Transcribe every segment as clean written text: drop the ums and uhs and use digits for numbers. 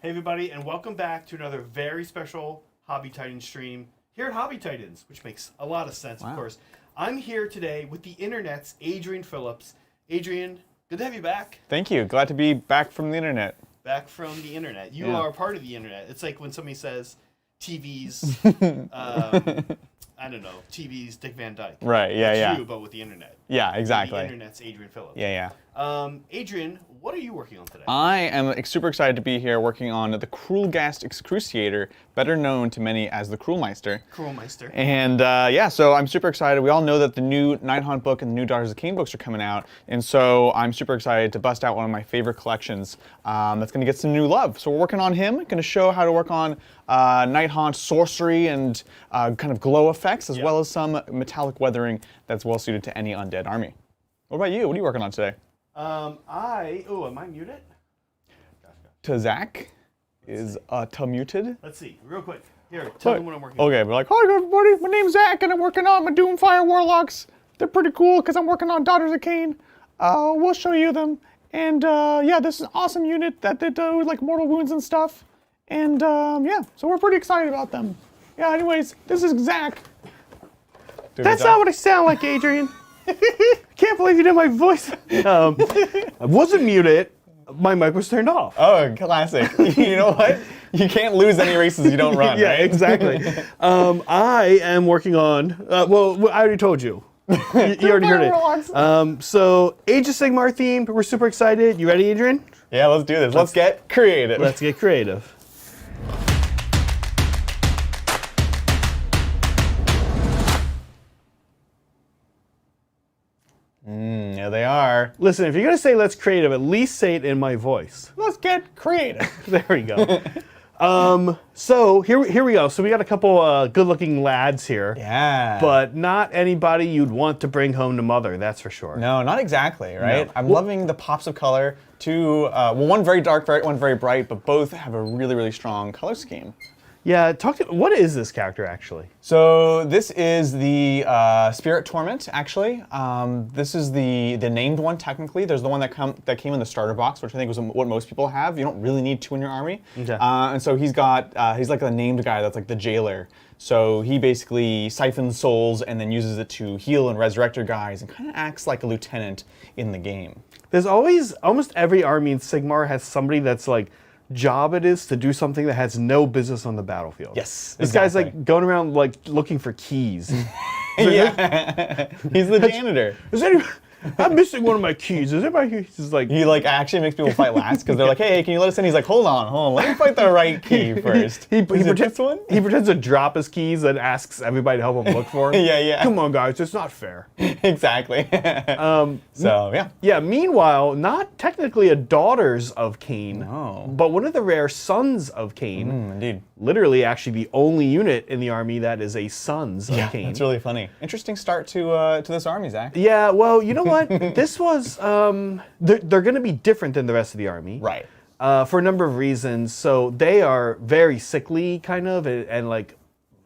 Hey everybody, and welcome back to another very special Hobby Titan stream here at Hobby Titans, which makes a lot of sense, of course. I'm here today with the internet's Adrian Phillips. Adrian, good to have you back. Thank you. Glad to be back from the internet. Back from the internet. You are part of the internet. It's like when somebody says TV's, I don't know, TV's Dick Van Dyke. Right, yeah, you, but with the internet. Yeah, exactly. The internet's Adrian Phillips. Yeah. Adrian, what are you working on today? I am super excited to be here working on the Cruelgast Excruciator, better known to many as the Cruelmeister. Cruelmeister. And so I'm super excited. We all know that the new Nighthaunt book and the new Daughters of Khaine books are coming out, and so I'm super excited to bust out one of my favorite collections that's going to get some new love. So we're working on him, going to show how to work on Nighthaunt sorcery and kind of glow effects, as well as some metallic weathering that's well suited to any undead army. What about you? What are you working on today? Am I muted? To Zach is muted. Let's see, real quick. Here, tell them what I'm working on. Okay, we're like, hi everybody, my name's Zach and I'm working on my Doomfire Warlocks. They're pretty cool because I'm working on Daughters of Khaine. We'll show you them. And this is an awesome unit that did like mortal wounds and stuff. And so we're pretty excited about them. Yeah, anyways, this is Zach. That's not what I sound like, Adrian. Can't believe you did my voice. I wasn't muted. My mic was turned off. Oh, classic. You know what? You can't lose any races you don't run, yeah, right? Exactly. I am working on, I already told you. You already heard it. So, Age of Sigmar themed. We're super excited. You ready, Adrian? Yeah, let's do this. Let's get creative. Let's get creative. Yeah, they are. Listen, if you're going to say let's creative, at least say it in my voice. Let's get creative. There we go. So here we go. So we got a couple good-looking lads here. Yeah. But not anybody you'd want to bring home to mother, that's for sure. No, not exactly, right? No. I'm loving the pops of color. One very dark, one very bright, but both have a really, really strong color scheme. Yeah, what is this character actually? So this is the Spirit Torment, actually. This is the named one, technically. There's the one that came in the starter box, which I think was what most people have. You don't really need two in your army. Okay. And so he's like a named guy that's like the jailer. So he basically siphons souls and then uses it to heal and resurrect your guys and kind of acts like a lieutenant in the game. There's almost every army in Sigmar has somebody that's like, job it is to do something that has no business on the battlefield. Yes, This guy's like going around like looking for keys. Yeah, he's the janitor. I'm missing one of my keys. Is anybody here? He's like, he like actually makes people fight last because they're like, hey, can you let us in? He's like, hold on, let me fight the right key first. He pretends to drop his keys and asks everybody to help him look for him. Yeah. Come on, guys, it's not fair. Exactly. Yeah. Meanwhile, not technically a Daughters of Khaine, but one of the rare Sons of Khaine. Indeed. Literally, actually, the only unit in the army that is a Sons of Khaine. That's really funny. Interesting start to this army, Zach. Yeah. Well, you know what? This was they're going to be different than the rest of the army, right? For a number of reasons. So they are very sickly, kind of, and like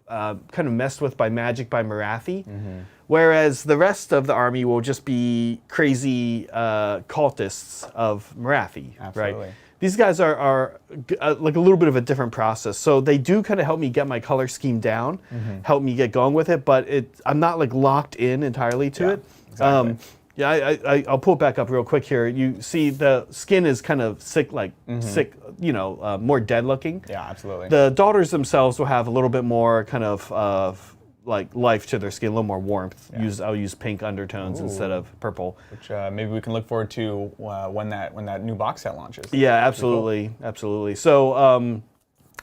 kind of messed with by magic by Marathi. Whereas the rest of the army will just be crazy cultists of Marathi, Absolutely. right? These guys are like a little bit of a different process. So they do kind of help me get my color scheme down, help me get going with it, but I'm not like locked in entirely to it. Exactly. I'll pull it back up real quick here. You see the skin is kind of sick, more dead looking. Yeah, absolutely. The daughters themselves will have a little bit more kind of like life to their skin, a little more warmth. Yeah. I'll use pink undertones instead of purple. Which maybe we can look forward to when that new box set launches. Yeah, absolutely, absolutely. So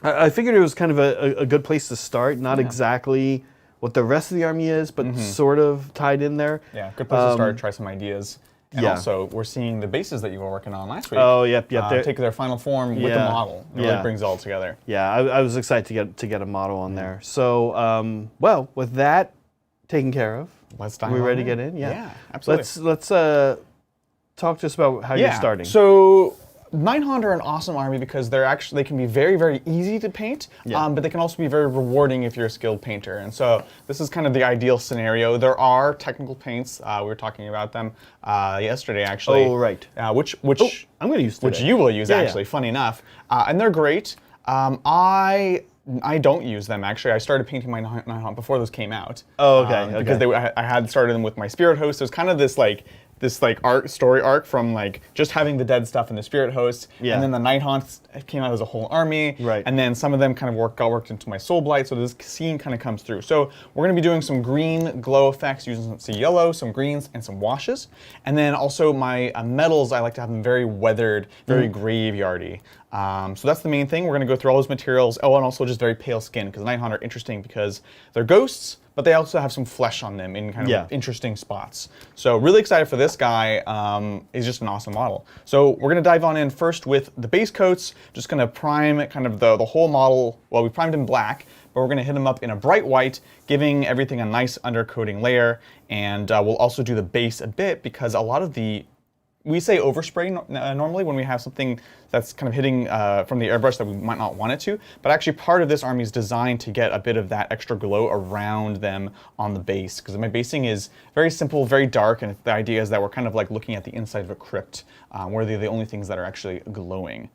I figured it was kind of a good place to start. Not exactly what the rest of the army is, but sort of tied in there. Yeah, good place to start, try some ideas. And also, we're seeing the bases that you were working on last week. Oh, yep. Take their final form with the model. It really brings it all together. Yeah, I was excited to get a model on there. So, with that taken care of, let's dive we on ready in. to get in? Yeah, absolutely. Let's talk to us about how you're starting. So Nighthaunt are an awesome army because they can be very, very easy to paint, but they can also be very rewarding if you're a skilled painter. And so this is kind of the ideal scenario. There are technical paints. We were talking about them yesterday, actually. Oh, right. Which I'm going to use today. Which you will use, actually, funny enough. And they're great. I don't use them, actually. I started painting my Nighthaunt before those came out. Oh, okay. Because I had started them with my Spirit Host. There's kind of this story arc from like just having the dead stuff in the Spirit Host, and then the Nighthaunts came out as a whole army, right? And then some of them kind of got worked into my Soul Blight, so this scene kind of comes through. So we're going to be doing some green glow effects using some yellow, some greens, and some washes, and then also my metals. I like to have them very weathered, very graveyardy. So that's the main thing. We're going to go through all those materials. Oh, and also just very pale skin, because Nighthaunt are interesting because they're ghosts, but they also have some flesh on them in kind of interesting spots. So really excited for this guy. He's just an awesome model. So we're going to dive on in first with the base coats. Just going to prime kind of the whole model. Well, we primed in black, but we're going to hit him up in a bright white, giving everything a nice undercoating layer. And we'll also do the base a bit, because a lot of we say overspray normally when we have something that's kind of hitting from the airbrush that we might not want it to, but actually part of this army is designed to get a bit of that extra glow around them on the base, because my basing is very simple, very dark, and the idea is that we're kind of like looking at the inside of a crypt, where they're the only things that are actually glowing.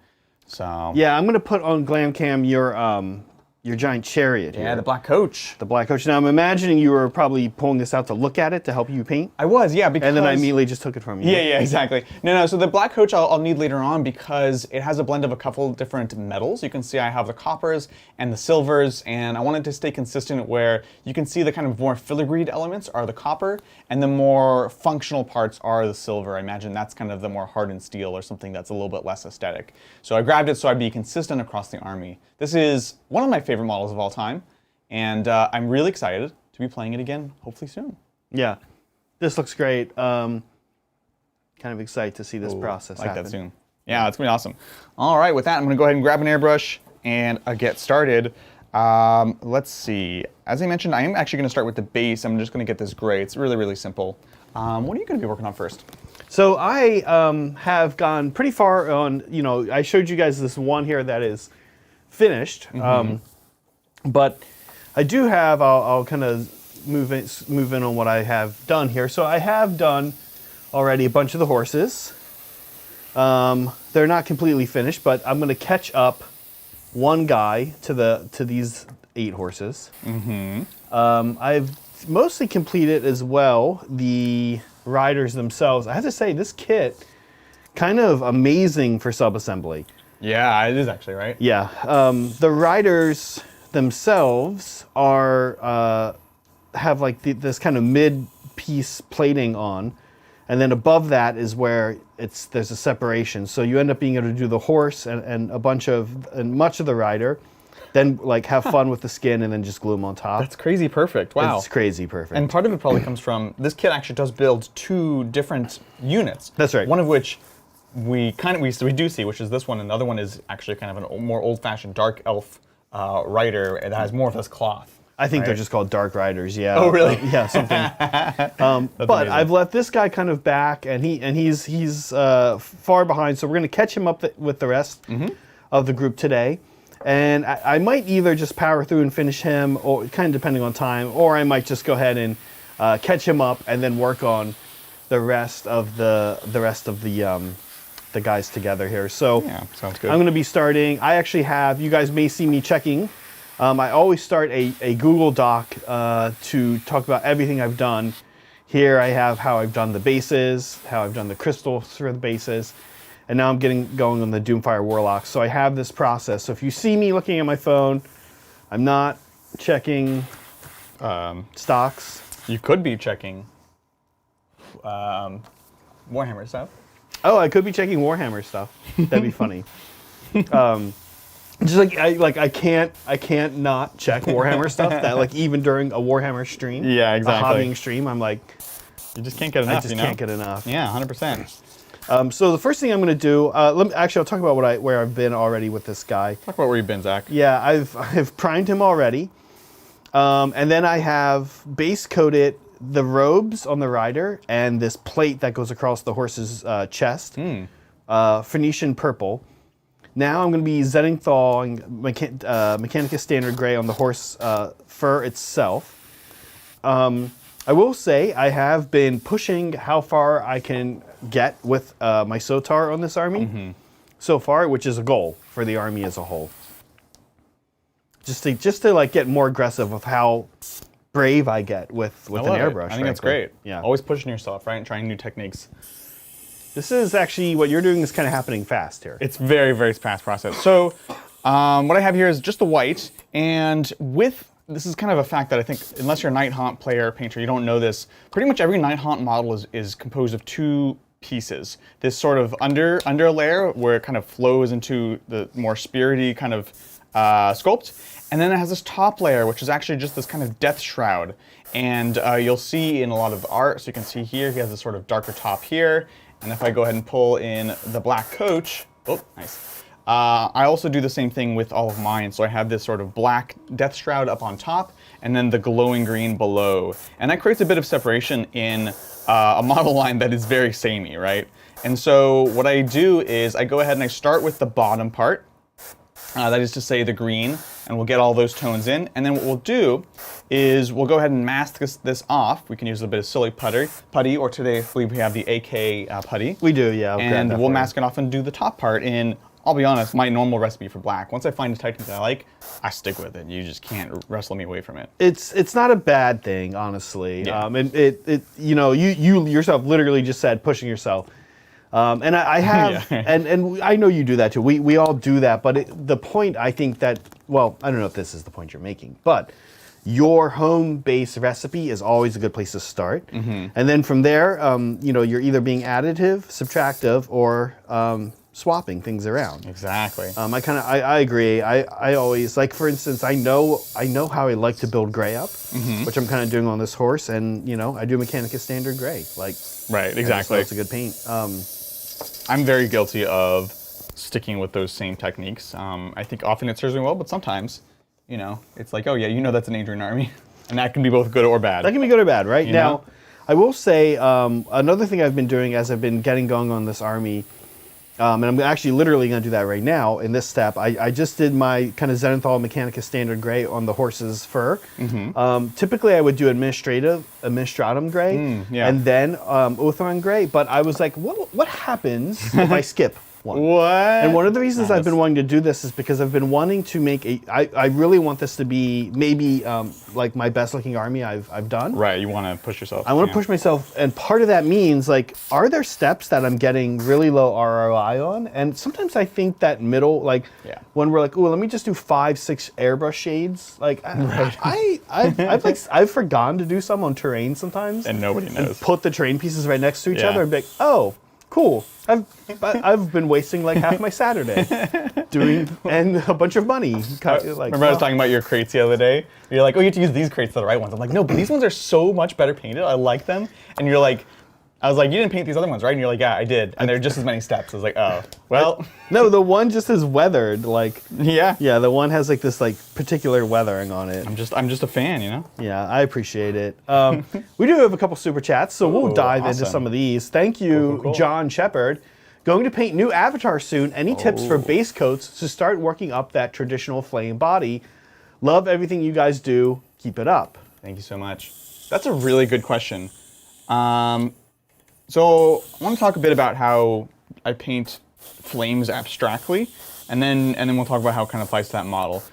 So yeah, I'm going to put on GlamCam your giant chariot here. Yeah, the black coach. The black coach. Now, I'm imagining you were probably pulling this out to look at it to help you paint. I was, yeah. Because, and then I immediately just took it from you. Yeah, exactly. No, so the black coach I'll need later on, because it has a blend of a couple different metals. You can see I have the coppers and the silvers, and I wanted to stay consistent where you can see the kind of more filigreed elements are the copper, and the more functional parts are the silver. I imagine that's kind of the more hardened steel or something that's a little bit less aesthetic. So I grabbed it so I'd be consistent across the army. This is one of my favorite models of all time, and I'm really excited to be playing it again, hopefully soon. Yeah, this looks great. Kind of excited to see this process happen. That soon. Yeah, it's gonna be awesome. All right, with that, I'm gonna go ahead and grab an airbrush and get started. Let's see. As I mentioned, I am actually gonna start with the base. I'm just gonna get this gray. It's really, really simple. What are you gonna be working on first? So I have gone pretty far on, I showed you guys this one here that is finished, but I do have, I'll kind of move in on what I have done here. So I have done already a bunch of the horses. They're not completely finished, but I'm going to catch up one guy to these 8 horses. I've mostly completed as well the riders themselves. I have to say, this kit, kind of amazing for sub-assembly. Yeah, it is actually, right? Yeah. The riders themselves are have like this kind of mid-piece plating on, and then above that is where there's a separation. So you end up being able to do the horse and much of the rider, then like have fun with the skin and then just glue them on top. That's crazy perfect. Wow. It's crazy perfect. And part of it probably comes from this kit actually does build 2 different units. That's right. One of which we do see, which is this one, and the other one is actually kind of a more old-fashioned dark elf rider that has more of this cloth. I think they're just called dark riders. Yeah. Oh, really? Yeah, something. But amazing. I've left this guy kind of back, and he's far behind. So we're going to catch him up with the rest of the group today, and I might either just power through and finish him, or kind of depending on time, or I might just go ahead and catch him up and then work on the rest of the guys together here. So yeah, sounds good. I'm going to be starting. I actually have, you guys may see me checking. I always start a Google Doc to talk about everything I've done. Here I have how I've done the bases, how I've done the crystals for the bases, and now I'm going on the Doomfire Warlocks. So I have this process. So if you see me looking at my phone, I'm not checking stocks. You could be checking Warhammer stuff. Oh, I could be checking Warhammer stuff. That'd be funny. Just I can't not check Warhammer stuff. That like even during a Warhammer stream, yeah, exactly, a hobbying stream, I'm like, you just can't get enough. I just can't get enough. Yeah, 100%. So the first thing I'm going to do, I'll talk about where I've been already with this guy. Talk about where you've been, Zach. Yeah, I've primed him already, and then I have base coated the robes on the rider and this plate that goes across the horse's chest Phoenician purple. Now I'm going to be Zenithal Mechanicus Standard Gray on the horse fur itself. I will say I have been pushing how far I can get with my Sotar on this army so far, which is a goal for the army as a whole. Just to like get more aggressive with how brave I get with an airbrush. I think that's great. Yeah. Always pushing yourself, right? And trying new techniques. This is actually, what you're doing is kind of happening fast here. It's very, very fast process. So what I have here is just the white, and this is kind of a fact that I think, unless you're a Nighthaunt player, painter, you don't know this, pretty much every Nighthaunt model is composed of two pieces. This sort of under layer where it kind of flows into the more spirity kind of sculpt, and then it has this top layer, which is actually just this kind of death shroud. And you'll see in a lot of art, so you can see here, he has this sort of darker top here. And if I go ahead and pull in the black coach, oh, nice. I also do the same thing with all of mine. So I have this sort of black death shroud up on top, and then the glowing green below. And that creates a bit of separation in a model line that is very samey, right? And so what I do is I go ahead and I start with the bottom part. That is to say the green, and we'll get all those tones in. And then what we'll do is we'll go ahead and mask this off. We can use a bit of silly putty, or today I believe we have the AK putty. We do, yeah. And we'll mask it off and do the top part in, I'll be honest, my normal recipe for black. Once I find a technique that I like, I stick with it. You just can't wrestle me away from it. It's not a bad thing, honestly. Yeah. You yourself literally just said pushing yourself. And I have, Yeah. and I know you do that too. We all do that, but the point I think that, well, I don't know if this is the point you're making, but your home base recipe is always a good place to start. And then from there, you're either being additive, subtractive, or swapping things around. Exactly. I agree. I always, like, for instance, I know how I like to build gray up, which I'm kind of doing on this horse, and I do Mechanicus Standard Gray. Like, right, exactly. It's a good paint. I'm very guilty of sticking with those same techniques. I think often it serves me well, but sometimes, it's like, oh yeah, that's an Adrian army, and that can be both good or bad. That can be good or bad, right? Now, I will say another thing I've been doing as I've been getting going on this army, and I'm actually literally going to do that right now in this step. I just did my kind of Zenithal Mechanicus Standard Gray on the horse's fur. Typically, I would do Administratum Gray and then Othron Gray, but I was like, what happens if I skip one? What? And one of the reasons I've been wanting to do this is because I've been wanting to make I really want this to be maybe like my best looking army I've done. Right, you want to push yourself. I want to push myself, and part of that means, like, are there steps that I'm getting really low ROI on? And sometimes I think that middle, like, when we're like, oh, let me just do 5-6 airbrush shades. Like, I've forgotten to do some on terrain sometimes, and nobody knows. And put the terrain pieces right next to each other and be like, oh, cool. I've been wasting like half my Saturday and a bunch of money. Remember I was talking about your crates the other day? You're like, oh, you have to use these crates, they're the right ones. I'm like, no, but these ones are so much better painted. I like them. And you're like, I was like, you didn't paint these other ones, right? And you're like, yeah, I did. And they're just as many steps. I was like, oh, well. No, the one just is weathered. Like, yeah, the one has like this like particular weathering on it. I'm just a fan, Yeah, I appreciate it. We do have a couple super chats, so we'll dive into some of these. Thank you, cool. John Shepard. Going to paint new avatar soon. Any tips for base coats to start working up that traditional flame body? Love everything you guys do. Keep it up. Thank you so much. That's a really good question. So I want to talk a bit about how I paint flames abstractly, and then we'll talk about how it kind of applies to that model.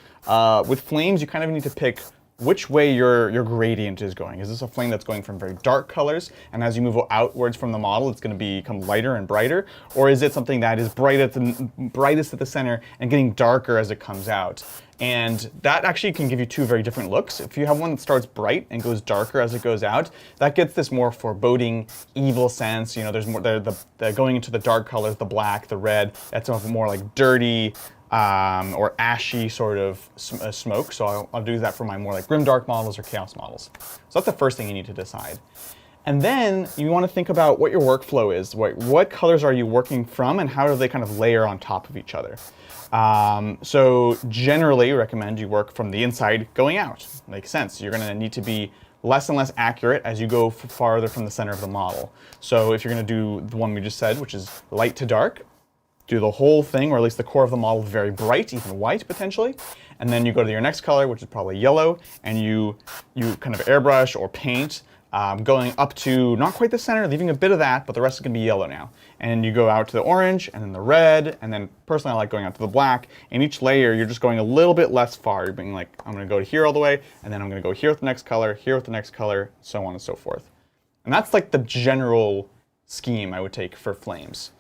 With flames, you kind of need to pick which way your gradient is going. Is this a flame that's going from very dark colors, and as you move outwards from the model, it's going to become lighter and brighter? Or is it something that is brightest at the center and getting darker as it comes out? And that actually can give you two very different looks. If you have one that starts bright and goes darker as it goes out, that gets this more foreboding, evil sense. There's more the going into the dark colors, the black, the red. That's more like dirty, or ashy sort of smoke. So I'll do that for my more like grimdark models or chaos models. So that's the first thing you need to decide. And then you want to think about what your workflow is. What colors are you working from, and how do they kind of layer on top of each other? So generally recommend you work from the inside going out. Makes sense. You're going to need to be less and less accurate as you go farther from the center of the model. So if you're going to do the one we just said, which is light to dark, do the whole thing, or at least the core of the model, very bright, even white potentially. And then you go to your next color, which is probably yellow, and you kind of airbrush or paint, going up to not quite the center, leaving a bit of that, but the rest is going to be yellow now. And you go out to the orange, and then the red, and then personally I like going out to the black. And each layer, you're just going a little bit less far. You're being like, I'm going to go to here all the way, and then I'm going to go here with the next color, here with the next color, so on and so forth. And that's like the general scheme I would take for flames.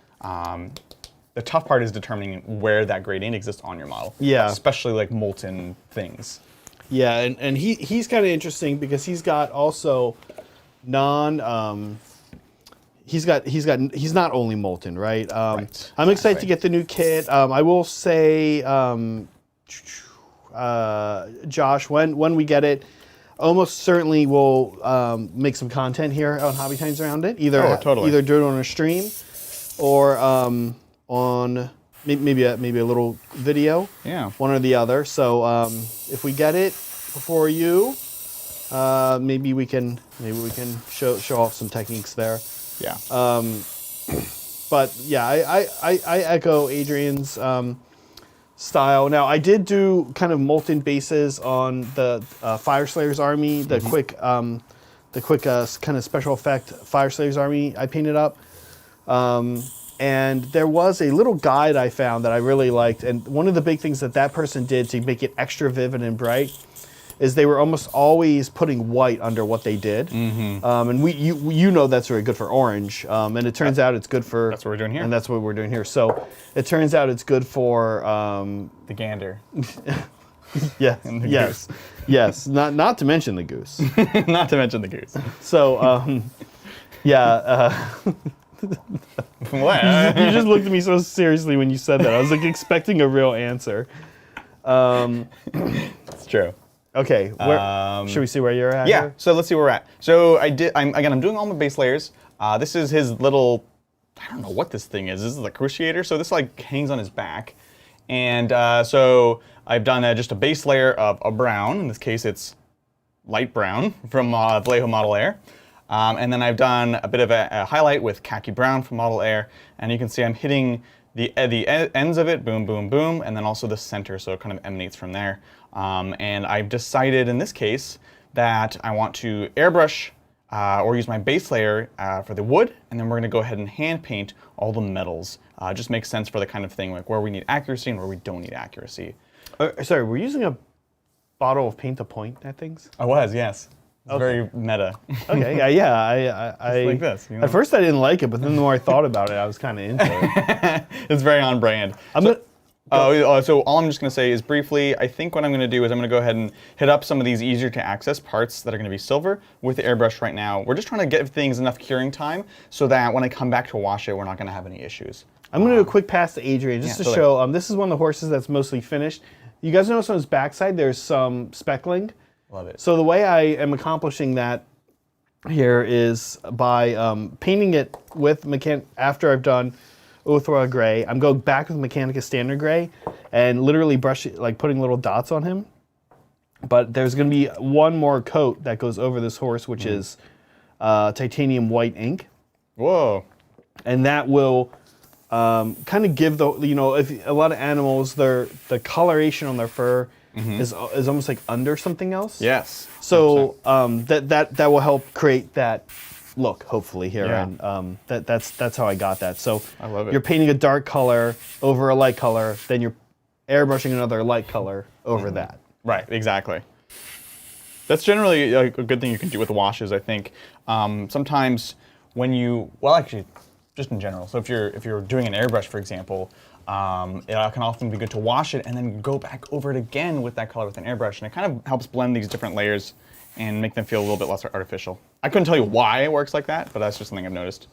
The tough part is determining where that gradient exists on your model. Yeah. Especially like molten things. Yeah, and he's kind of interesting because he's got also he's not only molten, right? Right. I'm excited to get the new kit. I will say, Josh, when we get it, almost certainly we'll make some content here on Hobby Times around it. Either do it on a stream or on maybe a little video. Yeah. One or the other. So if we get it before you, maybe we can show off some techniques there. Yeah. But yeah, I echo Adrian's style. Now I did do kind of molten bases on the Fire Slayer's army, the quick kind of special effect Fire Slayer's army I painted up. And there was a little guide I found that I really liked. And one of the big things that person did to make it extra vivid and bright is they were almost always putting white under what they did. Mm-hmm. And you know that's very good for orange. And it turns out it's good for... That's what we're doing here. And that's what we're doing here. So it turns out it's good for... the gander. Yes, And the yes, yes. Not to mention the goose. Not to mention the goose. So, yeah... What? You just looked at me so seriously when you said that. I was like expecting a real answer. It's true. Okay, should we see where you're at? Yeah, here? so let's see where we're at. So I'm doing all my base layers. This is his little, I don't know what this thing is. This is a cruciator, so this like hangs on his back. And so I've done just a base layer of a brown. In this case, it's light brown from Vallejo Model Air. And then I've done a bit of a highlight with khaki brown from Model Air. And you can see I'm hitting the ends of it, boom, boom, boom, and then also the center, so it kind of emanates from there. And I've decided in this case that I want to airbrush or use my base layer for the wood, and then we're going to go ahead and hand paint all the metals. Just makes sense for the kind of thing like where we need accuracy and where we don't need accuracy. Sorry, we're using a bottle of paint to point at things? I was, yes. It's Okay. very meta. Okay, yeah. I like this, you know? At first I didn't like it, but then the more I thought about it, I was kind of into it. It's very on brand. So all I'm just going to say is briefly, I think what I'm going to do is I'm going to go ahead and hit up some of these easier to access parts that are going to be silver with the airbrush right now. We're just trying to get things enough curing time so that when I come back to wash it, we're not going to have any issues. I'm going to do a quick pass to Adrian just to show, this is one of the horses that's mostly finished. You guys notice on his backside there's some speckling. Love it. So the way I am accomplishing that here is by painting it with after I've done Othra Gray. I'm going back with Mechanica Standard Gray and literally brush it, like putting little dots on him. But there's going to be one more coat that goes over this horse, which is titanium white ink. Whoa. And that will kind of give if a lot of animals, the coloration on their fur is almost like under something else. Yes. So that will help create that look, hopefully here, Yeah. and that's how I got that. So I love it. You're painting a dark color over a light color, then you're airbrushing another light color over that. Right, exactly. That's generally a good thing you can do with washes, I think. Sometimes when actually, just in general. So if you're doing an airbrush, for example, it can often be good to wash it and then go back over it again with that color with an airbrush, and it kind of helps blend these different layers and make them feel a little bit less artificial. I couldn't tell you why it works like that, but that's just something I've noticed.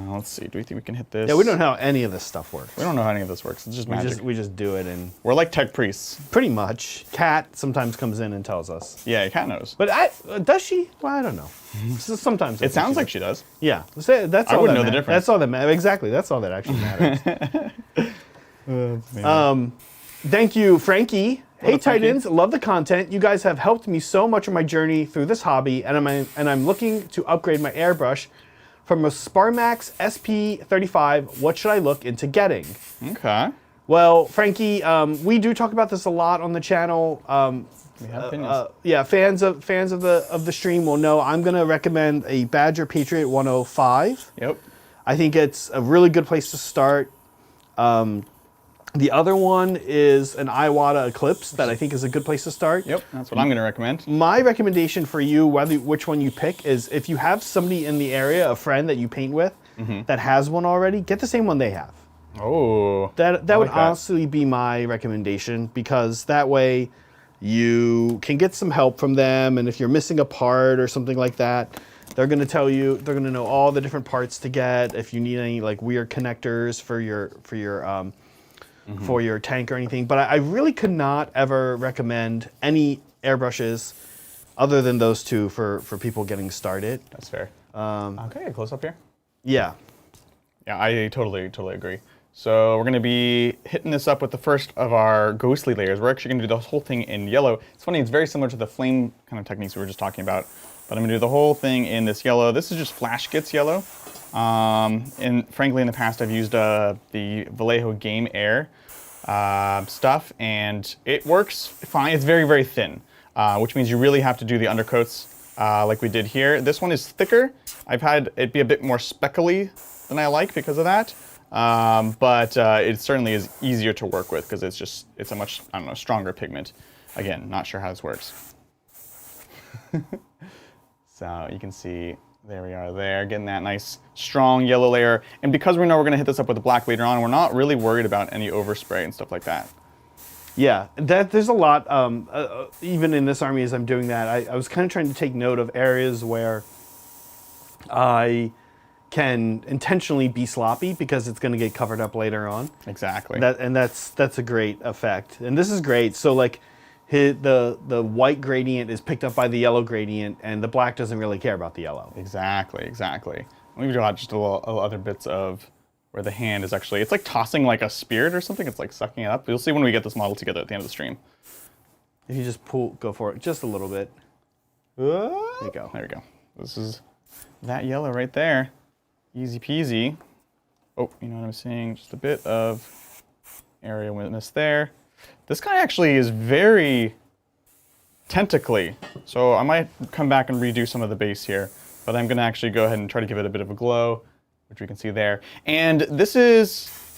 Let's see, do we think we can hit this? Yeah, we don't know how any of this stuff works. We don't know how any of this works. It's just magic. We just do it, and We're like tech priests. pretty much. Kat sometimes comes in and tells us. Yeah, Kat knows. But does she? Well, I don't know. Sometimes It sounds like she does. Yeah, that's all. I wouldn't that know the difference. That's all that matters. Exactly, that's all that actually matters. Thank you, Frankie. Hey, up, Frankie? Titans, love the content. You guys have helped me so much on my journey through this hobby, and I'm looking to upgrade my airbrush from a Sparmax SP35, what should I look into getting? Okay. Well, Frankie, we do talk about this a lot on the channel. We have opinions. Yeah, fans of the stream will know I'm going to recommend a Badger Patriot 105. Yep. I think it's a really good place to start. The other one is an Iwata Eclipse that I think is a good place to start. Yep, that's what I'm going to recommend. My recommendation for you, which one you pick, is if you have somebody in the area, a friend that you paint with, that has one already, get the same one they have. Oh. That would honestly be my recommendation, because that way you can get some help from them, and if you're missing a part or something like that, they're going to tell you, they're going to know all the different parts to get. If you need any like weird connectors for your tank or anything. But I really could not ever recommend any airbrushes other than those two for people getting started. That's fair. Okay, close up here. Yeah. Yeah, I totally agree. So we're going to be hitting this up with the first of our ghostly layers. We're actually going to do the whole thing in yellow. It's funny, it's very similar to the flame kind of techniques we were just talking about. But I'm going to do the whole thing in this yellow. This is just Flash Gits yellow. And frankly, in the past, I've used the Vallejo Game Air stuff, and it works fine. It's very, very thin, which means you really have to do the undercoats like we did here. This one is thicker. I've had it be a bit more speckly than I like because of that. But it certainly is easier to work with because it's a much, I don't know, stronger pigment. Again, not sure how this works. So you can see, there we are there, getting that nice strong yellow layer. And because we know we're gonna hit this up with the black later on, we're not really worried about any overspray and stuff like that. Yeah, there's a lot, even in this army as I'm doing that, I was kind of trying to take note of areas where I can intentionally be sloppy because it's going to get covered up later on. Exactly. That's a great effect. And this is great. So like the white gradient is picked up by the yellow gradient, and the black doesn't really care about the yellow. Exactly. We've got just a little other bits of where the hand is actually, it's like tossing like a spirit or something. It's like sucking it up. You'll see when we get this model together at the end of the stream. If you just go for it just a little bit. There you go. There we go. This is that yellow right there. Easy peasy. Oh, you know what I'm saying? Just a bit of area witness there. This guy actually is very tentacly. So I might come back and redo some of the base here, but I'm gonna actually go ahead and try to give it a bit of a glow, which we can see there. And this is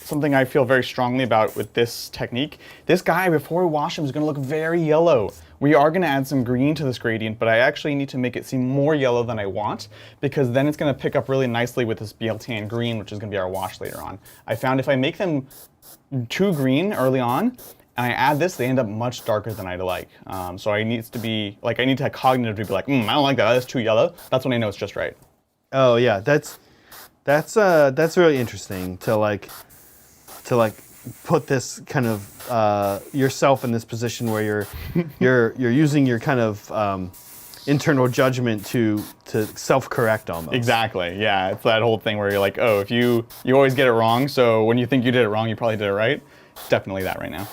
something I feel very strongly about with this technique. This guy, before we wash him, is gonna look very yellow. We are gonna add some green to this gradient, but I actually need to make it seem more yellow than I want, because then it's gonna pick up really nicely with this BL-tan green, which is gonna be our wash later on. I found if I make them too green early on, and I add this, they end up much darker than I'd like. So I need to cognitively be like, I don't like that, that's too yellow. That's when I know it's just right. Oh yeah, that's really interesting to put this kind of yourself in this position where you're using your kind of internal judgment to self-correct almost. Exactly. Yeah, it's that whole thing where you're like, oh, if you always get it wrong, so when you think you did it wrong, you probably did it right. It's definitely that right now.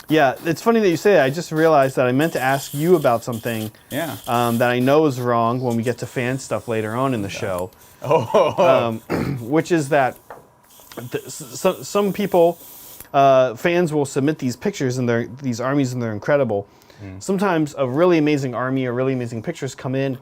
Yeah, it's funny that you say that. I just realized that I meant to ask you about something that I know is wrong when we get to fan stuff later on in the show. Which is that some people, fans will submit these pictures and these armies and they're incredible. Sometimes a really amazing army or really amazing pictures come in,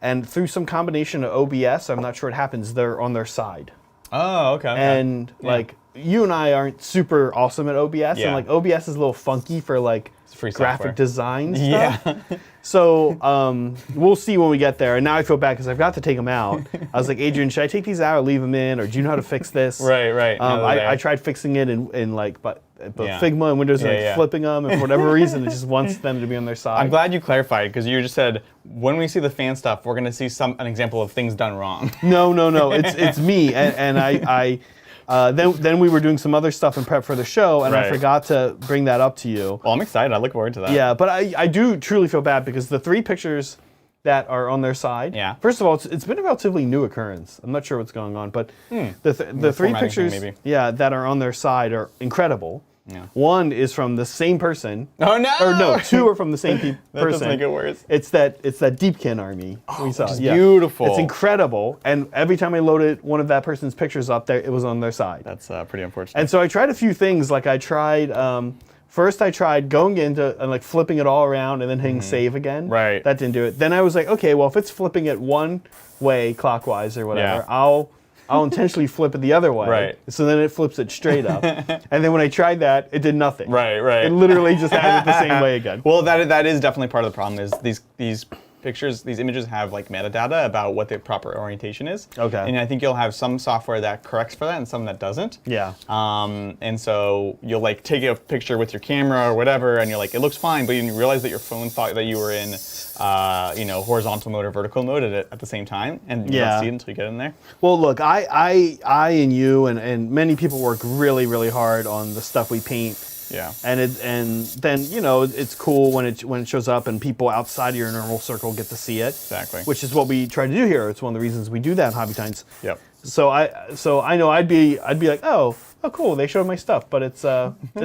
and through some combination of OBS, I'm not sure what happens, they're on their side. Oh, okay. And like, you and I aren't super awesome at OBS, and like OBS is a little funky for like graphic design stuff. Yeah. So we'll see when we get there. And now I feel bad because I've got to take them out. I was like, Adrian, should I take these out or leave them in, or do you know how to fix this? Right. I tried fixing it in like, but Figma and Windows are flipping them, and for whatever reason, it just wants them to be on their side. I'm glad you clarified, because you just said when we see the fan stuff, we're going to see an example of things done wrong. No. It's me, and then we were doing some other stuff in prep for the show, and I forgot to bring that up to you. Well, I'm excited. I look forward to that. Yeah, but I do truly feel bad because the 3 pictures that are on their side. Yeah. First of all, it's been a relatively new occurrence. I'm not sure what's going on, but the 3 pictures that are on their side are incredible. Yeah. One is from the same person. Oh no! Or no, two are from the same person. That doesn't make it worse. It's that Deepkin army we saw. Which is beautiful. It's incredible. And every time I loaded one of that person's pictures up there, it was on their side. That's pretty unfortunate. And so I tried a few things. Like I tried, first I tried going into and like flipping it all around and then hitting save again. Right. That didn't do it. Then I was like, okay, well if it's flipping it one way clockwise or whatever, I'll intentionally flip it the other way. Right. So then it flips it straight up. And then when I tried that, it did nothing. Right. It literally just had it the same way again. Well, that is definitely part of the problem. Is these pictures, these images have like metadata about what the proper orientation is. Okay. And I think you'll have some software that corrects for that and some that doesn't. Yeah. And so you'll like take a picture with your camera or whatever, and you're like, it looks fine, but you realize that your phone thought that you were in, horizontal mode or vertical mode at the same time, and you don't see it until you get in there. Well, look, I and you and many people work really, really hard on the stuff we paint. Yeah. And then it's cool when it shows up and people outside of your normal circle get to see it. Exactly. Which is what we try to do here. It's one of the reasons we do that in Hobby Times. Yep. So I know I'd be like, oh cool, they showed my stuff, but it's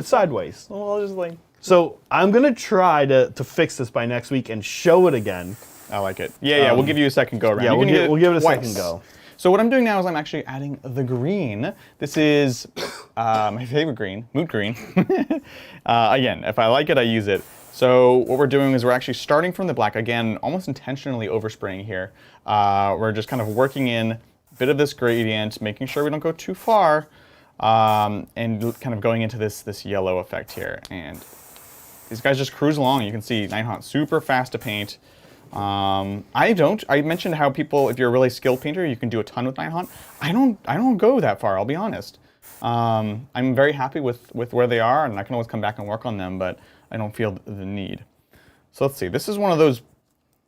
sideways. Well, I'll just like. So I'm gonna try to fix this by next week and show it again. I like it. Yeah, we'll give you a second go around. Yeah, we'll give it a second go. So what I'm doing now is I'm actually adding the green. This is my favorite green, moot green. Again, if I like it, I use it. So what we're doing is we're actually starting from the black, again, almost intentionally overspraying here. We're just kind of working in a bit of this gradient, making sure we don't go too far, and kind of going into this yellow effect here. And these guys just cruise along. You can see Nighthaunt super fast to paint. I mentioned how people, if you're a really skilled painter, you can do a ton with Nighthaunt. I don't go that far, I'll be honest. I'm very happy with where they are, and I can always come back and work on them, but I don't feel the need. So let's see, this is one of those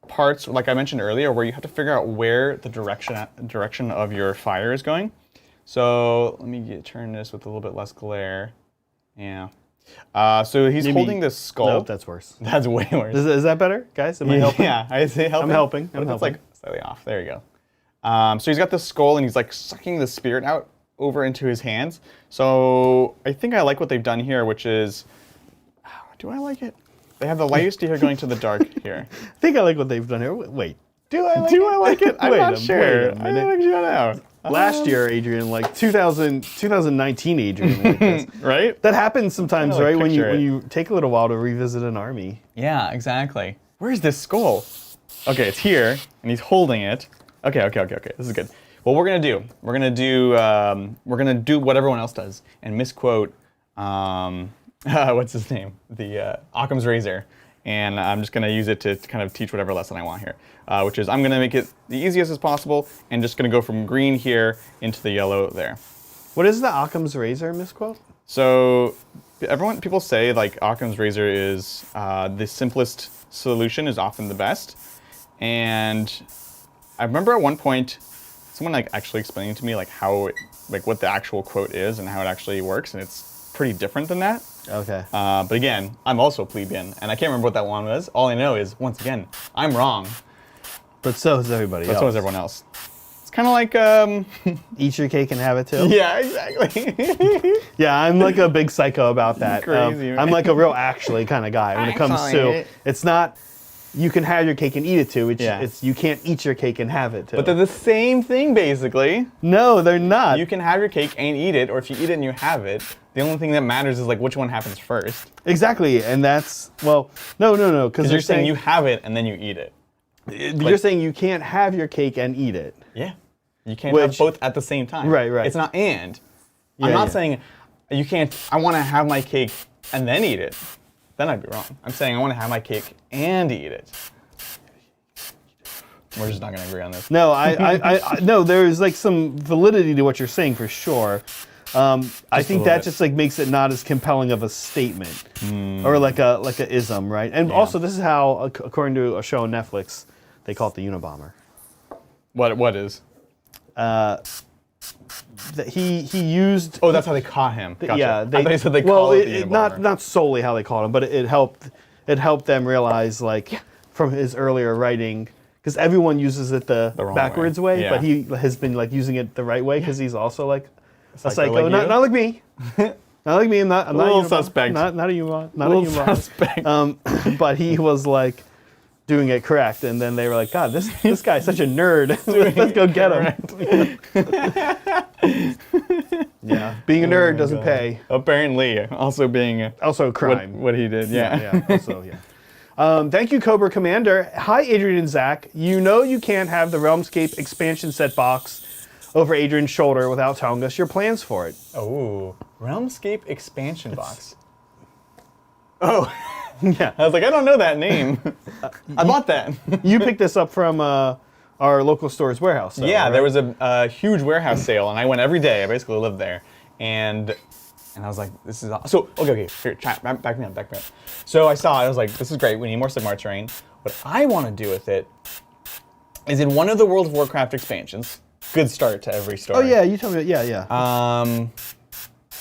parts, like I mentioned earlier, where you have to figure out where the direction of your fire is going. So let me turn this with a little bit less glare. Yeah. So he's holding this skull. No, that's worse. That's way worse. Is that better, guys? Am I helping? Yeah, I say helping. I'm helping. It's like slightly off. There you go. So he's got this skull and he's like sucking the spirit out over into his hands. So I think I like what they've done here, which is, do I like it? They have the lightest here going to the dark here. I think I like what they've done here. Wait, do I like it? I'm not sure. I don't know. Last year, Adrian, like 2019 Adrian, like this. Right? That happens sometimes, like right? When picture it. you take a little while to revisit an army. Yeah, exactly. Where's this skull? Okay, it's here, and he's holding it. Okay. This is good. What we're gonna do? We're gonna do what everyone else does and misquote. What's his name? The Occam's razor. And I'm just gonna use it to kind of teach whatever lesson I want here, which is I'm gonna make it the easiest as possible and just gonna go from green here into the yellow there. What is the Occam's razor misquote? So people say like Occam's razor is the simplest solution is often the best. And I remember at one point, someone like actually explaining to me like what the actual quote is and how it actually works, and it's pretty different than that. Okay. But again, I'm also plebeian, and I can't remember what that one was. All I know is, once again, I'm wrong. But so is everybody else. But so is everyone else. It's kind of like... Eat your cake and have it too? Yeah, exactly. Yeah, I'm like a big psycho about that. Crazy, right? I'm like a real actually kind of guy when it comes to... It's not... You can have your cake and eat it too. It's you can't eat your cake and have it too. But they're the same thing, basically. No, they're not. You can have your cake and eat it, or if you eat it and you have it, the only thing that matters is like which one happens first. Exactly, and that's... Well, no, because you're saying you have it and then you eat it. You're saying you can't have your cake and eat it. Yeah. You can't have both at the same time. Right. It's not and. I'm not saying you can't... I want to have my cake and then eat it. Then I'd be wrong. I'm saying I want to have my cake and eat it. We're just not going to agree on this. No, I no. There's like some validity to what you're saying for sure. I think that just like makes it not as compelling of a statement, or like a ism, right? And also, this is how, according to a show on Netflix, they call it the Unabomber. What is? He used. Oh, that's how they caught him. Gotcha. Yeah, I thought you said they called it the Unabomber. not solely how they called him, but it helped them realize like from his earlier writing, because everyone uses it the backwards way, Yeah. but he has been like using it the right way because he's also like a psycho. like Not like me. Not like me. I'm not A little Unabomber. suspect. Not a Unabomber. Not A a little Unabomber. suspect. But he was like doing it correct, and then they were like, God, this guy's such a nerd. Let's go get him. Yeah, being a nerd doesn't pay. Apparently, also being Also a crime. what he did. Yeah. Also, yeah. Thank you, Cobra Commander. Hi, Adrian and Zach. You know you can't have the Realmscape expansion set box over Adrian's shoulder without telling us your plans for it. Oh, Realmscape expansion box. Oh, Yeah. I was like, I don't know that name. I bought that. You picked this up from our local store's warehouse. Though, Yeah, right? there was a huge warehouse sale, and I went every day. I basically lived there, and I was like, this is awesome. So okay, here, chat, back me up. So I saw it. I was like, this is great. We need more Sigmar terrain. What I want to do with it is in one of the World of Warcraft expansions. Good start to every story. Oh yeah, you told me. Yeah.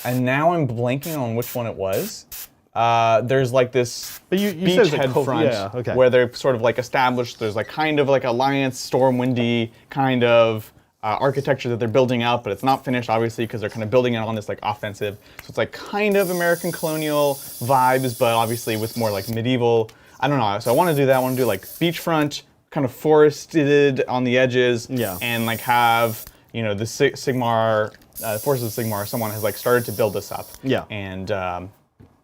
And now I'm blanking on which one it was. There's like this But you said it's a beachhead front yeah, okay. where they're sort of like established. There's like kind of like Alliance, Stormwindy kind of architecture that they're building out, but it's not finished obviously because they're kind of building it on this like offensive. So it's like kind of American colonial vibes, but obviously with more like medieval. I don't know. So I want to do that. I want to do like beachfront, kind of forested on the edges, Yeah. and like have the Sigmar forces of Sigmar. Someone has like started to build this up. Yeah. And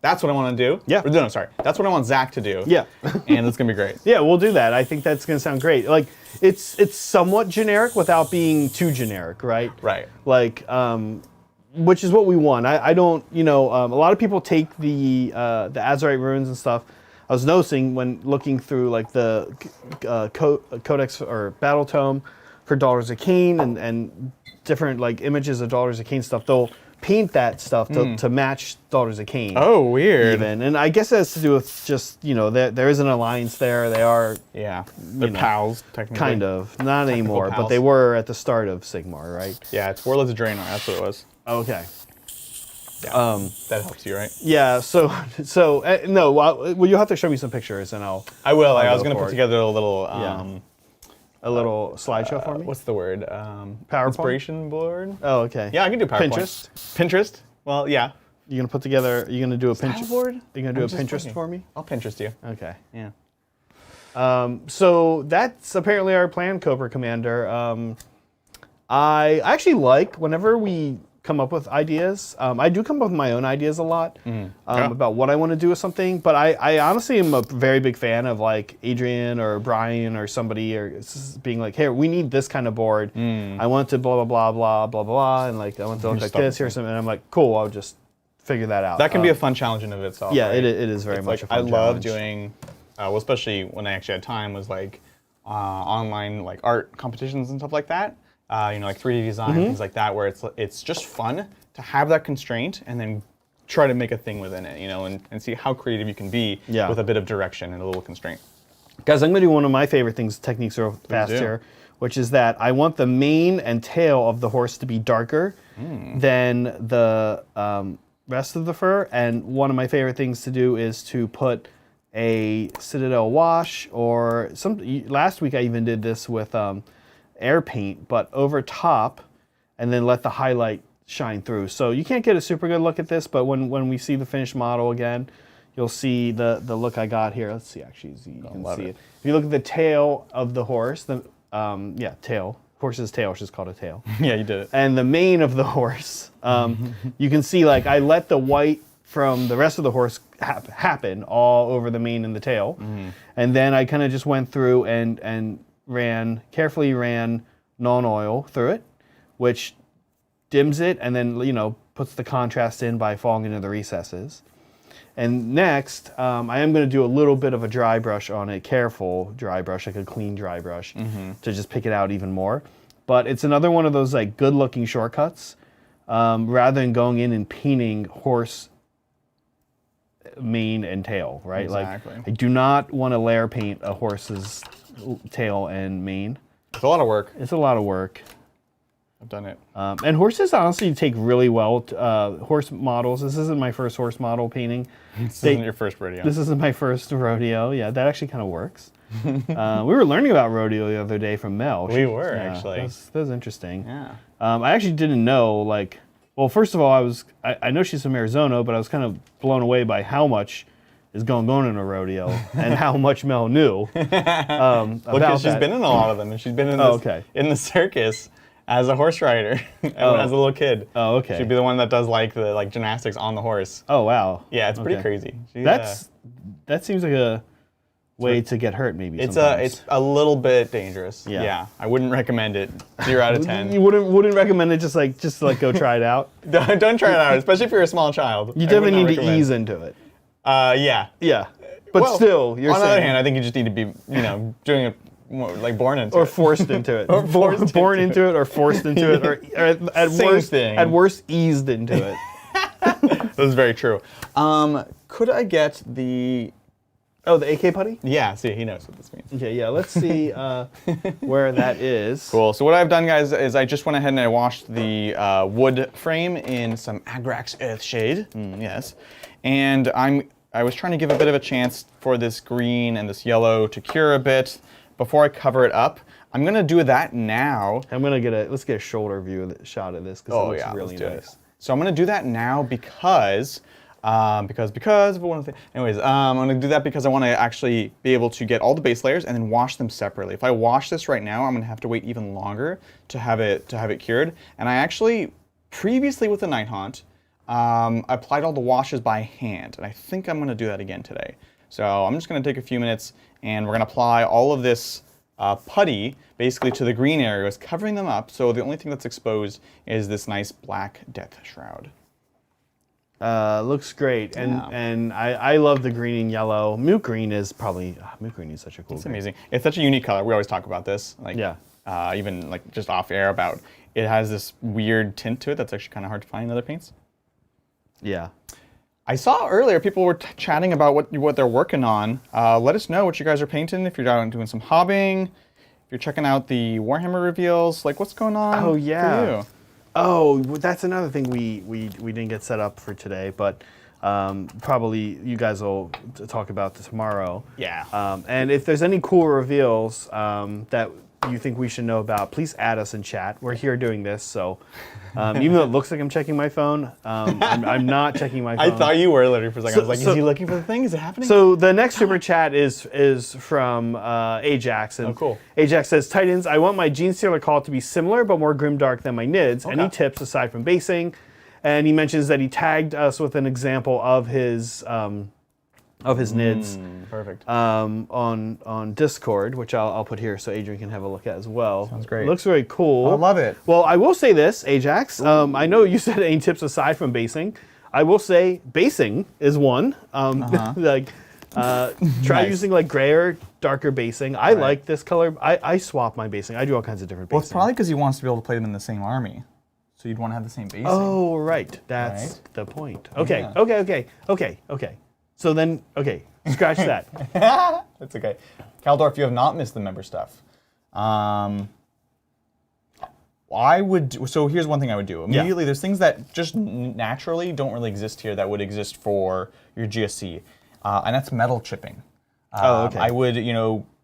that's what I want to do. Yeah. Or, no, sorry. That's what I want Zach to do. Yeah. And it's gonna be great. Yeah, we'll do that. I think that's going to sound great. Like, it's somewhat generic without being too generic, right? Right. Like, which is what we want. I don't, a lot of people take the Azerite runes and stuff. I was noticing when looking through like the Codex or Battle Tome for Daughters of Khaine and different like images of Daughters of Khaine stuff, they'll paint that stuff to match Daughters of Khaine. Oh, weird. Even. And I guess it has to do with just, there is an alliance there. They are Yeah. They're pals, technically. kind of, not anymore, but pals. they were at the start of Sigmar, right? Yeah, it's Warlords of Draenor. That's what it was. Okay. Yeah. That helps you, right? Yeah, no, well, you'll have to show me some pictures and I will. I I'll was go going to for put it. together a little, a little slideshow for me. what's the word? PowerPoint? Inspiration board? Oh, okay. Yeah, I can do PowerPoint. Pinterest? Well, yeah. You're going to put together, you're going to do a Pinterest board? You're going to do I'm a just Pinterest looking. for me? I'll Pinterest you. Okay. Yeah. So that's apparently our plan, Cobra Commander. I actually like whenever we come up with ideas. I do come up with my own ideas a lot about what I want to do with something. But I honestly am a very big fan of like Adrian or Brian or somebody or being like, hey, we need this kind of board. I want to blah, blah, blah, blah, blah, blah. And like, I want to look like this, here's something. And I'm like, cool, I'll just figure that out. That can be a fun challenge in of itself. Yeah, right? it is very much like, a fun I love challenge. doing, well, especially when I actually had time, was like online like art competitions and stuff like that. Like 3D design, things like that, where it's just fun to have that constraint and then try to make a thing within it, and see how creative you can be with a bit of direction and a little constraint. Guys, I'm going to do one of my favorite techniques real fast do. here, which is that I want the mane and tail of the horse to be darker than the rest of the fur. And one of my favorite things to do is to put a Citadel wash or last week I even did this with air paint, but over top and then let the highlight shine through. So you can't get a super good look at this, but when we see the finished model again, you'll see the look I got here. Let's see, actually, you can see it. If you look at the tail of the horse, tail, horse's tail, which is called a tail. Yeah, you did it. And the mane of the horse, you can see like I let the white from the rest of the horse happen all over the mane and the tail. And then I kind of just went through and carefully ran non-oil through it, which dims it and then, puts the contrast in by falling into the recesses. And next, I am going to do a little bit of a dry brush on it, careful dry brush, like a clean dry brush, to just pick it out even more. But it's another one of those like good-looking shortcuts, rather than going in and painting horse mane and tail, right? Exactly. Like, I do not want to layer paint a horse's tail and mane. It's a lot of work. It's a lot of work. I've done it. And horses honestly take really well. Horse models. This isn't my first horse model painting. This isn't your first rodeo. This isn't my first rodeo. Yeah, that actually kind of works. We were learning about rodeo the other day from Mel. We were, actually. That was interesting. Yeah. I actually didn't know, like, Well, first of all, I know she's from Arizona, but I was kind of blown away by how much is going on in a rodeo and how much Mel knew about Because she's that. been in a lot of them, and she's been in in the circus as a horse rider as a little kid. Oh, okay. She'd be the one that does the gymnastics on the horse. Oh, wow. Yeah, it's pretty crazy. That seems like a way to get hurt, maybe. It's sometimes. a little bit dangerous. Yeah. I wouldn't recommend it. 0 out of 10. You wouldn't recommend it. Just go try it out. Don't try it out, especially if you're a small child. You definitely need to ease into it. Yeah. Yeah, but still, you're on saying. the other hand, I think you just need to be, doing it more, like born into Or it. forced into it. Or forced born into it, or forced into it, or at worst, eased into it. That is very true. Could I get the... Oh, the AK putty? Yeah, see, he knows what this means. Okay, yeah, let's see where that is. Cool. So what I've done, guys, is I just went ahead and I washed the wood frame in some Agrax Earthshade. Yes. And I was trying to give a bit of a chance for this green and this yellow to cure a bit before I cover it up. I'm gonna do that now. Let's get a shoulder view shot of this because it looks really nice. So I'm gonna do that now because of one of the things. Anyways, I'm gonna do that because I want to actually be able to get all the base layers and then wash them separately. If I wash this right now, I'm gonna have to wait even longer to have it cured. And I actually previously with the Nighthaunt, applied all the washes by hand, and I think I'm going to do that again today. So I'm just going to take a few minutes, and we're going to apply all of this putty basically to the green areas, covering them up, so the only thing that's exposed is this nice black death shroud. Looks great, and I love the green and yellow. Moot green is such a cool. It's amazing. It's such a unique color. We always talk about this, even like just off air about it has this weird tint to it that's actually kind of hard to find in other paints. Yeah. I saw earlier people were chatting about what they're working on. Let us know what you guys are painting. If you're doing some hobbying, if you're checking out the Warhammer reveals, like what's going on for you? Oh, that's another thing we didn't get set up for today, but probably you guys will talk about this tomorrow. Yeah. And if there's any cool reveals that you think we should know about, please add us in chat. We're here doing this, so even though it looks like I'm checking my phone, I'm not checking my phone. I thought you were literally for a second. I was like, is he looking for the thing? Is it happening? So the next super chat is from Ajax. And cool. Ajax says, Titans, I want my Gene Stealer call to be similar but more grimdark than my NIDS. Any tips aside from basing? And he mentions that he tagged us with an example of his NIDS. Perfect. On Discord, which I'll put here so Adrian can have a look at as well. Sounds great. Looks very cool. I love it. Well, I will say this, Ajax. I know you said any tips aside from basing. I will say basing is one. Try using like grayer, darker basing. I like this color. I swap my basing. I do all kinds of different basing. Well, it's probably because he wants to be able to play them in the same army. So you'd want to have the same basing. Oh, right. That's the point. Okay, yeah. Okay. So then, scratch that. That's okay. Caldorf, you have not missed the member stuff. So here's one thing I would do. Immediately, there's things that just naturally don't really exist here that would exist for your GSC, and that's metal chipping. I would,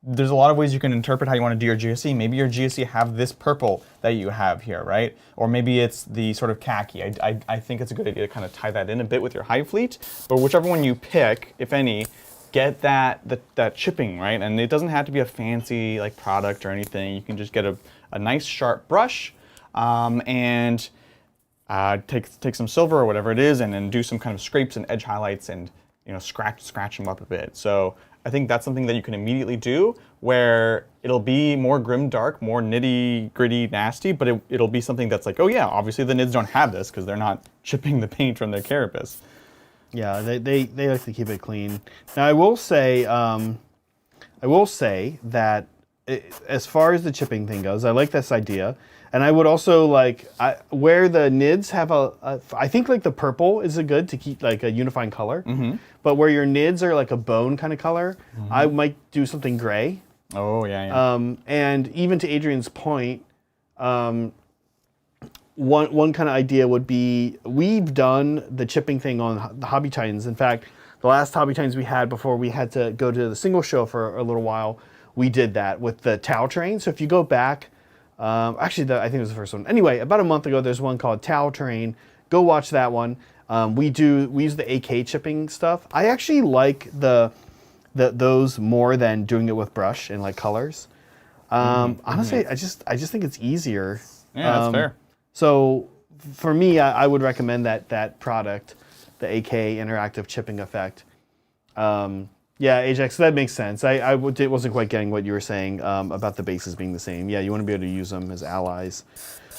there's a lot of ways you can interpret how you want to do your GSC. Maybe your GSC have this purple that you have here, right? Or maybe it's the sort of khaki. I think it's a good idea to kind of tie that in a bit with your hive fleet. But whichever one you pick, if any, get that chipping, right? And it doesn't have to be a fancy like product or anything. You can just get a nice sharp brush and take some silver or whatever it is, and then do some kind of scrapes and edge highlights and scratch them up a bit. So I think that's something that you can immediately do where it'll be more grim dark, more nitty gritty nasty, but it'll be something that's like, oh yeah, obviously the NIDS don't have this because they're not chipping the paint from their carapace. Yeah, they like to keep it clean. Now I will say that as far as the chipping thing goes, I like this idea. And I would also where the NIDS have I think like the purple is good to keep like a unifying color. Mm-hmm. But where your NIDS are like a bone kind of color, I might do something gray. Oh, yeah. And even to Adrian's point, one kind of idea would be we've done the chipping thing on the Hobby Titans. In fact, the last Hobby Titans we had before we had to go to the single show for a little while, we did that with the Tau Train. So if you go back, I think it was the first one. Anyway, about a month ago, there's one called Tau Train. go watch that one. We use the AK chipping stuff. I actually like those more than doing it with brush and like colors. Honestly, I just think it's easier. Yeah, that's fair. So for me, I would recommend that product, the AK interactive chipping effect. Yeah, Ajax, that makes sense. I wasn't quite getting what you were saying about the bases being the same. Yeah, you want to be able to use them as allies.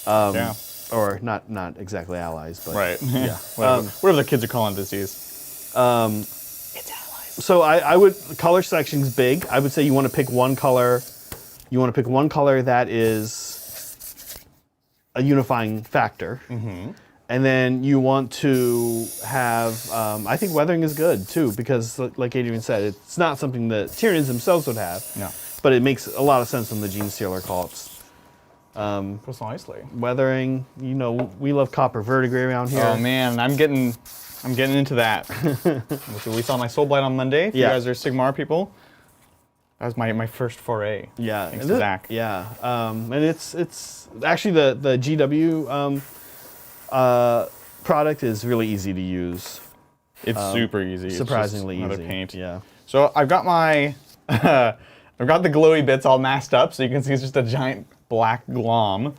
Yeah. Or not exactly allies, but Right. yeah. Whatever the kids are calling disease. It's allies. So I would, color selection's big. I would say you want to pick one color. You want to pick one color that is a unifying factor. And then you want to have, I think weathering is good too, because like Adrian said, it's not something that Tyranids themselves would have. No. But it makes a lot of sense when the Gene Stealer call-ups. Precisely. Weathering, we love copper verdigris around here. Oh man, I'm getting into that. So we saw my Soul Blight on Monday. If you guys are Sigmar people, that was my first foray. Yeah. Thanks to Zach. Yeah. And it's actually the GW product is really easy to use. It's super easy. Surprisingly it's just easy. another paint. Yeah. So I've got my, I've got the glowy bits all masked up, so you can see it's just a giant black glom.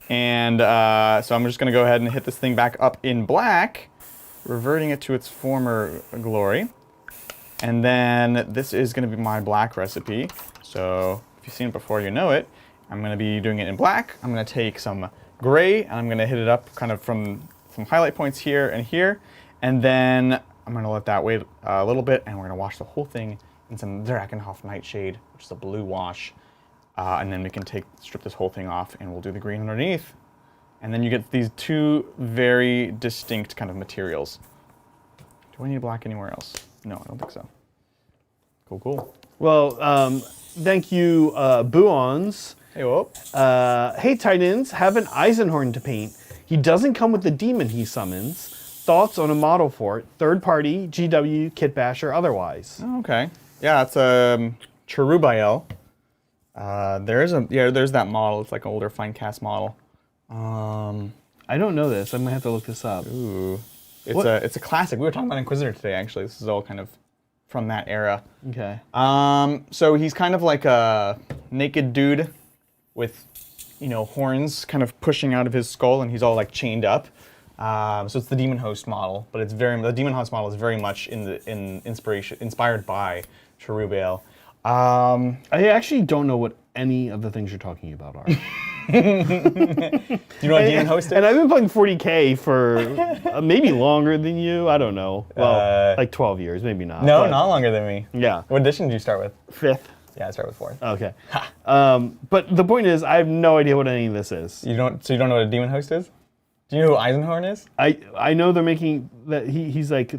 And so I'm just gonna go ahead and hit this thing back up in black, reverting it to its former glory. And then this is gonna be my black recipe. So if you've seen it before, you know it. I'm gonna be doing it in black. I'm gonna take some gray, and I'm gonna hit it up kind of from some highlight points here and here. And then I'm gonna let that wait a little bit, and we're gonna wash the whole thing in some Drakenhof Nightshade, which is a blue wash. And then we can strip this whole thing off, and we'll do the green underneath. And then you get these two very distinct kind of materials. Do I need black anywhere else? No, I don't think so. Cool, cool. Well, thank you, Buons. Hey, whoop. Hey, Titans, have an Eisenhorn to paint. He doesn't come with the demon he summons. Thoughts on a model for it? Third party, GW, Kit Bash, or otherwise? Oh, okay. Yeah, it's a Cherubael. There's that model. It's like an older fine cast model. I don't know this. I'm gonna have to look this up. Ooh, it's a classic. We were talking about Inquisitor today. Actually, this is all kind of from that era. Okay. So he's kind of like a naked dude with, horns kind of pushing out of his skull, and he's all like chained up. So it's the Demon Host model, but the Demon Host model is very much inspired by Cherubael. I actually don't know what any of the things you're talking about are. Do you know what Demon Host is? And I've been playing 40K for maybe longer than you. I don't know. Well, like 12 years, maybe not. No, but not longer than me. Yeah. What edition did you start with? 5th. Yeah, I started with 4th. Okay. But the point is, I have no idea what any of this is. So you don't know what a Demon Host is? Do you know who Eisenhorn is? I know they're making that he's like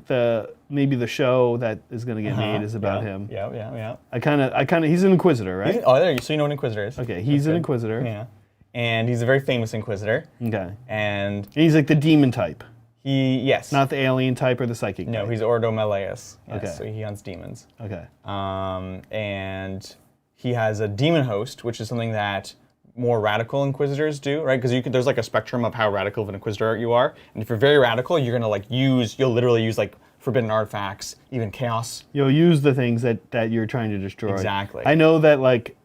maybe the show that is going to get made is about him. Yeah. I kind of he's an Inquisitor, right? So you know what an Inquisitor is? Okay, he's an Inquisitor. Yeah, and he's a very famous Inquisitor. Okay, and he's like the demon type. Yes, not the alien type or the psychic. No, type. he's Ordo Meleus. Yes, okay, so he hunts demons. Okay, and he has a demon host, which is something that more radical Inquisitors do, right? Because there's like a spectrum of how radical of an Inquisitor you are, and if you're very radical, you're gonna you'll literally use like forbidden artifacts, even chaos. You'll use the things that you're trying to destroy. Exactly. I know that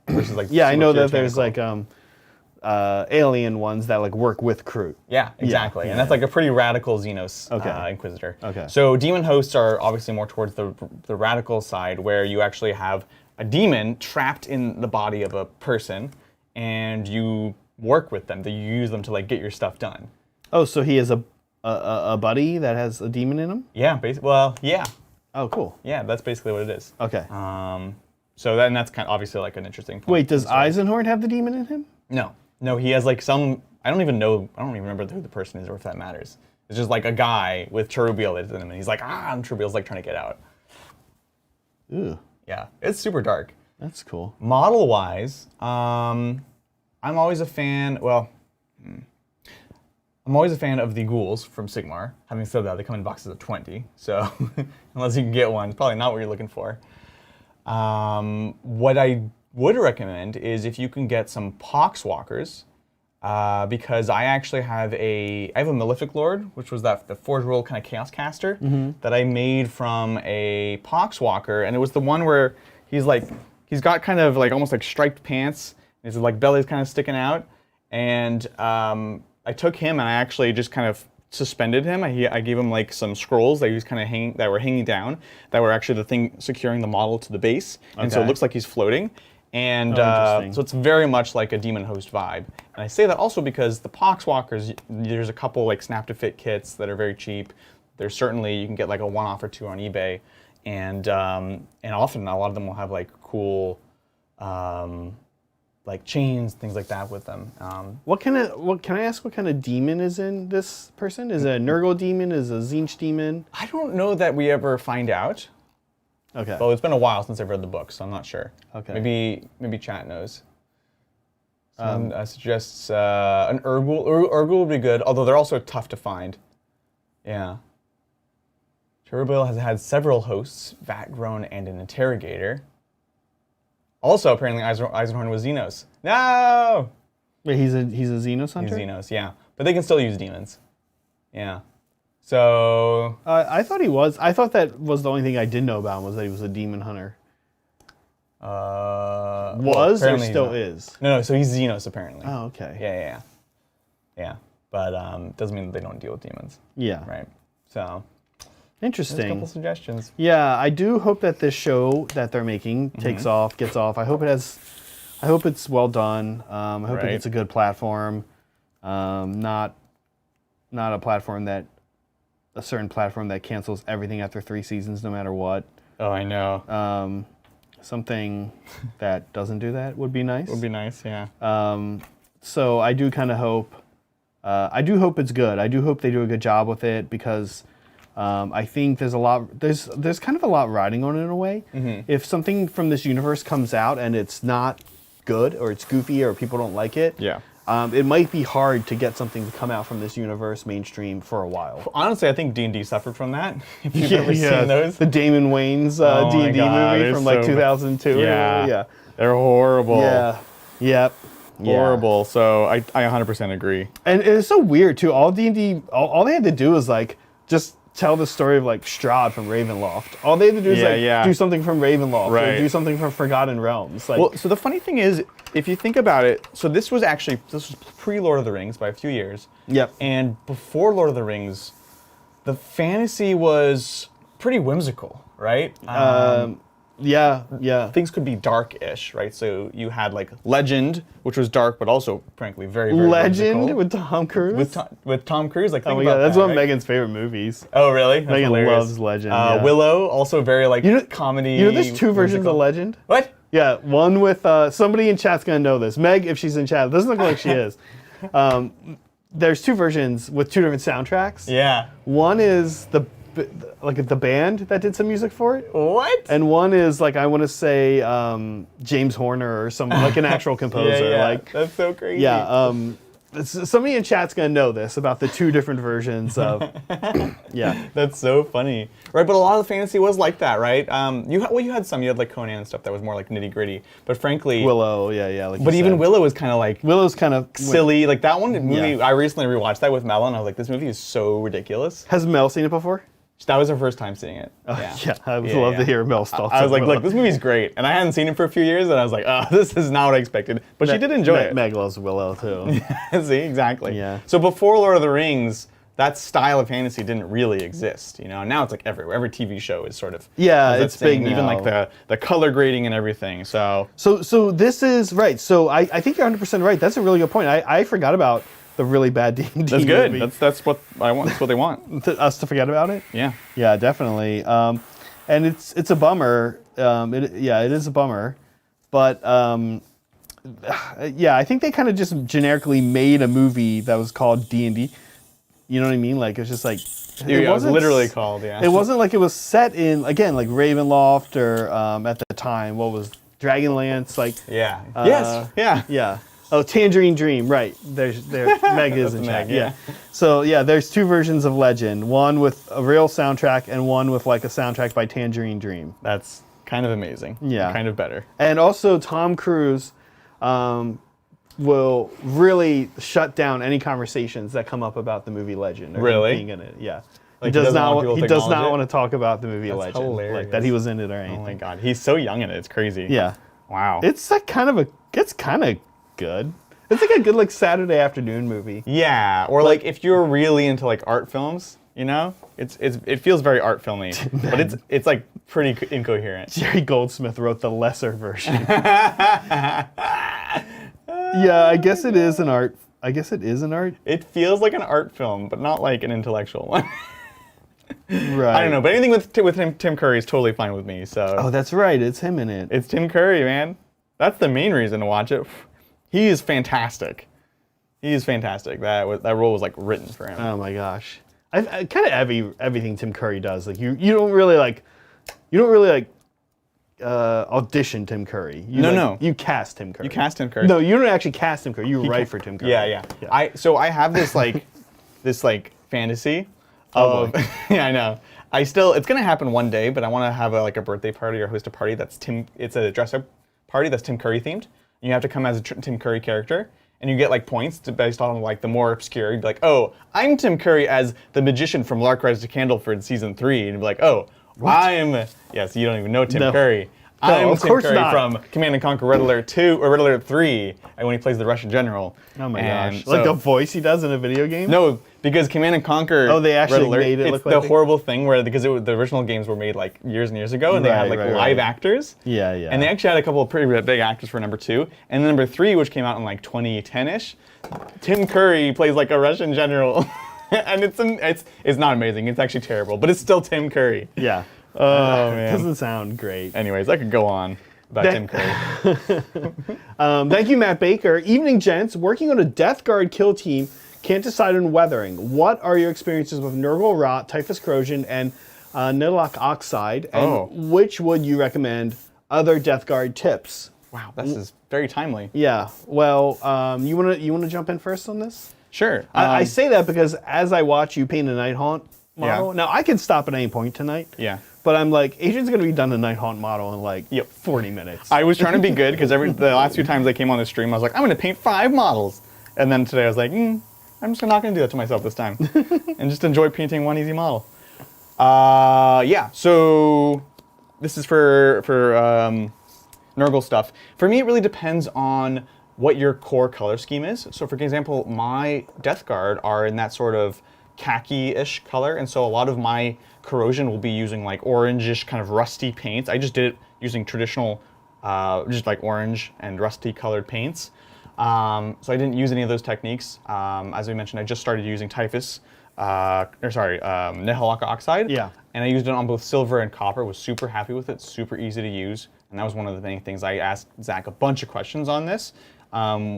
versus like I know that there's like alien ones that like work with crew. Yeah, exactly, and that's like a pretty radical Xenos Inquisitor. Okay. So demon hosts are obviously more towards the radical side, where you actually have a demon trapped in the body of a person, and you work with them. You use them to like get your stuff done. Oh, so he has a buddy that has a demon in him? Yeah, well, yeah. Oh, cool. Yeah, that's basically what it is. Okay. So that's kind of obviously like an interesting point. Wait, does Eisenhorn have the demon in him? No, he has like some. I don't even remember who the person is or if that matters. It's just like a guy with Cherubael in him, and he's like, and Cherubael's like trying to get out. Ooh. Yeah, it's super dark. That's cool. Model-wise, I'm always a fan. Well, I'm always a fan of the ghouls from Sigmar. Having said that, they come in boxes of 20, so unless you can get one, it's probably not what you're looking for. What I would recommend is if you can get some Poxwalkers, because I actually have I have a Malefic Lord, which was the Forge World kind of Chaos Caster that I made from a Poxwalker, and it was the one where he's got kind of like almost like striped pants, and his like belly's kind of sticking out, and I took him and I actually just kind of suspended him. I gave him like some scrolls that he was kind of that were hanging down, that were actually the thing securing the model to the base, and so it looks like he's floating. And so it's very much like a Demon Host vibe. And I say that also because the Poxwalkers, there's a couple like snap to fit kits that are very cheap. There's certainly, you can get like a 1-off or 2 on eBay, and often a lot of them will have like cool like chains, things like that with them. Can I ask what kind of demon is in this person? Is it a Nurgle demon? Is it a Tzeentch demon? I don't know that we ever find out. Okay. Well, it's been a while since I've read the book, so I'm not sure. Okay. Maybe chat knows. Suggests an Urgul. Urgul would be good, although they're also tough to find. Yeah. Turboil has had several hosts, Vatgrown and an Interrogator. Also, apparently, Eisenhorn was Xenos. No! Wait, he's a Xenos hunter? He's Xenos, yeah. But they can still use demons. Yeah. So... I thought he was. I thought that was the only thing I did know about him, was that he was a demon hunter. Or still is? No, so he's Xenos, apparently. Oh, okay. Yeah. But doesn't mean that they don't deal with demons. Yeah. Right. So... Interesting. There's a couple suggestions. Yeah, I do hope that this show that they're making takes off, gets off. I hope it's well done. I hope it gets a good platform. Not a platform a certain platform that cancels everything after 3 seasons, no matter what. Oh, I know. Something that doesn't do that would be nice. Would be nice, yeah. So I do kind of hope. I do hope it's good. I do hope they do a good job with it, because I think there's kind of a lot riding on it in a way. If something from this universe comes out and it's not good, or it's goofy, or people don't like it, it might be hard to get something to come out from this universe mainstream for a while. Honestly, I think D&D suffered from that. If you've ever seen those. The Damon Wayans D&D movie from like 2002. Yeah. They're horrible. Yeah. Yep. Horrible. So I 100% agree. And it's so weird too. All D&D, all they had to do was like just tell the story of like Strahd from Ravenloft. All they had to do is do something from Ravenloft, or do something from Forgotten Realms. Like, well, so the funny thing is, if you think about it, so this was pre-Lord of the Rings by a few years. Yep. And before Lord of the Rings, the fantasy was pretty whimsical, right? Yeah. Things could be dark-ish, right? So you had like Legend, which was dark, but also, frankly, very, very Legend whimsical. with Tom Cruise? With Tom Cruise? Like, oh my god, that's one of Megan's favorite movies. Oh, really? That's Megan hilarious. loves Legend. Yeah. Willow, also very like comedy. You know there's 2 versions of Legend? What? Yeah, one with, somebody in chat's gonna know this. Meg, if she's in chat, it doesn't look like she is. There's 2 versions with 2 different soundtracks. Yeah. One is the band that did some music for it. What? And one is like, I want to say James Horner or something, like an actual composer. Yeah. Like, that's so crazy. Yeah. Somebody in chat's gonna know this about the 2 different versions of. Yeah. That's so funny, right? But a lot of the fantasy was like that, right? You had some. You had like Conan and stuff that was more like nitty gritty. But frankly, Willow, yeah. Like but even Willow was kind of like Willow's kind of silly. Like that one movie, I recently rewatched that with Mel, and I was like, this movie is so ridiculous. Has Mel seen it before? That was her first time seeing it. Yeah, I would love to hear Mel's thoughts. I was like, look, this movie's great. And I hadn't seen it for a few years, and I was like, oh, this is not what I expected. But she did enjoy it. Meg loves Willow, too. See, exactly. Yeah. So before Lord of the Rings, that style of fantasy didn't really exist. You know, now it's like everywhere. Every TV show is sort of it's big now. Even like the color grading and everything. So this is right. So I think you're 100% right. That's a really good point. I forgot about the really bad D&D. That's good. Movie. That's what I want. That's what they want. Us to forget about it. Yeah. Yeah, definitely. And it's a bummer. It is a bummer. But I think they kind of just generically made a movie that was called D&D. You know what I mean? Like, it's just like... It wasn't literally called, yeah. It wasn't like it was set in, again, like Ravenloft, or at the time, what was Dragonlance, like... Yeah. Yeah. Oh, Tangerine Dream, right. Meg is in chat. Yeah. So, there's 2 versions of Legend. One with a real soundtrack, and one with like a soundtrack by Tangerine Dream. That's kind of amazing. Yeah. Kind of better. And also Tom Cruise... will really shut down any conversations that come up about the movie Legend. Or Really? Being in it, yeah. Like, he does people not to want to talk about the movie That's Legend, hilarious. like that he was in it or anything. Oh my god, he's so young in it. It's crazy. Yeah. Wow. It's like it's kind of good. It's like a good like Saturday afternoon movie. Yeah, or like if you're really into like art films, you know, it feels very art filmy, but it's like pretty incoherent. Jerry Goldsmith wrote the lesser version. Yeah, I guess it is an art. It feels like an art film, but not like an intellectual one. Right. I don't know, but anything with Tim Curry is totally fine with me. So. Oh, that's right. It's him in it. It's Tim Curry, man. That's the main reason to watch it. He is fantastic. That role was like written for him. Oh my gosh. I kind of everything Tim Curry does. Like you don't really audition Tim Curry. You cast Tim Curry. You cast Tim Curry. No, you don't actually cast Tim Curry. You write for Tim Curry. Yeah. I have this this fantasy of yeah, I know. It's gonna happen one day, but I want to have a birthday party or host a party it's a dress up party that's Tim Curry themed. You have to come as a Tim Curry character, and you get points based on the more obscure. You'd be like, oh, I'm Tim Curry as the magician from Lark Rise to Candleford season 3, and you'd be like, oh, yes, you don't even know Tim Curry. I'm Tim Curry from Command and Conquer Red Alert 2 or Red Alert 3, and when he plays the Russian general. Oh my gosh! Like the voice he does in a video game? No, because Command and Conquer. Oh, they actually Red Alert, made it it's look the like horrible thing where the original games were made years and years ago, and they had live actors. Yeah. And they actually had a couple of pretty big actors for number 2, and then number 3, which came out in 2010ish. Tim Curry plays a Russian general, and it's not amazing. It's actually terrible, but it's still Tim Curry. Yeah. Oh man, doesn't sound great. Anyways, I could go on about Tim Curry. Thank you, Matt Baker. Evening, gents. Working on a Death Guard kill team, can't decide on weathering. What are your experiences with Nurgle Rot, Typhus Corrosion, and Nighthaunt Oxide? And which would you recommend? Other Death Guard tips. Wow, this is very timely. Yeah. Well, you wanna jump in first on this? Sure. I say that because as I watch you paint a Nighthaunt model, now I can stop at any point tonight. Yeah. But I'm like, Adrian's going to be done a Nighthaunt model in 40 minutes. I was trying to be good because the last few times I came on the stream, I was like, I'm going to paint 5 models. And then today I was like, I'm just not going to do that to myself this time. And just enjoy painting one easy model. Yeah, so this is for Nurgle stuff. For me, it really depends on what your core color scheme is. So for example, my Death Guard are in that sort of khaki-ish color. And so a lot of my corrosion will be using orangish kind of rusty paints. I just did it using traditional, just orange and rusty colored paints. So I didn't use any of those techniques. As I mentioned, I just started using Typhus, Nighthaunt Oxide. Yeah. And I used it on both silver and copper, was super happy with it, super easy to use. And that was one of the many things I asked Zach a bunch of questions on this,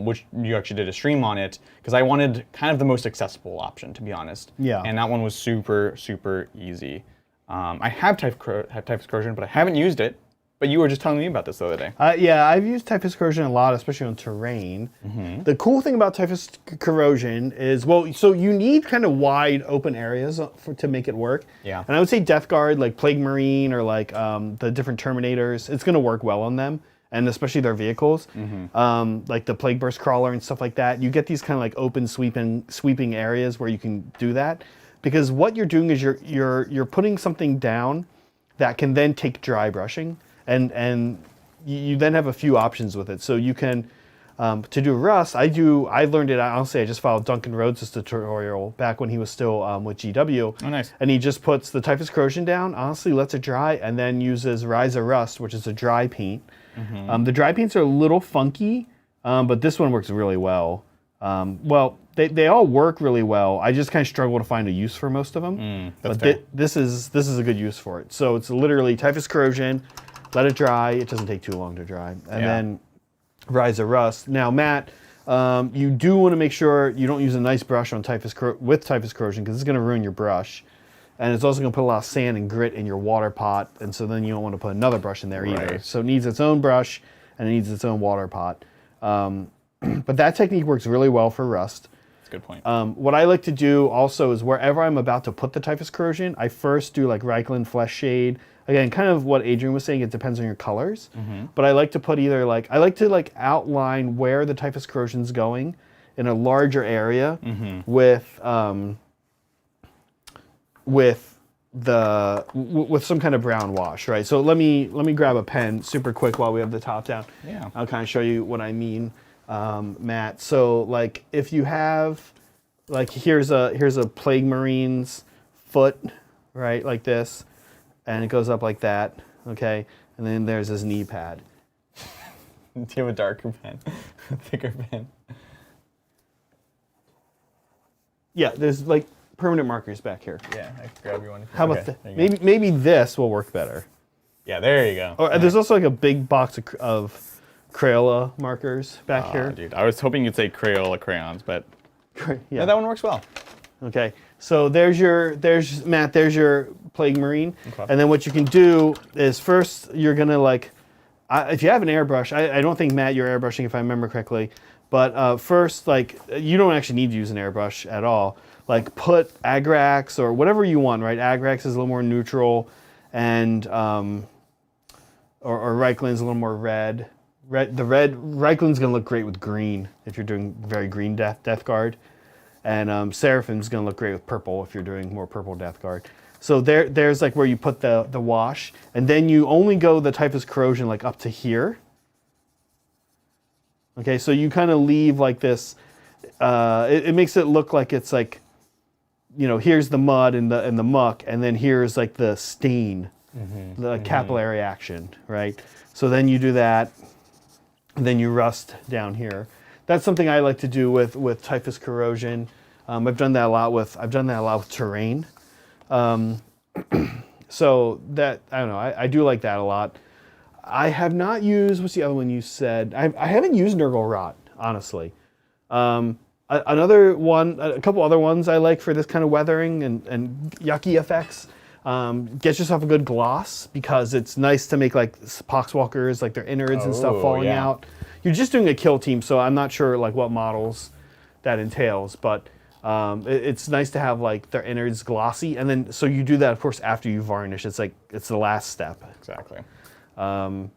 which you actually did a stream on it, because I wanted kind of the most accessible option, to be honest. Yeah. And that one was super, super easy. I have Typhus Corrosion, but I haven't used it. But you were just telling me about this the other day. Yeah, I've used Typhus Corrosion a lot, especially on terrain. Mm-hmm. The cool thing about Typhus Corrosion is, so you need kind of wide open areas to make it work. Yeah. And I would say Death Guard, like Plague Marine or the different Terminators, it's going to work well on them. And especially their vehicles, like the Plague Burst Crawler and stuff like that. You get these kind of open sweeping areas where you can do that. Because what you're doing is you're putting something down that can then take dry brushing. And you then have a few options with it. So you can, to do rust, I learned it, honestly, I just followed Duncan Rhodes' tutorial back when he was still with GW. Oh, nice. And he just puts the Typhus Corrosion down, honestly lets it dry, and then uses Rise of Rust, which is a dry paint. Mm-hmm. The dry paints are a little funky, but this one works really well. They all work really well. I just kind of struggle to find a use for most of them. But this is a good use for it. So it's literally Typhus Corrosion, let it dry. It doesn't take too long to dry. And then Rise of Rust. Now, Matt, you do want to make sure you don't use a nice brush on Typhus Corrosion because it's going to ruin your brush. And it's also going to put a lot of sand and grit in your water pot. And so then you don't want to put another brush in there either. So it needs its own brush and it needs its own water pot. But that technique works really well for rust. a good point. What I like to do also is wherever I'm about to put the Typhus Corrosion, I first do like Reikland Flesh Shade. Again, kind of what Adrian was saying, it depends on your colors. But I like to put either like, I like to like outline where the Typhus Corrosion's going in a larger area with some kind of brown wash, right? So let me grab a pen super quick while we have the top down. Yeah. I'll kind of show you what I mean, Matt. So like if you have, like here's a Plague Marine's foot, right, like this, and it goes up like that, okay? And then there's his knee pad. Do you have a darker pen, a thicker pen? Yeah, there's like permanent markers back here. Yeah, I can grab you one. How about maybe this will work better. Yeah, there you go. Or there's also like a big box of Crayola markers back here. Dude, I was hoping you'd say Crayola crayons, but yeah, that one works well. Okay, so there's your Plague Marine, Okay. and then what you can do is first you're gonna like, if you have an airbrush, I don't think Matt you're airbrushing if I remember correctly, but first like you don't actually need to use an airbrush at all. Like put Agrax or whatever you want, right? Agrax is a little more neutral, and or Reikland's a little more red. Reikland's gonna look great with green if you're doing very green Death Guard, and Seraphine's gonna look great with purple if you're doing more purple Death Guard. So there's like where you put the wash, and then you only go the Typhus Corrosion like up to here. Okay, so you kind of leave like this. It makes it look like it's like, you know, here's the mud and the muck, and then here's like the stain, the capillary action, right? So then you do that, and then you rust down here. That's something I like to do with Typhus Corrosion. I've done that a lot with terrain. So that, I don't know, I do like that a lot. I have not used, what's the other one you said? I haven't used Nurgle Rot, honestly. Another one, a couple other ones I like for this kind of weathering and yucky effects. Get yourself a good gloss, because it's nice to make like poxwalkers, like their innards and stuff falling out. You're just doing a kill team, so I'm not sure like what models that entails, but it's nice to have like their innards glossy, and then so you do that of course after you varnish. It's like it's the last step. Exactly. I'm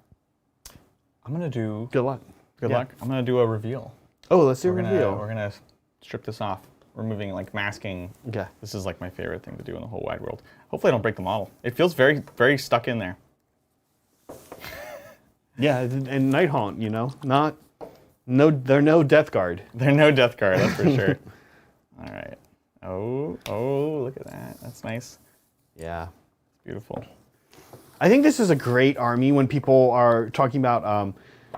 gonna do. Good luck. Good luck. I'm gonna do a reveal. Oh, let's do a reveal. We're gonna strip this off, removing like masking. Okay. This is like my favorite thing to do in the whole wide world. Hopefully I don't break the model. It feels very, very stuck in there. Yeah, and Nighthaunt, you know, they're no Death Guard. They're no Death Guard, that's for sure. All right. Oh, look at that. That's nice. Yeah. Beautiful. I think this is a great army when people are talking about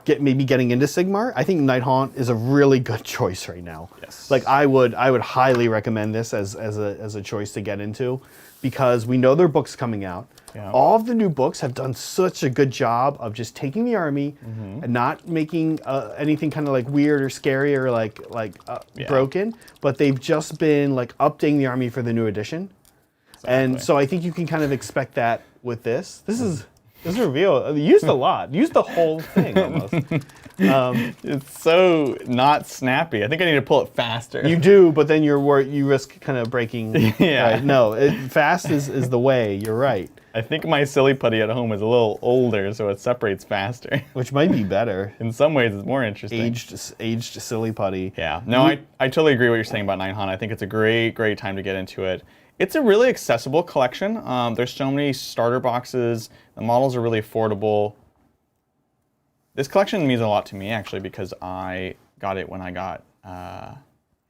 maybe getting into Sigmar. I think Nighthaunt is a really good choice right now. Yes. Like I would highly recommend this as a choice to get into, because we know their book's coming out. Yeah. All of the new books have done such a good job of just taking the army and not making anything kind of like weird or scary or like broken, but they've just been like updating the army for the new edition. Exactly. And so I think you can kind of expect that with this. This is a reveal. Used a lot. Used the whole thing almost. It's so not snappy. I think I need to pull it faster. You do, but then you risk kind of breaking. Yeah. Right? No, fast is the way. You're right. I think my silly putty at home is a little older, so it separates faster. Which might be better. In some ways, it's more interesting. Aged silly putty. Yeah. No, I totally agree what you're saying about Nighthaunt. I think it's a great time to get into it. It's a really accessible collection. There's so many starter boxes. The models are really affordable. This collection means a lot to me, actually, because I got it when I got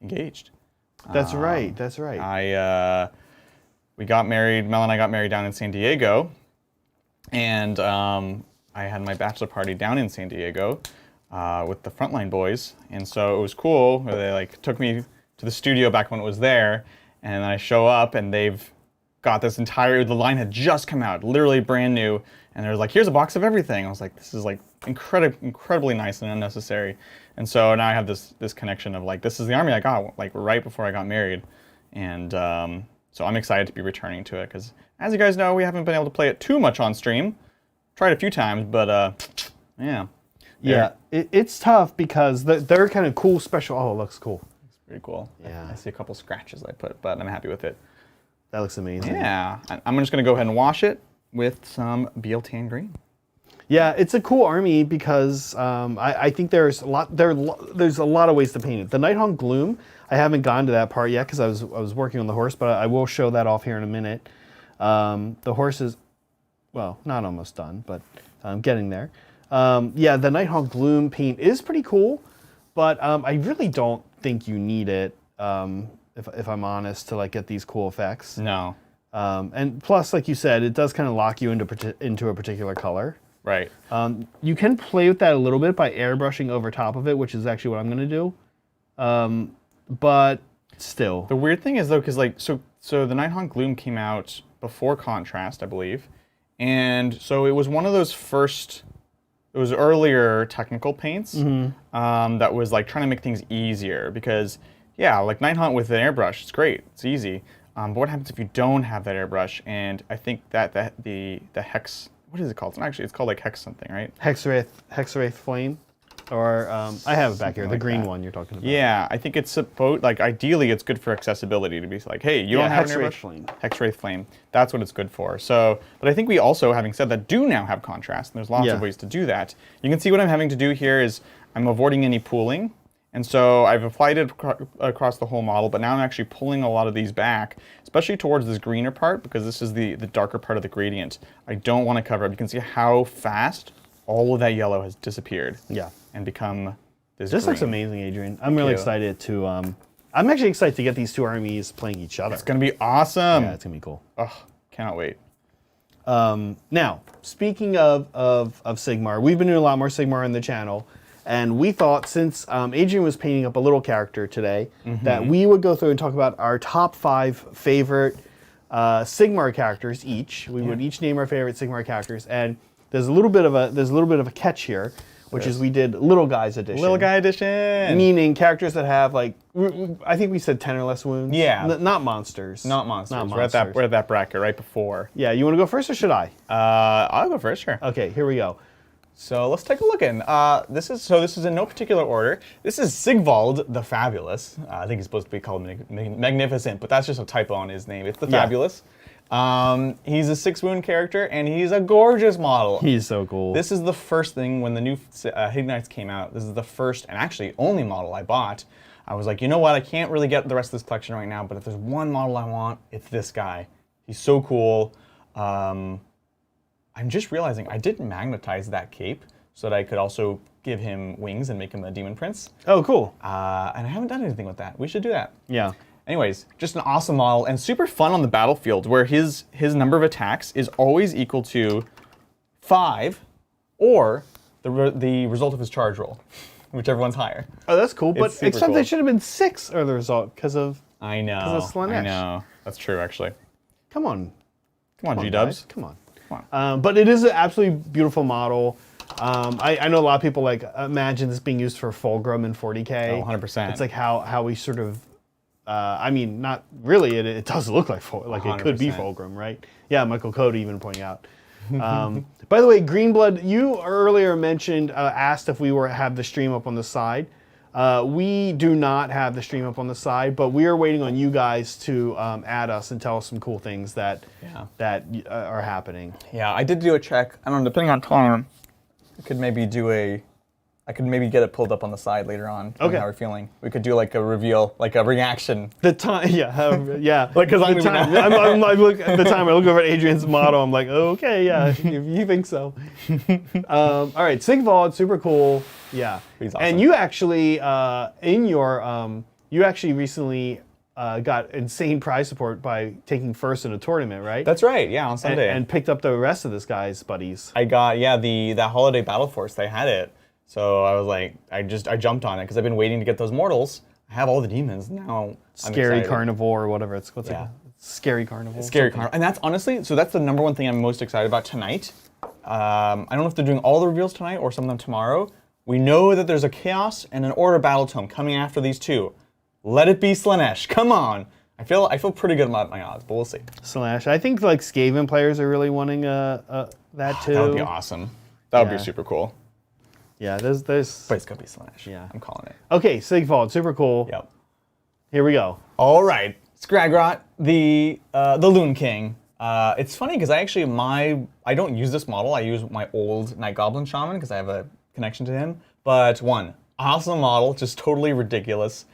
engaged. That's right. That's right. We got married. Mel and I got married down in San Diego, and I had my bachelor party down in San Diego with the Frontline boys, and so it was cool. They like took me to the studio back when it was there, and I show up, and they've got this the line had just come out, literally brand new, and they're like, "Here's a box of everything." I was like, "This is like incredibly nice and unnecessary," and so now I have this connection of like, this is the army I got like right before I got married, and so I'm excited to be returning to it, because as you guys know, we haven't been able to play it too much on stream. Tried a few times, but yeah. Yeah, it's tough because they're kind of cool special. Oh, it looks cool. Pretty cool. Yeah. I see a couple scratches I put, but I'm happy with it. That looks amazing. Yeah. I'm just going to go ahead and wash it with some BL-Tan green. Yeah, it's a cool army because I think there's a lot of ways to paint it. The Nighthaunt Gloom, I haven't gotten to that part yet because I was working on the horse, but I will show that off here in a minute. The horse is, well, not almost done, but I'm getting there. Yeah, the Nighthaunt Gloom paint is pretty cool, but I really don't think you need it, if I'm honest, to like get these cool effects. No. And plus, like you said, it does kind of lock you into a particular color. Right. You can play with that a little bit by airbrushing over top of it, which is actually what I'm going to do. But still. The weird thing is, though, because like, so the Nighthaunt Gloom came out before Contrast, I believe. And so it was one of those it was earlier technical paints that was like trying to make things easier. Because, yeah, like Nighthaunt with an airbrush, it's great. It's easy. But what happens if you don't have that airbrush? And I think that the hex... What is it called? It's called like Hex something, right? Hexwraith Flame, or I have it back here, the like green that. one you're talking about. Yeah, I think it's supposed, like ideally it's good for accessibility to be like, hey, you don't have an Hexwraith airbrush? Flame. Hexwraith Flame. That's what it's good for. So, but I think we also, having said that, do now have contrast, and there's lots of ways to do that. You can see what I'm having to do here is I'm avoiding any pooling. And so I've applied it across the whole model, but now I'm actually pulling a lot of these back, especially towards this greener part, because this is the darker part of the gradient. I don't want to cover up. You can see how fast all of that yellow has disappeared. Yeah. And become this This green. looks amazing, Adrian. I'm really excited to, I'm actually excited to get these two armies playing each other. It's going to be awesome. Yeah, it's going to be cool. Ugh, cannot wait. Now, speaking of Sigmar, we've been doing a lot more Sigmar on the channel. And we thought, since Adrian was painting up a little character today, that we would go through and talk about our top 5 favorite Sigmar characters each. We would each name our favorite Sigmar characters, and there's a little bit of a catch here, which is we did Little Guys edition. Little Guy edition. Meaning characters that have like, I think we said 10 or less wounds. Yeah. Not monsters. Not monsters. Not We're at that bracket right before. Yeah. You want to go first or should I? I'll go first, sure. Okay. Here we go. So let's take a look in. This is in no particular order. This is Sigvald the Fabulous. I think he's supposed to be called Magnificent, but that's just a typo on his name. It's the Fabulous. He's a 6-wound character, and he's a gorgeous model. He's so cool. This is the first thing when the new Hignites came out. This is the first and actually only model I bought. I was like, you know what? I can't really get the rest of this collection right now, but if there's one model I want, it's this guy. He's so cool. I'm just realizing I did magnetize that cape so that I could also give him wings and make him a demon prince. Oh, cool. And I haven't done anything with that. We should do that. Yeah. Anyways, just an awesome model and super fun on the battlefield where his number of attacks is always equal to 5 or the result of his charge roll, whichever one's higher. Oh, that's cool. But except cool. they should have been 6 are the result because of. I know. Because of Slanesh. I know. That's true, actually. Come on. Come on, G-dubs. Come on. Come on. But it is an absolutely beautiful model. I know a lot of people like imagine this being used for Fulgrim in 40K. Oh, 100%. It's like how we sort of, I mean, not really. It does look like it could be 100%. Fulgrim, right? Yeah, Michael Cody even pointing out. By the way, Greenblood, you earlier mentioned, asked if we have the stream up on the side. We do not have the stream up on the side, but we are waiting on you guys to add us and tell us some cool things that are happening. Yeah, I did do a check. I don't know, depending on time, I could maybe get it pulled up on the side later on. Okay. How we're feeling. We could do like a reveal, like a reaction. The time, yeah. Like, 'cause I look at the time. I look over at Adrian's model. I'm like, oh, okay, yeah, if you think so. All right, Sigvald, super cool. Yeah. He's awesome. And you actually, you actually recently got insane prize support by taking first in a tournament, right? That's right. Yeah, on Sunday. And picked up the rest of this guy's buddies. I got that holiday battle force. They had it, so I was like, I jumped on it because I've been waiting to get those mortals. I have all the demons now. Scary Carnivore or whatever it's called. Yeah. Scary Carnival. Scary Carnival. And that's honestly, so that's the number one thing I'm most excited about tonight. I don't know if they're doing all the reveals tonight or some of them tomorrow. We know that there's a Chaos and an Order Battle Tome coming after these two. Let it be Slanesh. Come on. I feel pretty good about my odds, but we'll see. Slash. I think like Skaven players are really wanting that too. That would be awesome. That would be super cool. Yeah, there's. But it's gonna be Slanesh. Yeah. I'm calling it. Okay, Sigvald, super cool. Yep. Here we go. All right, Skragrott, the Loon King. It's funny because I don't use this model. I use my old Night Goblin Shaman because I have a connection to him. But one, awesome model, just totally ridiculous.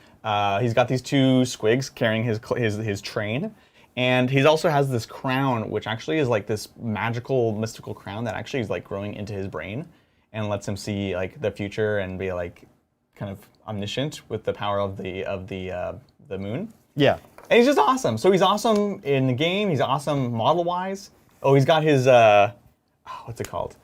He's got these two squigs carrying his train. And he also has this crown, which actually is like this magical, mystical crown that actually is like growing into his brain and lets him see like the future and be like kind of omniscient with the power of the moon. Yeah. And he's just awesome. So he's awesome in the game. He's awesome model-wise. Oh, he's got his what's it called?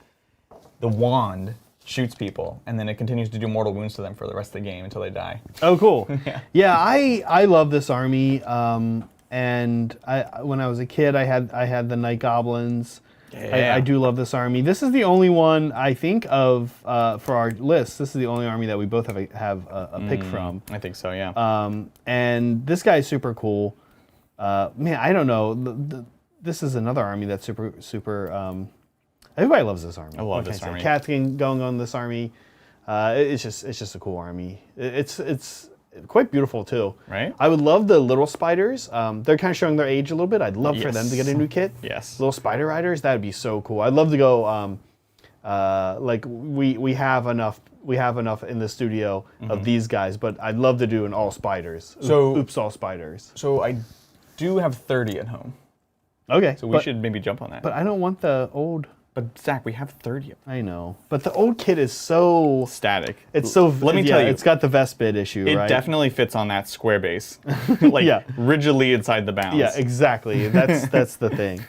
The wand shoots people, and then it continues to do mortal wounds to them for the rest of the game until they die. Oh, cool. Yeah. Yeah, I love this army. And when I was a kid, I had the Night Goblins. Yeah. I do love this army. This is the only one I think of for our list. This is the only army that we both have a pick from. I think so, yeah. And this guy's super cool. Man, I don't know. This is another army that's super. Everybody loves this army. I love this army. Cats going on this army. It's just a cool army. It's quite beautiful too. Right? I would love the little spiders. They're kind of showing their age a little bit. I'd love for them to get a new kit. Yes. Little spider riders. That would be so cool. I'd love to go. Like we have enough. We have enough in the studio of these guys, but I'd love to do an all spiders. So oops, all spiders. So I do have 30 at home. Okay. So we should maybe jump on that. But I don't want the old. But Zach, we have 30 of them. I know, but the old kit is so Static. It's so. Let me tell you, it's got the Vespid issue, it right? definitely fits on that square base, like Yeah. rigidly inside the bounds. Yeah, exactly. That's the thing.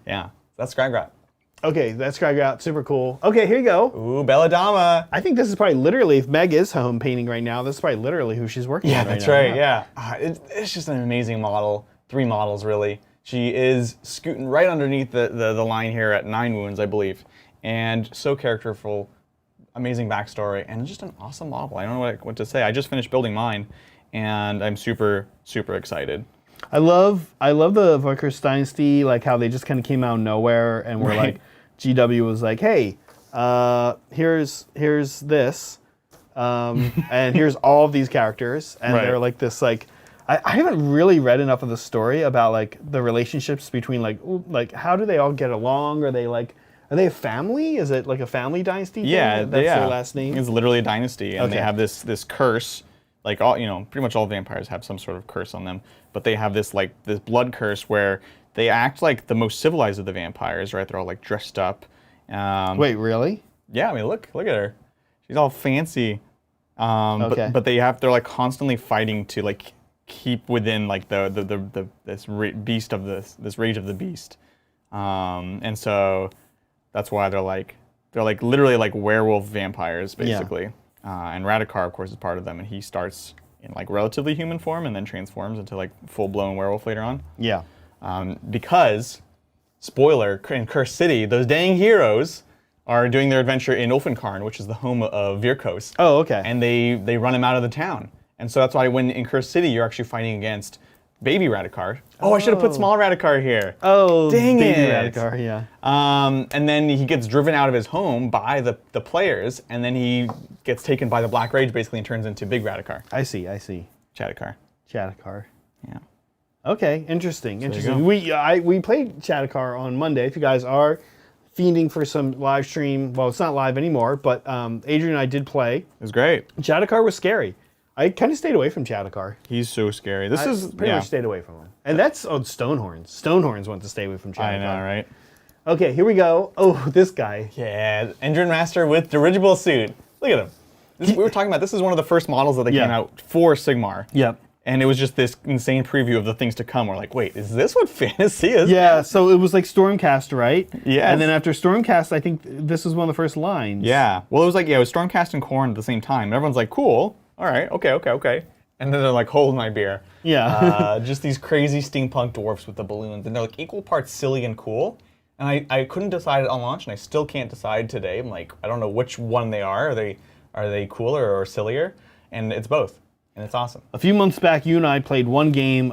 Yeah, that's Skragrott. Okay, that's Skragrott. Super cool. Okay, here you go. Ooh, Belladama. I think this is probably literally, if Meg is home painting right now, this is probably literally who she's working on right That's now. right. Yeah, it's just an amazing model. 3 models really. She is scooting right underneath the line here at 9 wounds, I believe, and so characterful, amazing backstory, and just an awesome model. I don't know what to say. I just finished building mine, and I'm super excited. I love the Vickers Dynasty, like how they just kind of came out of nowhere and were like, GW was like, hey, here's this, and here's all of these characters, and they're like this like. I haven't really read enough of the story about like the relationships between like how do they all get along? Are they a family? Is it like a family dynasty? Yeah, thing? That's their last name. It's literally a dynasty, and they have this curse. Like all pretty much all vampires have some sort of curse on them, but they have this blood curse where they act like the most civilized of the vampires, right? They're all like dressed up. Wait, really? Yeah, I mean look at her. She's all fancy. But they're like constantly fighting to like keep within like this beast of this rage of the beast, and so that's why they're like literally like werewolf vampires basically. And Radikar of course is part of them, and he starts in like relatively human form and then transforms into like full-blown werewolf later on. Yeah. Because spoiler, in Cursed City, those dang heroes are doing their adventure in Ulfenkarn, which is the home of Virkos. Oh, okay. And they run him out of the town. And so that's why when in Cursed City, you're actually fighting against baby Radikar. Oh, I should have put small Radikar here. Oh, dang baby it. Radikar, yeah. And then he gets driven out of his home by the players, and then he gets taken by the Black Rage basically and turns into big Radikar. I see. Chattikar. Chattikar. Yeah. Okay, interesting. you We played Chattikar on Monday. If you guys are fiending for some live stream, well, it's not live anymore, but Adrian and I did play. It was great. Chattikar was scary. I kind of stayed away from Chattikar. He's so scary. This is pretty much stayed away from him. And that's on Stonehorns. Stonehorns want to stay away from Chattikar. I know, right? Okay, here we go. Oh, this guy. Yeah, Engine Master with dirigible suit. Look at him. We were talking about, this is one of the first models that they came out for Sigmar. Yep. And it was just this insane preview of the things to come. We're like, wait, is this what fantasy is? Yeah, so it was like Stormcast, right? Yeah. And then after Stormcast, I think this was one of the first lines. Yeah. Well, it was like, it was Stormcast and Khorne at the same time. And everyone's like, cool. All right. Okay. And then they're like, hold my beer. Yeah. Just these crazy steampunk dwarfs with the balloons. And they're like equal parts silly and cool. And I couldn't decide on launch, and I still can't decide today. I'm like, I don't know which one they are. Are they cooler or sillier? And it's both. And it's awesome. A few months back, you and I played one game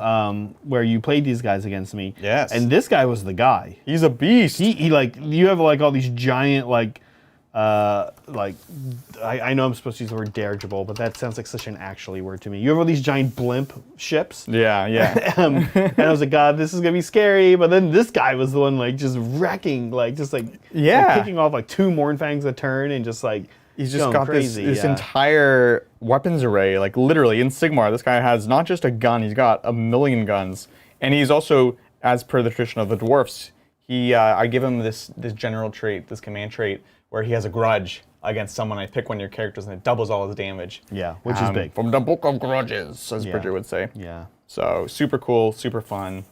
where you played these guys against me. Yes. And this guy was the guy. He's a beast. He like, you have like all these giant like like, I know I'm supposed to use the word dirigible, but that sounds like such an actually word to me. You have all these giant blimp ships. Yeah, yeah. And I was like, God, this is gonna be scary. But then this guy was the one like just wrecking, like just like kicking off like 2 Mournfangs a turn and just like He's just got crazy. this entire weapons array, like literally in Sigmar. This guy has not just a gun; he's got a million guns, and he's also, as per the tradition of the dwarfs, I give him this general trait, this command trait, where he has a grudge against someone. I pick one of your characters, and it doubles all his damage. Yeah, which is big. From the Book of Grudges, as Bridget would say. Yeah. So super cool, super fun.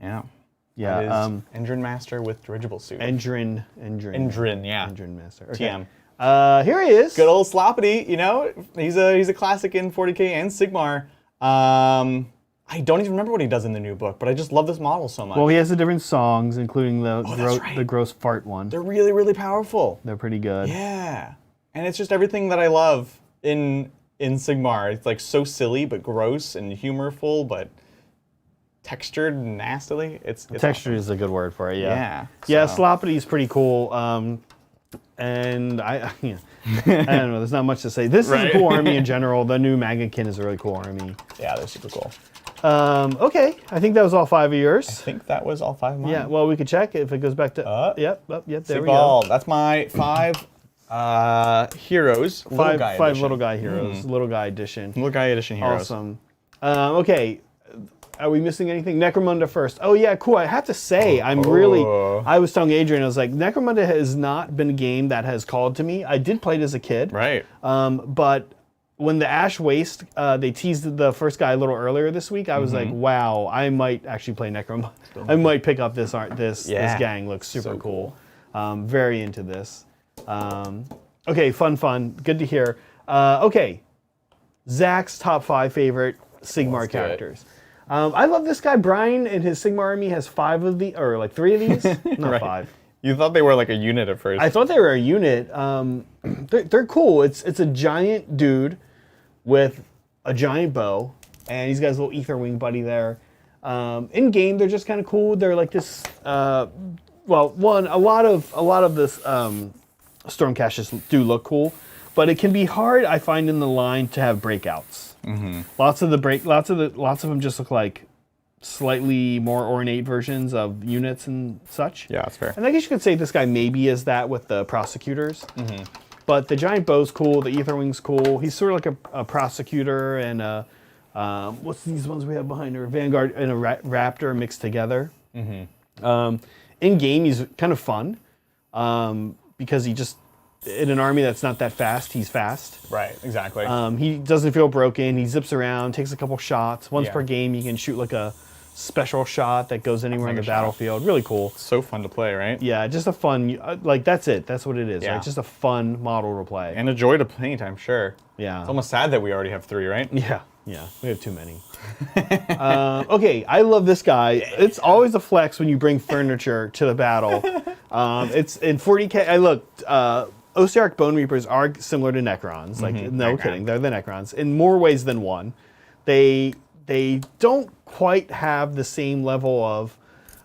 Yeah. Yeah. That is Endrin Master with dirigible suit. Endrin, yeah. Endrin Master. Okay. TM. Here he is. Good old Sloppity, you know, he's a classic in 40k and Sigmar. I don't even remember what he does in the new book, but I just love this model so much. Well, he has the different songs, including the right. gross fart one. They're really, really powerful. They're pretty good. Yeah, and it's just everything that I love in Sigmar. It's like so silly, but gross and humorful, but textured and nastily. It's textured awesome. is a good word for it. Yeah. Yeah, Sloppity is pretty cool. And I don't know. There's not much to say. This is a cool army in general. The new Magakin is a really cool army. Yeah, they're super cool. Okay, I think that was all 5 of yours. I think that was all 5 of mine. Yeah. Well, we could check if it goes back to. Yep. There we go. go. That's my 5 heroes. Five little guy heroes. Little guy edition. Little guy edition heroes. Awesome. Okay. Are we missing anything? Necromunda first. Oh yeah, cool. I have to say, I was telling Adrian, I was like, Necromunda has not been a game that has called to me. I did play it as a kid. Right. But when the Ash Waste, they teased the first guy a little earlier this week, I was like, wow, I might actually play Necromunda. I might pick up this this gang. Looks super cool. Very into this. Okay, fun. Good to hear. Okay, Zach's top 5 favorite Sigmar characters. I love this guy, Brian, and his Sigmar army has 5 of the, or like 3 of these? Not 5. You thought they were like a unit at first. I thought they were a unit. They're cool. It's a giant dude with a giant bow, and he's got his little ether wing buddy there. In game, they're just kind of cool. They're like this. Well, a lot of this storm caches do look cool, but it can be hard, I find, in the line to have breakouts. Lots of them just look like slightly more ornate versions of units and such. Yeah, that's fair. And I guess you could say this guy maybe is that with the prosecutors. But the giant bow's cool. The ether wing's cool. He's sort of like a prosecutor and a what's these ones we have behind her? Vanguard and a raptor mixed together. In game, he's kind of fun because he just, in an army that's not that fast, he's fast. Right, exactly. He doesn't feel broken. He zips around, takes a couple shots. Once per game, you can shoot like a special shot that goes anywhere in the battlefield. Really cool. So fun to play, right? Yeah, just a fun, like that's it. That's what it is, right? Just a fun model to play. And a joy to paint, I'm sure. Yeah. It's almost sad that we already have 3, right? Yeah. We have too many. Okay, I love this guy. It's always a flex when you bring furniture to the battle. It's in 40k. I looked. Osiarch Bone Reapers are similar to Necrons. Like, no kidding, they're the Necrons in more ways than one. They don't quite have the same level of,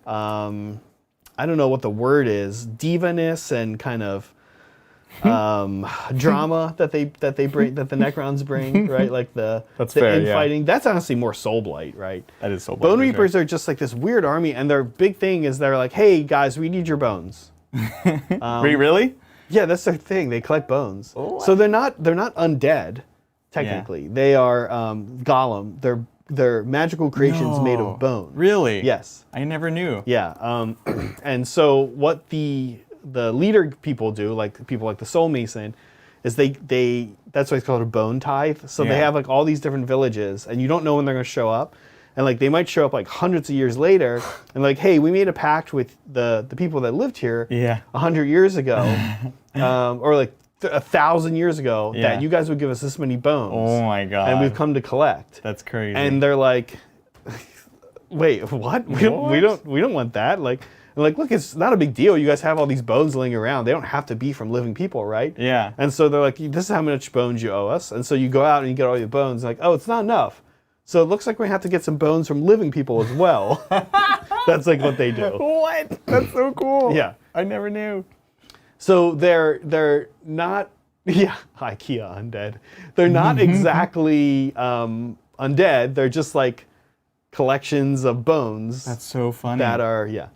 I don't know what the word is, diva-ness and kind of drama that they bring, that the Necrons bring, right? Like the infighting. That's honestly more Soulblight, right? That is Soulblight. Bone Reapers are just like this weird army, and their big thing is they're like, hey guys, we need your bones. Wait, really? Yeah, that's their thing. They collect bones. Oh, so they're not undead, technically. Yeah. They are Gollum. They're magical creations made of bone. Really? Yes. I never knew. Yeah. And so what the leader people do, like people like the Soul Mason, is they that's why it's called a bone tithe. So they have like all these different villages, and you don't know when they're going to show up. And like they might show up like hundreds of years later, and like, hey, we made a pact with the people that lived here 100 years ago, or like 1,000 years ago, that you guys would give us this many bones. Oh my god! And we've come to collect. That's crazy. And they're like, wait, what? We don't want that. Like, look, it's not a big deal. You guys have all these bones laying around. They don't have to be from living people, right? Yeah. And so they're like, this is how much bones you owe us. And so you go out and you get all your bones. Like, oh, it's not enough. So it looks like we have to get some bones from living people as well. That's like what they do. What? That's so cool. Yeah. I never knew. So they're not IKEA undead. They're not exactly undead. They're just like collections of bones. That's so funny. That are Yeah.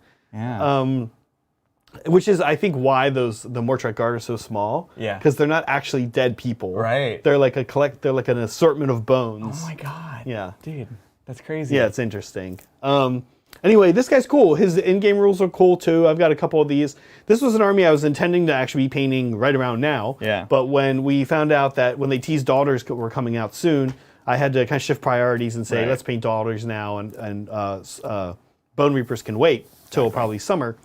which is I think why the Mortrek Guard are so small. Yeah. Because they're not actually dead people. Right. They're like they're like an assortment of bones. Oh my god. Yeah. Dude, that's crazy. Yeah, it's interesting. Anyway, this guy's cool. His in-game rules are cool too. I've got a couple of these. This was an army I was intending to actually be painting right around now. Yeah. But when we found out that when they teased Daughters were coming out soon, I had to kind of shift priorities and say, let's paint Daughters now, and Bone Reapers can wait till probably summer.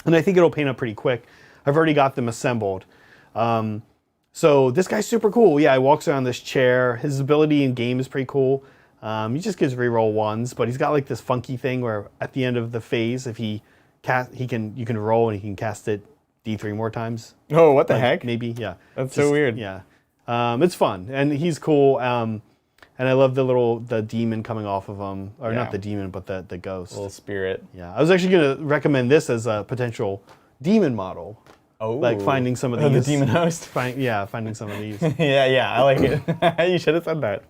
And I think it'll paint up pretty quick. I've already got them assembled. So this guy's super cool. Yeah, he walks around this chair. His ability in game is pretty cool. He just gives reroll 1s, but he's got like this funky thing where at the end of the phase, if you can roll and he can cast it D3 more times. Oh, what the heck? Maybe, yeah. That's so weird. Yeah. It's fun, and he's cool. And I love the demon coming off of him, or not the demon, but the ghost. Little spirit. Yeah, I was actually gonna recommend this as a potential demon model. Oh. Like finding some of these. The demon host. Finding some of these. yeah, I like it. You should have said that.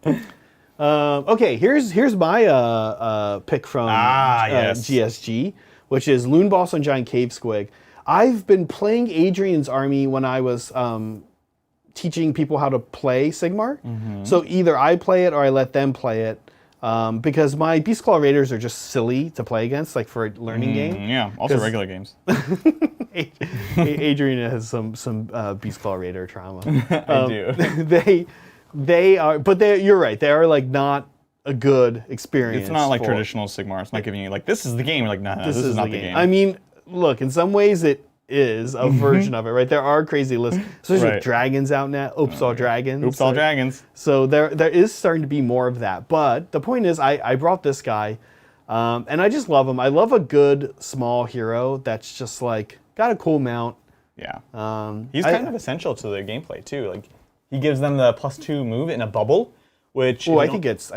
Okay, here's my pick from GSG, which is Loon Boss on Giant Cave Squig. I've been playing Adrian's army when I was teaching people how to play Sigmar. So either I play it or I let them play it. Because my Beastclaw Raiders are just silly to play against, like for a learning game. Yeah, also regular games. Adrian has some Beastclaw Raider trauma. I do. They are, but you're right. They are like not a good experience. It's not like traditional Sigmar. It's not giving you like, this is the game. You're like, no, this is not the game. I mean, look, in some ways it is a version of it, right? There are crazy lists, especially with dragons out now. Oops, all dragons. Oops, all dragons. So there is starting to be more of that. But the point is, I brought this guy, and I just love him. I love a good small hero that's just like got a cool mount. Yeah. He's kind of essential to the gameplay too. Like he gives them the +2 move in a bubble, which I think it's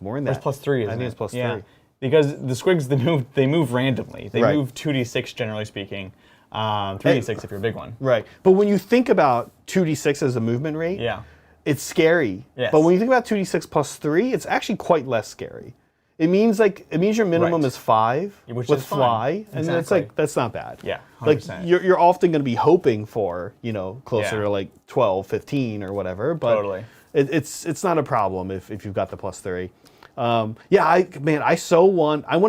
more than that. It's +3. I think it's +3. Yeah. Because the squigs they move randomly. They move 2d6 generally speaking. 3d6 if you're a big one. Right. But when you think about 2d6 as a movement rate, it's scary. Yes. But when you think about 2d6 +3, it's actually quite less scary. It means your minimum is 5 Which with is fine. fly, and it's like that's not bad. Yeah, 100%. Like you're often going to be hoping for closer Yeah. to like 12, 15 or whatever. But Totally. it's not a problem if you've got the +3. I want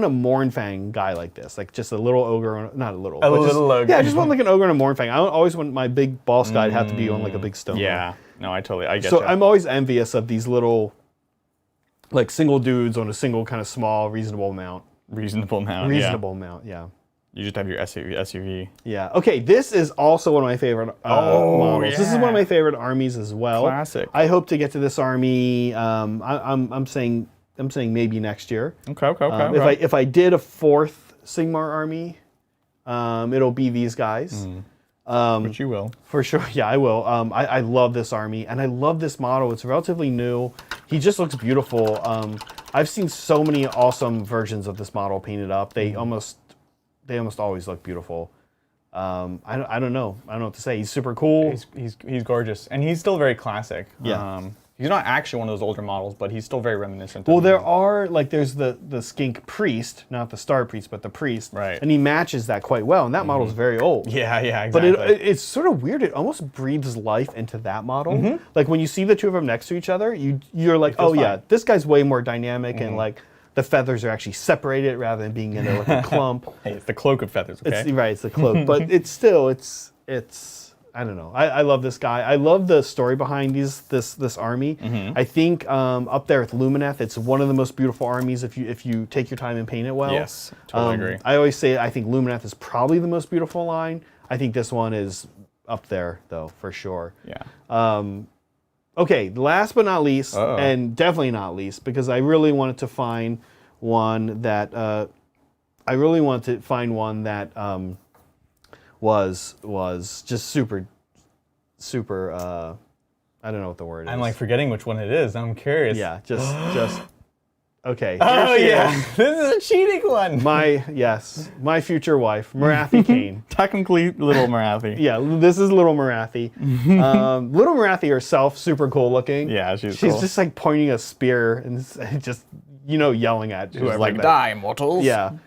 a Mournfang guy like this, like just a little ogre, not a little, ogre. Yeah, I just want like an ogre and a Mournfang. I always want my big boss guy to have to be on like a big stone. Yeah, no, I get So you. I'm always envious of these little, like single dudes on a single kind of small, reasonable mount. Reasonable mount, yeah. You just have your SUV. Yeah. Okay, this is also one of my favorite models. This is one of my favorite armies as well. Classic. I hope to get to this army. I'm saying maybe next year. Okay. If I did a 4th Sigmar army, it'll be these guys. Which you will. For sure, yeah, I will. I love this army, and I love this model. It's relatively new. He just looks beautiful. I've seen so many awesome versions of this model painted up. They almost always look beautiful. I don't know. I don't know what to say. He's super cool. He's gorgeous, and he's still very classic. Yeah. He's not actually one of those older models, but he's still very reminiscent. Well, there's the skink priest, not the star priest, but the priest. Right. And he matches that quite well, and that model's very old. Yeah, exactly. But it's sort of weird. It almost breathes life into that model. Like when you see the two of them next to each other, you're like, oh yeah, fine. this guy's way more dynamic, and like the feathers are actually separated rather than being in like a clump. Hey, it's the cloak of feathers, okay? It's the cloak, but it's still it's I don't know. I love this guy. I love the story behind this army. I think up there with Lumineth, it's one of the most beautiful armies if you take your time and paint it well. Yes, totally agree. I always say I think Lumineth is probably the most beautiful line. I think this one is up there though, for sure. Yeah. Okay, last but not least, and definitely not least, because I really wanted to find one that was just super, I don't know what the word is. I'm like forgetting which one it is. I'm curious. Yeah, just Okay. Oh, here she yeah. is. This is a cheating one. My future wife, Marathi Khaine. Technically, little Marathi. Yeah, this is little Marathi. Little Marathi herself, super cool looking. Yeah, she's She's cool. just like pointing a spear and just, yelling at She's whoever. like, that- die, mortals. Yeah.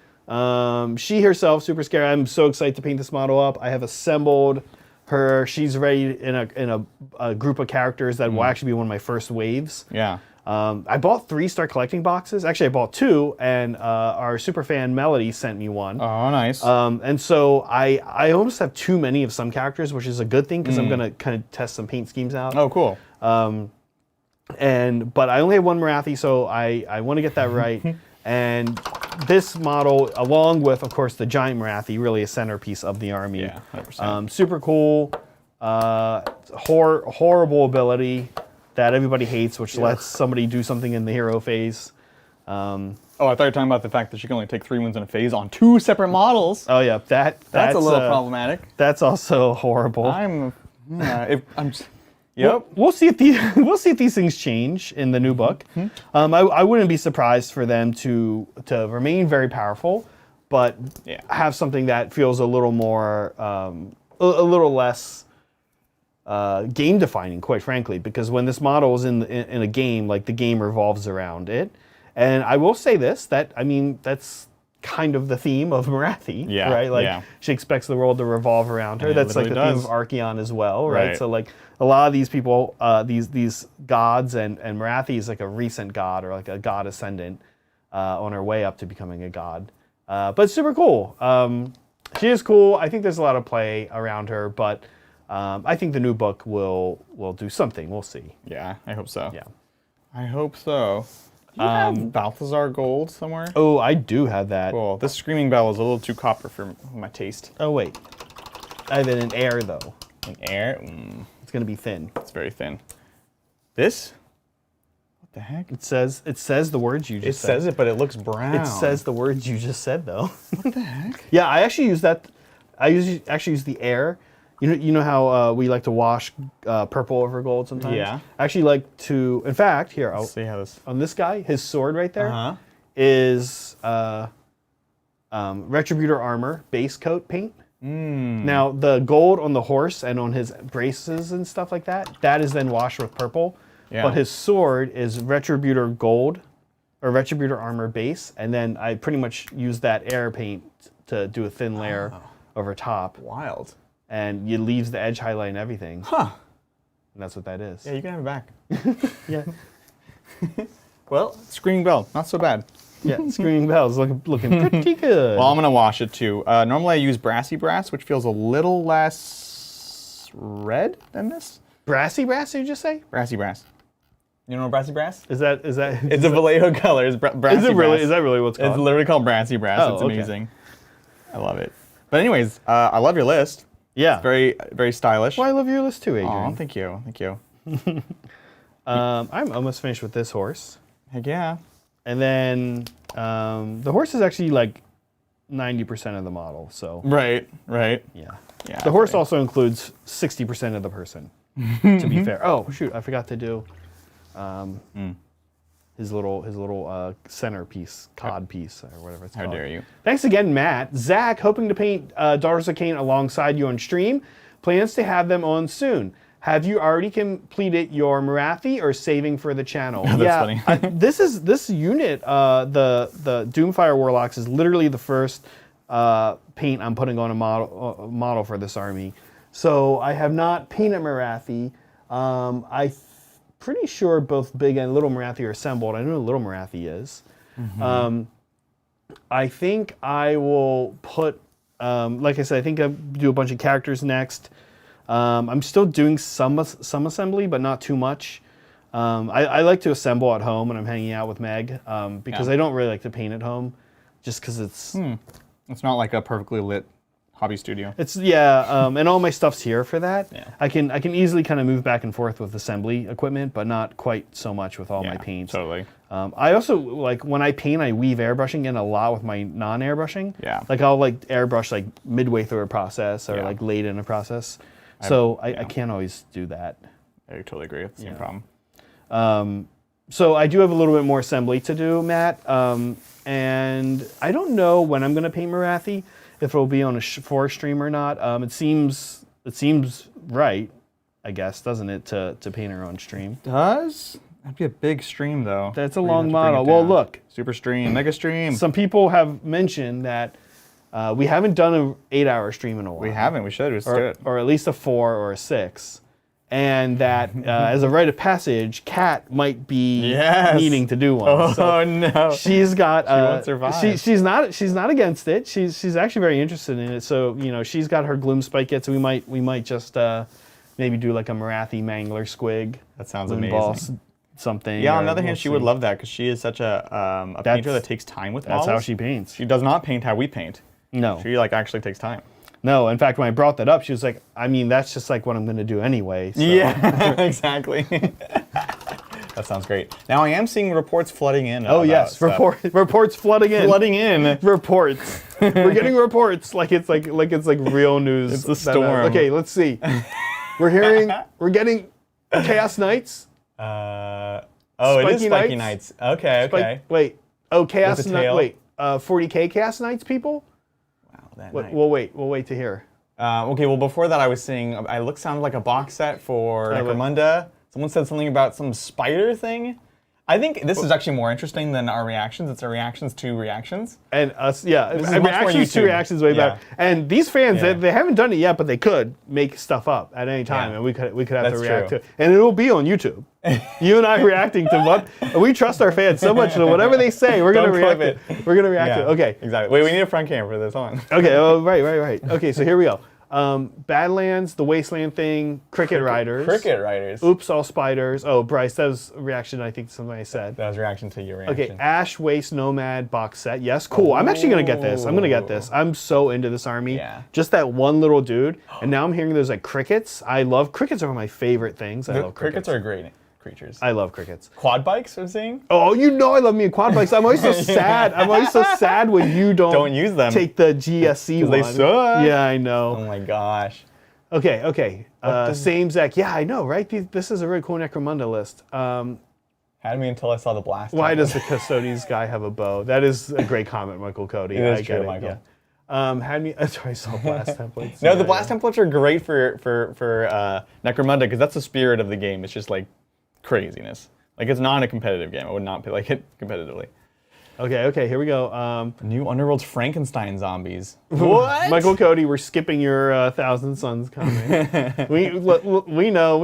She herself, super scary. I'm so excited to paint this model up. I have assembled her. She's ready in a group of characters that will actually be one of my first waves. Yeah. I bought 3 Start Collecting boxes. Actually, I bought 2, and our super fan Melody sent me one. Oh, nice. And so I almost have too many of some characters, which is a good thing because I'm gonna kind of test some paint schemes out. Oh, cool. But I only have one Marathi, so I want to get that right. And this model, along with, of course, the giant Marathi, really a centerpiece of the army. Yeah, 100%. Super cool. Horrible ability that everybody hates, which lets somebody do something in the hero phase. Oh, I thought you were talking about the fact that she can only take 3 wounds in a phase on 2 separate models. Oh yeah, that's a little problematic. That's also horrible. Yep. We'll see if these things change in the new book. I wouldn't be surprised for them to remain very powerful, but have something that feels a little more, a little less game defining, quite frankly. Because when this model is in a game, like the game revolves around it. And I will say this: that's kind of the theme of Marathi, right? Like she expects the world to revolve around her. That's like the theme of Archeon as well, right? So like a lot of these people, these gods, and Marathi is like a recent god or like a god ascendant on her way up to becoming a god. But it's super cool. She is cool. I think there's a lot of play around her, but I think the new book will do something. We'll see. Yeah, I hope so. Yeah. I hope so. Do you have Balthazar Gold somewhere? Oh, I do have that. Cool. This Screaming Bell is a little too copper for my taste. Oh wait, I have it in air though. In air? It's gonna be thin. It's very thin. This? What the heck? It says the words you just said. It says it, but it looks brown. It says the words you just said though. What the heck? Yeah, I actually use that. I actually use the air. You know how we like to wash purple over gold sometimes? Yeah. I actually like to, in fact, here, Let's see how this... on this guy, his sword right there is Retributor Armor base coat paint. Now, the gold on the horse and on his braces and stuff like that is then washed with purple. Yeah. But his sword is Retributor Gold, or Retributor Armor base, and then I pretty much use that air paint to do a thin layer over top. Wild. And it leaves the edge highlight and everything. Huh. And that's what that is. Yeah, you can have it back. Yeah. Well, Screaming Bell, not so bad. Yeah, Screaming Bell's looking pretty good. Well, I'm going to wash it too. Normally I use Brassy Brass, which feels a little less red than this. Brassy Brass, did you just say? Brassy Brass. You know Brassy Brass? Is that? It's a Vallejo color. It's Brassy Is it really? Brass. Is that really what's called? It's literally called Brassy Brass. Oh, it's amazing. I love it. But anyways, I love your list. Yeah. It's very, very stylish. Well, I love your list too, Adrian. Oh, thank you. Thank you. I'm almost finished with this horse. Heck yeah. And then the horse is actually like 90% of the model, so. Right. Yeah. The horse also includes 60% of the person, to be fair. Oh, shoot, I forgot to do his little centerpiece, cod piece, or whatever it's called. How dare you. Thanks again, Matt. Zach, hoping to paint Daughters of Khaine alongside you on stream. Plans to have them on soon. Have you already completed your Marathi or saving for the channel? That's funny. This unit, the Doomfire Warlocks, is literally the first paint I'm putting on a model for this army. So I have not painted Marathi. I'm pretty sure both Big and Little Marathi are assembled. I know Little Marathi is. I think I will put, like I said, I think I'll do a bunch of characters next. I'm still doing some assembly, but not too much. I like to assemble at home when I'm hanging out with Meg, because I don't really like to paint at home, just because it's... It's not like a perfectly lit hobby studio. It's, and all my stuff's here for that. Yeah. I can easily kind of move back and forth with assembly equipment, but not quite so much with all my paints. Totally. I also, like, when I paint, I weave airbrushing in a lot with my non-airbrushing. Yeah. Like, I'll, like, airbrush, like, midway through a process or, like, late in a process. So I can't always do that. I totally agree. It's the same problem. So I do have a little bit more assembly to do, Matt. And I don't know when I'm going to paint Marathi, if it'll be on for a stream or not. It seems right, I guess, doesn't it, to paint her on stream? Does? That'd be a big stream, though. That's a long model. Well, look. Super stream, mega stream. Some people have mentioned that we haven't done an 8-hour stream in a while. We haven't. We should. Let's do it. Or at least a 4 or a 6. And that, as a rite of passage, Kat might be needing to do one. Oh, so no. She's got. She won't survive. She's not against it. She's actually very interested in it. So she's got her gloom spike yet. So we might just maybe do like a Marathi Mangler squig. That sounds amazing. Ball, something. Yeah. On the other hand, she would love that because she is such a painter that takes time with models. That's how she paints. She does not paint how we paint. No. She actually takes time. No, in fact, when I brought that up, she was like, I mean, that's just like what I'm going to do anyway. So. Yeah, exactly. That sounds great. Now I am seeing reports flooding in. Oh yes, reports flooding in. Flooding in. Reports. We're getting reports like it's like real news. It's a storm. Okay, let's see. We're getting Chaos Knights. It is Spiky Knights. Okay. Wait. Oh, Chaos Knights. Wait. 40K Chaos Knights people. We'll wait to hear. Okay, well before that I was seeing, sounded like a box set for Necromunda. Someone said something about some spider thing. I think this is actually more interesting than our reactions. It's our reactions to reactions. And us, yeah. Reactions to reactions way better. And these fans, they haven't done it yet, but they could make stuff up at any time, and we could have to react to it. And it will be on YouTube. You and I reacting to what we trust our fans so much that whatever they say, we're gonna react to it. We're gonna react to it. Okay. Exactly. Wait, we need a front camera for this. Hold on. Okay. Oh, right. Okay, so here we go. Badlands, the Wasteland thing, Cricket Riders. Cricket Riders. Oops, all spiders. Oh, Bryce, that was a reaction, I think, to something I said. That was a reaction to your reaction. Okay, Ash Waste Nomad box set. Yes, cool. I'm actually going to get this. I'm so into this army. Yeah. Just that one little dude. And now I'm hearing there's like crickets. Crickets are one of my favorite things. I love crickets. Crickets are great creatures. I love crickets. Quad bikes, I'm seeing? Oh, I love me a quad bikes. I'm always so sad. I'm always so sad when you don't use them. Take the GSC one. They suck. Yeah, I know. Oh my gosh. Okay. Same Zach. Yeah, I know, right? This is a really cool Necromunda list. Had me until I saw the blast. Why does the Custodes guy have a bow? That is a great comment, Michael Cody. It is true, Michael. Yeah. I saw blast templates. No, the blast templates are great for Necromunda because that's the spirit of the game. It's just like craziness. Like it's not a competitive game. I would not play like it competitively. Okay, here we go. New Underworld's Frankenstein zombies. What? Michael Cody, we're skipping your Thousand Suns comment. we know.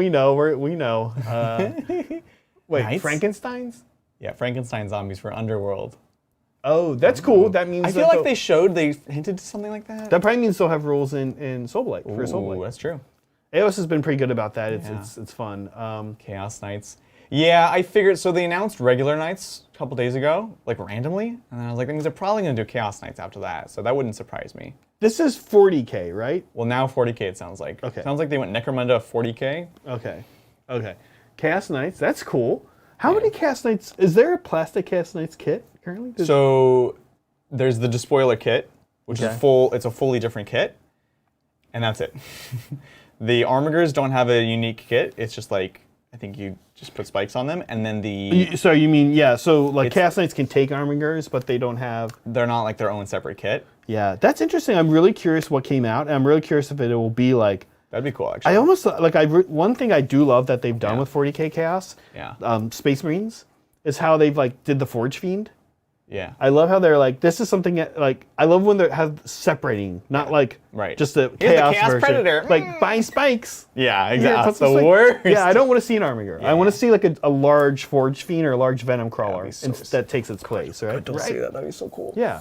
Wait, Nice. Frankenstein's? Yeah, Frankenstein zombies for Underworld. Oh, that's cool. That means I feel like they hinted to something like that. That probably means they'll have rules in Soulblight for Soulblight. That's true. AOS has been pretty good about that. It's fun. Chaos Knights. Yeah, I figured, so they announced regular Knights a couple days ago, like randomly, and I was like, that means they're probably going to do Chaos Knights after that, so that wouldn't surprise me. This is 40K, right? Well, now 40K it sounds like. Okay. Sounds like they went Necromunda 40K. Okay. Chaos Knights, that's cool. How many Chaos Knights, is there a plastic Chaos Knights kit currently? So, there's the Despoiler kit, which is it's a fully different kit, and that's it. The Armigers don't have a unique kit, it's just like, I think you just put spikes on them, and then So you mean, Chaos Knights can take Armigers, but they don't have... They're not like their own separate kit. Yeah, that's interesting. I'm really curious what came out, and I'm really curious if it will be like... That'd be cool, actually. I almost, one thing I do love that they've done with 40K Chaos, Space Marines, is how they've did the Forge Fiend. Yeah. I love how they're like, this is something I love when they have separating, not just a chaos version. Predator. Like buying spikes. Yeah, exactly. That's the worst. Yeah, I don't want to see an Armiger. I want to see a large Forge Fiend or a large Venom Crawler that takes its place, right? Don't see that. That'd be so cool. Yeah.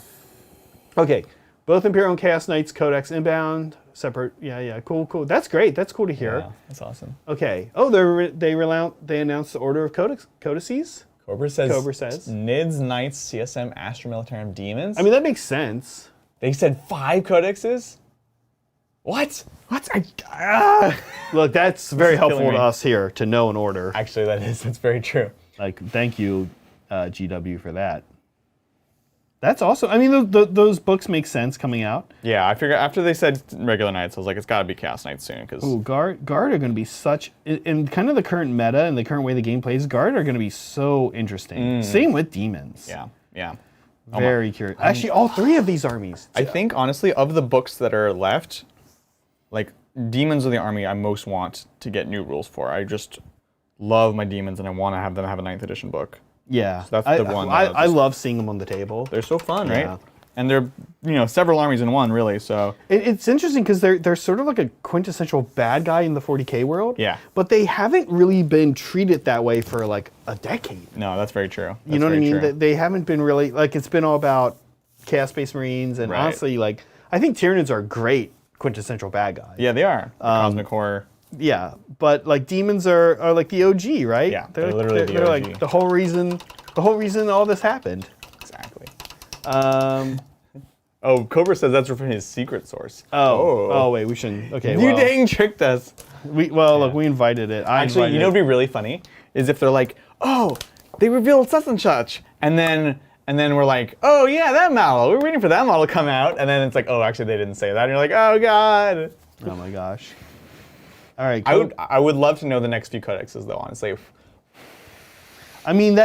Okay. Both Imperial and Chaos Knights, Codex inbound, separate. Yeah. Cool. That's great. That's cool to hear. Yeah, that's awesome. Okay. Oh, they announced the Order of Codices. Cobra says Nids, Knights, CSM, Astra Militarum, Demons. I mean, that makes sense. They said 5 codexes? What? Look, that's very helpful to us here to know an order. Actually, that's very true. Thank you, GW, for that. That's awesome. I mean, those books make sense coming out. Yeah, I figured after they said regular Knights, I was like, it's got to be Chaos Knights soon. Because Ooh, Guard are going to be such, in kind of the current meta and the current way the game plays, Guard are going to be so interesting. Same with Demons. yeah. Very curious. Actually, all 3 of these armies. I think, honestly, of the books that are left, like, Demons are the army I most want to get new rules for. I just love my Demons, and I want to have them have a 9th edition book. Yeah. So that's the one. I love seeing them on the table. They're so fun, Yeah. right? And they're, several armies in one, really, so. It's interesting because they're sort of like a quintessential bad guy in the 40K world. Yeah. But they haven't really been treated that way for like a decade. No, that's very true. You know what I mean? They haven't been really, like, it's been all about Chaos Space Marines, and honestly, like, I think Tyranids are great quintessential bad guys. Yeah, they are. Cosmic Horror. Yeah, but like Demons are like the OG, right? Yeah, they're literally the they're OG. like the whole reason all this happened. Exactly. Oh, Cobra says that's from his secret source. Oh, wait, we shouldn't. Okay, You dang tricked us. Look, we invited it. Actually, you know what'd be really funny is if they're like, oh, they revealed such and such, and then we're like, oh yeah, that model. We're waiting for that model to come out, and then it's like, oh, actually they didn't say that, and you're like, oh god. Oh my gosh. All right. I would love to know the next few codexes though, honestly. I mean,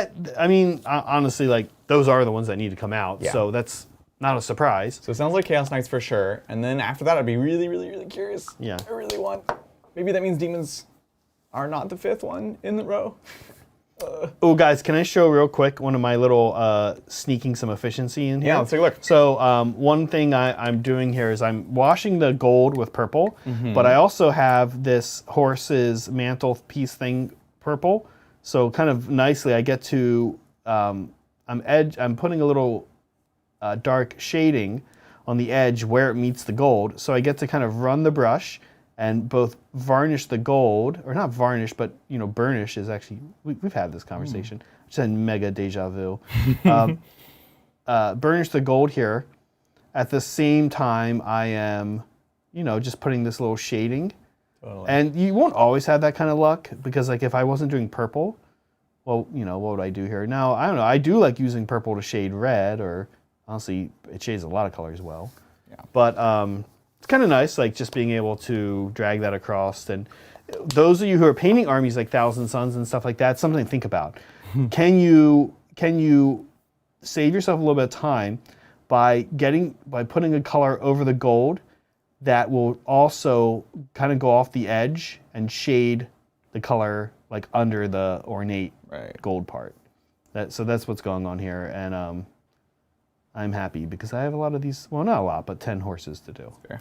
honestly, like those are the ones that need to come out, so that's not a surprise. So it sounds like Chaos Knights for sure, and then after that, I'd be really, really, really curious. Yeah. I really want. Maybe that means Demons are not the 5th one in the row. Oh, guys, can I show real quick one of my little sneaking some efficiency in here? Yeah, let's take a look. So one thing I'm doing here is I'm washing the gold with purple, but I also have this horse's mantle piece thing purple. So kind of nicely, I get to I'm putting a little dark shading on the edge where it meets the gold. So I get to kind of run the brush and both varnish the gold, or not varnish, but burnish is actually, we've had this conversation. I just had mega deja vu. Burnish the gold here. At the same time, I am, just putting this little shading. Totally. And you won't always have that kind of luck, because like if I wasn't doing purple, well, what would I do here? Now, I don't know, I do like using purple to shade red, or honestly, it shades a lot of colors well. Yeah. But it's kind of nice, like just being able to drag that across. And those of you who are painting armies like Thousand Suns and stuff like that, something to think about. Can you save yourself a little bit of time by putting a color over the gold that will also kind of go off the edge and shade the color like under the ornate gold part. So that's what's going on here, and I'm happy because I have a lot of these. Well, not a lot, but 10 horses to do. Fair.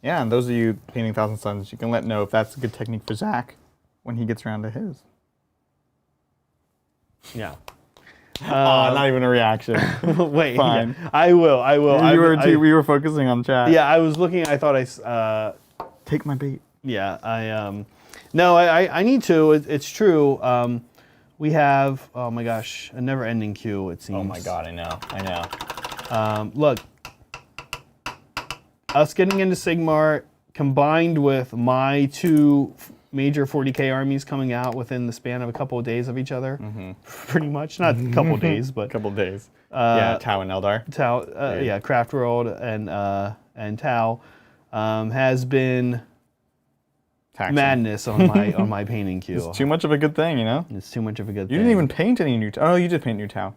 Yeah, and those of you painting Thousand Suns, you can let know if that's a good technique for Zach when he gets around to his. Yeah. Not even a reaction. Wait. Fine. Yeah, I will. We were focusing on chat. Yeah, I was looking. I thought I. Take my bait. Yeah, No, I need to. It's true. We have. Oh my gosh, a never-ending queue. It seems. Oh my god, I know. Look. Us getting into Sigmar combined with my 2 major 40k armies coming out within the span of a couple of days of each other, pretty much. Not a couple of days, but couple of days. Yeah, Tau and Eldar. Tau, Craft World and Tau has been Taxing. Madness on my painting queue. It's too much of a good thing, It's too much of a good thing. You didn't even paint any new. Oh, you did paint new Tau.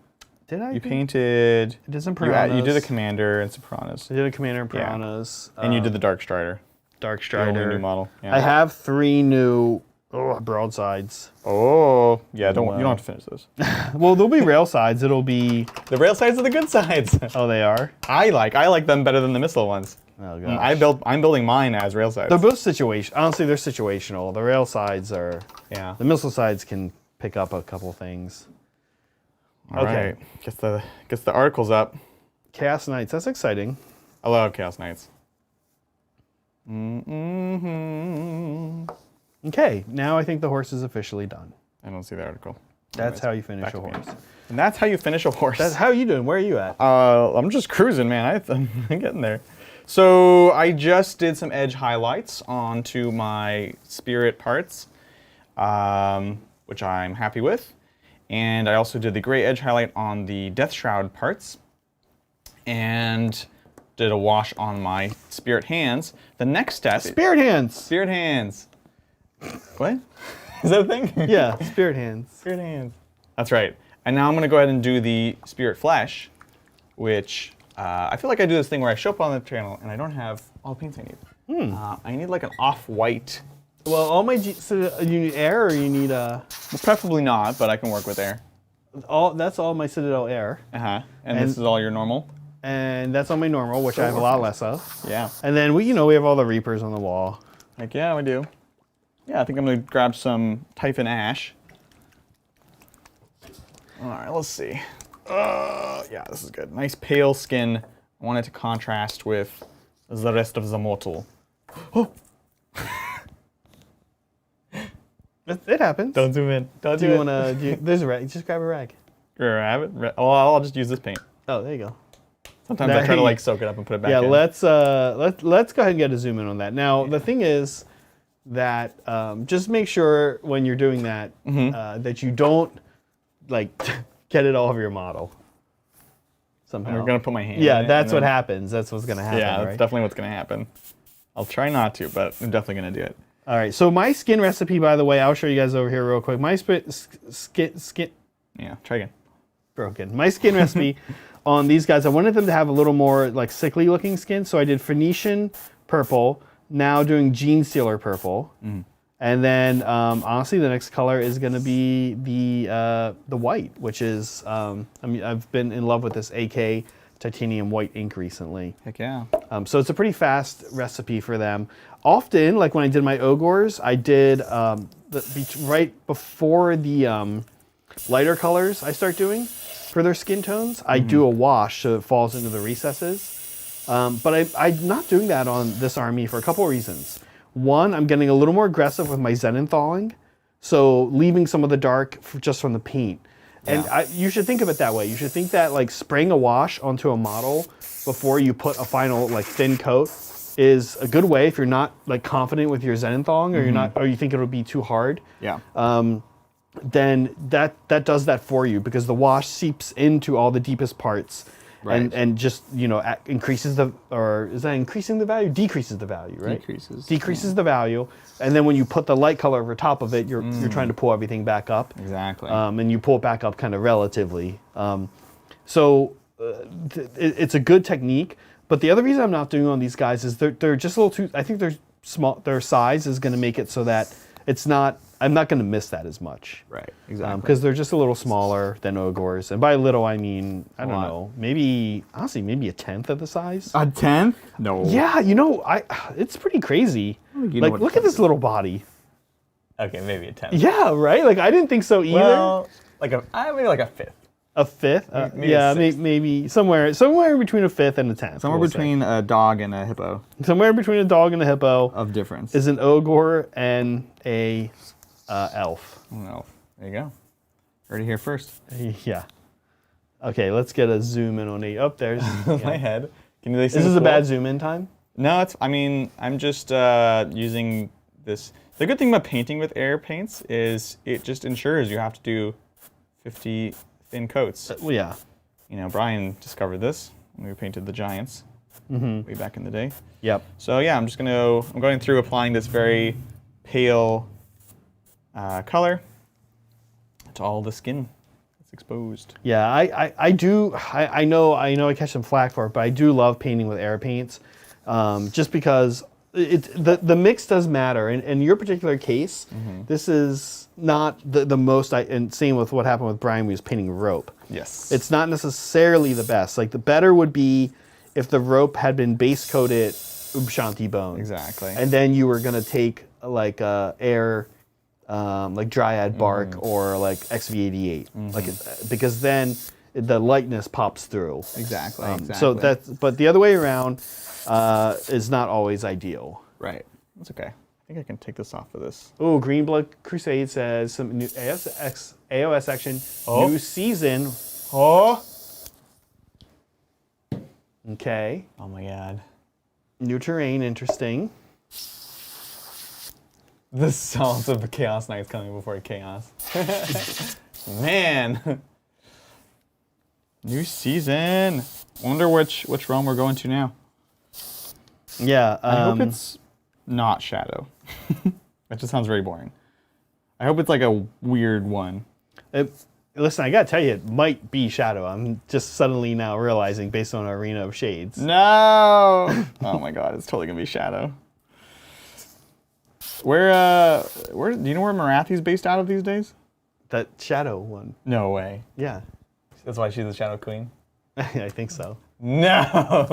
Did I? You painted. It is in Piranhas. You did a Commander in Sopranos. I did a Commander in Piranhas. And you did the Dark Strider. Dark Strider. New model. Yeah. I have 3 new broadsides. Oh, yeah. You don't have to finish those. Well, there'll be rail sides. It'll be the rail sides are the good sides. Oh, they are. I like them better than the missile ones. Oh gosh. I'm building mine as rail sides. They're both honestly, they're situational. The rail sides are. Yeah. The missile sides can pick up a couple things. All right. Gets the articles up. Chaos Knights. That's exciting. I love Chaos Knights. Okay, now I think the horse is officially done. I don't see the article. That's how you finish a horse. And that's how you finish a horse. That's how you doing? Where are you at? I'm just cruising, man. I'm getting there. So I just did some edge highlights onto my spirit parts, which I'm happy with. And I also did the gray edge highlight on the Death Shroud parts. and did a wash on my spirit hands. The next step. Spirit hands. Spirit hands. What? Is that a thing? Yeah, spirit hands. Spirit hands. That's right. And now I'm going to go ahead and do the spirit flesh, which I feel like I do this thing where I show up on the channel and I don't have all the paints I need. I need like an off-white. Well, all my so you need air or you need Well, preferably not, but I can work with air. That's all my Citadel air. And this is all your normal. And that's on my normal, which I have a lot less of. Yeah. And then we have all the Reapers on the wall. Heck yeah, we do. Yeah, I think I'm gonna grab some Typhon Ash. All right, let's see. Yeah, this is good. Nice pale skin. I want it to contrast with the rest of the mortal. Oh! It happens. Don't zoom in. Don't Do you want to? There's a rag. Just grab a rag. Grab it. Oh, I'll just use this paint. Oh, there you go. Sometimes I try to like soak it up and put it back in. Yeah, let's go ahead and get a zoom in on that. Now the thing is that just make sure when you're doing that that you don't like get it all over your model. Somehow. I'm gonna put my hand. Yeah, in it that's and what then, happens. That's what's gonna happen. Yeah, that's right? definitely what's gonna happen. I'll try not to, but I'm definitely gonna do it. All right. So my skin recipe, by the way, I'll show you guys over here real quick. My skin. Yeah, try again. Broken. My skin recipe on these guys, I wanted them to have a little more like sickly looking skin, so I did Phoenician purple, now doing Gene Stealer purple. And then honestly the next color is going to be the white, which is I've been in love with this AK titanium white ink recently. Heck yeah. So it's a pretty fast recipe for them. Often, like when I did my Ogres, I did right before the lighter colors I start doing for their skin tones, I do a wash so it falls into the recesses. But I'm not doing that on this army for a couple of reasons. One, I'm getting a little more aggressive with my Zenithawing, so leaving some of the dark just from the paint. And you should think of it that way. You should think that like spraying a wash onto a model before you put a final like thin coat is a good way if you're not like confident with your Zenithawing or you think it'll be too hard. Yeah. Then that does that for you because the wash seeps into all the deepest parts and just increases the, or is that increasing the value? Decreases the value, right? Decreases the value, and then when you put the light color over top of it, you're trying to pull everything back up. Exactly. And you pull it back up kind of relatively. It's a good technique. But the other reason I'm not doing on these guys is they're just a little too. I think they're small. Their size is going to make it so that it's not. I'm not going to miss that as much. Right. Exactly. Because they're just a little smaller than Ogres, and by little I mean I don't know, maybe honestly maybe a tenth of the size. A tenth? No. Yeah, it's pretty crazy. Like look at this little body. Okay, maybe a tenth. Yeah, right. Like I didn't think so either. Well, maybe like a fifth. A fifth? Maybe somewhere between a fifth and a tenth. Somewhere between a dog and a hippo. Somewhere between a dog and a hippo. Of difference. Is an ogre and a elf. An elf. There you go. Heard it here first. Yeah. Okay, let's get a zoom in on it. Up there's my head. Can you see this? Is a bad zoom in time? No, I'm just using this. The good thing about painting with air paints is it just ensures you have to do 50 thin coats. Yeah. Brian discovered this when we painted the Giants way back in the day. Yep. So yeah, I'm going through applying this very pale color to all the skin that's exposed. Yeah, I know I catch some flack for it, but I do love painting with air paints, just because the mix does matter. In your particular case, this is not the most. And same with what happened with Brian when he was painting rope. Yes. It's not necessarily the best. Like the better would be if the rope had been base coated Ubshanti bone. Exactly. And then you were gonna take like air, like Dryad bark or like XV88, because then the lightness pops through. Exactly. So but the other way around is not always ideal. Right. That's okay. I think I can take this off of this. Oh, Greenblood Crusade says some new AOS action, new season. Oh. Okay. Oh my god. New terrain, interesting. The sounds of the Chaos Knights coming before Chaos. Man. New season. Wonder which realm we're going to now. Yeah. I hope it's not Shadow. That just sounds very boring. I hope it's like a weird one. Listen, I gotta tell you, it might be Shadow. I'm just suddenly now realizing based on Arena of Shades. No! Oh my god, it's totally gonna be Shadow. Where do you know where Marathi's based out of these days? That Shadow one. No way. Yeah. That's why she's the Shadow Queen? I think so. No!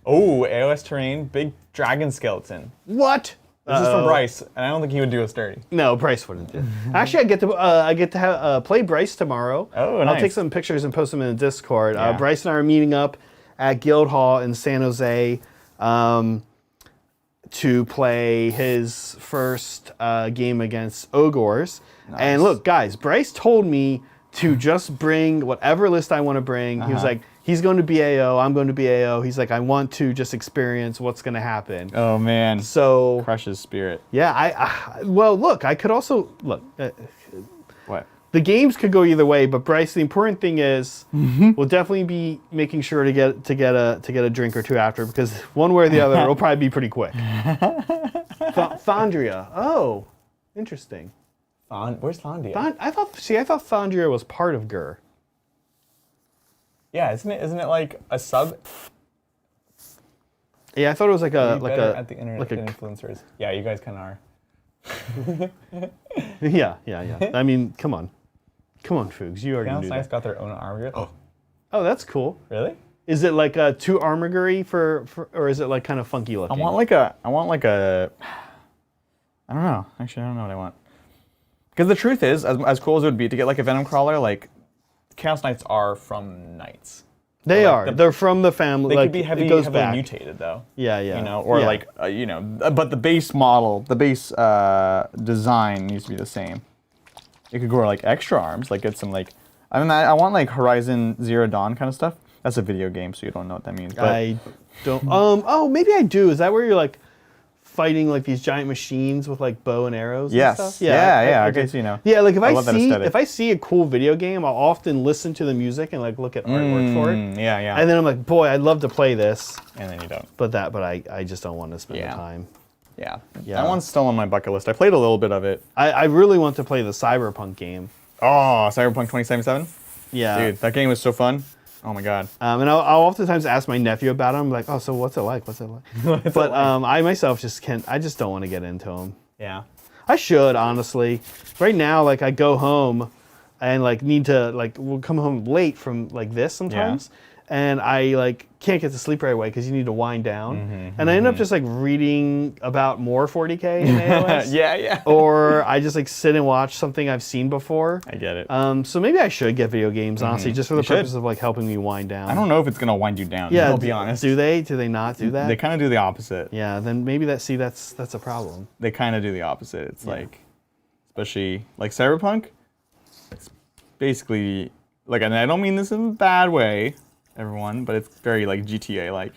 Oh, AOS terrain, big dragon skeleton. What? This is from Bryce, and I don't think he would do us dirty. No, Bryce wouldn't do. Actually, I get to play Bryce tomorrow. Oh, nice. I'll take some pictures and post them in the Discord. Yeah. Bryce and I are meeting up at Guildhall in San Jose to play his first game against Ogors. Nice. And look, guys, Bryce told me to just bring whatever list I want to bring. He was like, he's going to BAO, I'm going to BAO. He's like, I want to just experience what's going to happen. Oh man. So Crushes spirit. yeah, well, look, I could also look. What? The games could go either way, but Bryce, the important thing is we'll definitely be making sure to get a drink or two after, because one way or the other it'll probably be pretty quick. Thondria. Oh, interesting. Where's Thondia? I thought Thondria was part of Gur. Yeah, isn't it like a sub? Yeah, I thought it was like a at the internet like a influencers. Yeah, you guys kind of are. yeah. I mean, come on, Fugs, you already knew Nice that. got their own armor. Oh, that's cool. Really? Is it like a 2 armory for or is it like kind of funky looking? I want like a. I don't know. Actually, I don't know what I want. Because the truth is, as cool as it would be to get like a Venom Crawler, like Chaos Knights are from Knights. They like are. They're from the family. They like, could be heavily mutated though. Yeah. You know, or yeah. like but the base model, the base design needs to be the same. It could grow like extra arms, like get some like. I mean, I want like Horizon Zero Dawn kind of stuff. That's a video game, so you don't know what that means. But I don't. Oh, maybe I do. Is that where you're like fighting like these giant machines with like bow and arrows? Yes. And stuff? Yeah. Okay. I guess you know. Yeah, like I if I see a cool video game, I'll often listen to the music and like look at artwork for it. Yeah. And then I'm like, boy, I'd love to play this. And then you don't. But I just don't want to spend the time. Yeah. Yeah. That one's still on my bucket list. I played a little bit of it. I really want to play the Cyberpunk game. Oh, Cyberpunk 2077? Yeah. Dude, that game was so fun. Oh my god. And I'll oftentimes ask my nephew about him. I'm like, oh, so what's it like? But I myself just can't. I just don't want to get into them. Yeah. I should, honestly. Right now, like I go home and like need to we'll come home late from like this sometimes. And I like can't get to sleep right away because you need to wind down. And I end up just like reading about more 40K in AOS. Yeah. Or I just like sit and watch something I've seen before. I get it. So maybe I should get video games, honestly, just for the purpose of like helping me wind down. I don't know if it's gonna wind you down. Yeah, I'll be honest. Do they? Do they not do that? They kind of do the opposite. Yeah, then maybe that's a problem. They kind of do the opposite. It's like, especially like Cyberpunk. It's basically like, and I don't mean this in a bad way, everyone, but it's very like GTA like.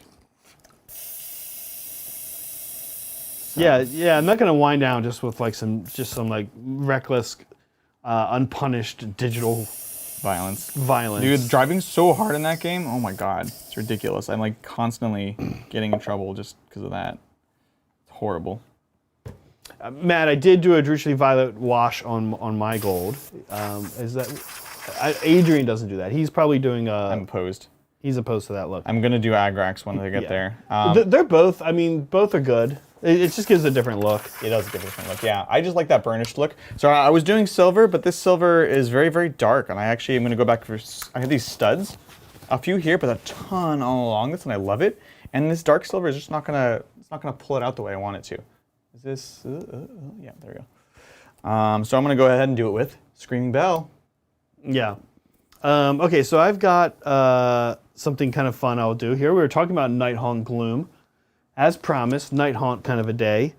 Yeah. I'm not gonna wind down just with like some like reckless, unpunished digital violence. Dude, driving so hard in that game. Oh my god, it's ridiculous. I'm like constantly getting in trouble just because of that. It's horrible. Matt, I did do a Druchly Violet wash on my gold. Is that Adrian doesn't do that? He's probably doing I'm opposed. He's opposed to that look. I'm gonna do Agrax when they get there. They're both. I mean, both are good. It just gives a different look. It does give a different look. Yeah, I just like that burnished look. So I was doing silver, but this silver is very, very dark, and I actually am gonna go back for. I have these studs, a few here, but a ton all along this, and I love it. And this dark silver is just not gonna. It's not gonna pull it out the way I want it to. Is this? Yeah, there we go. So I'm gonna go ahead and do it with Screaming Bell. Yeah. Okay, so I've got something kind of fun I'll do here. We were talking about Nighthaunt Gloom. As promised, Nighthaunt kind of a day.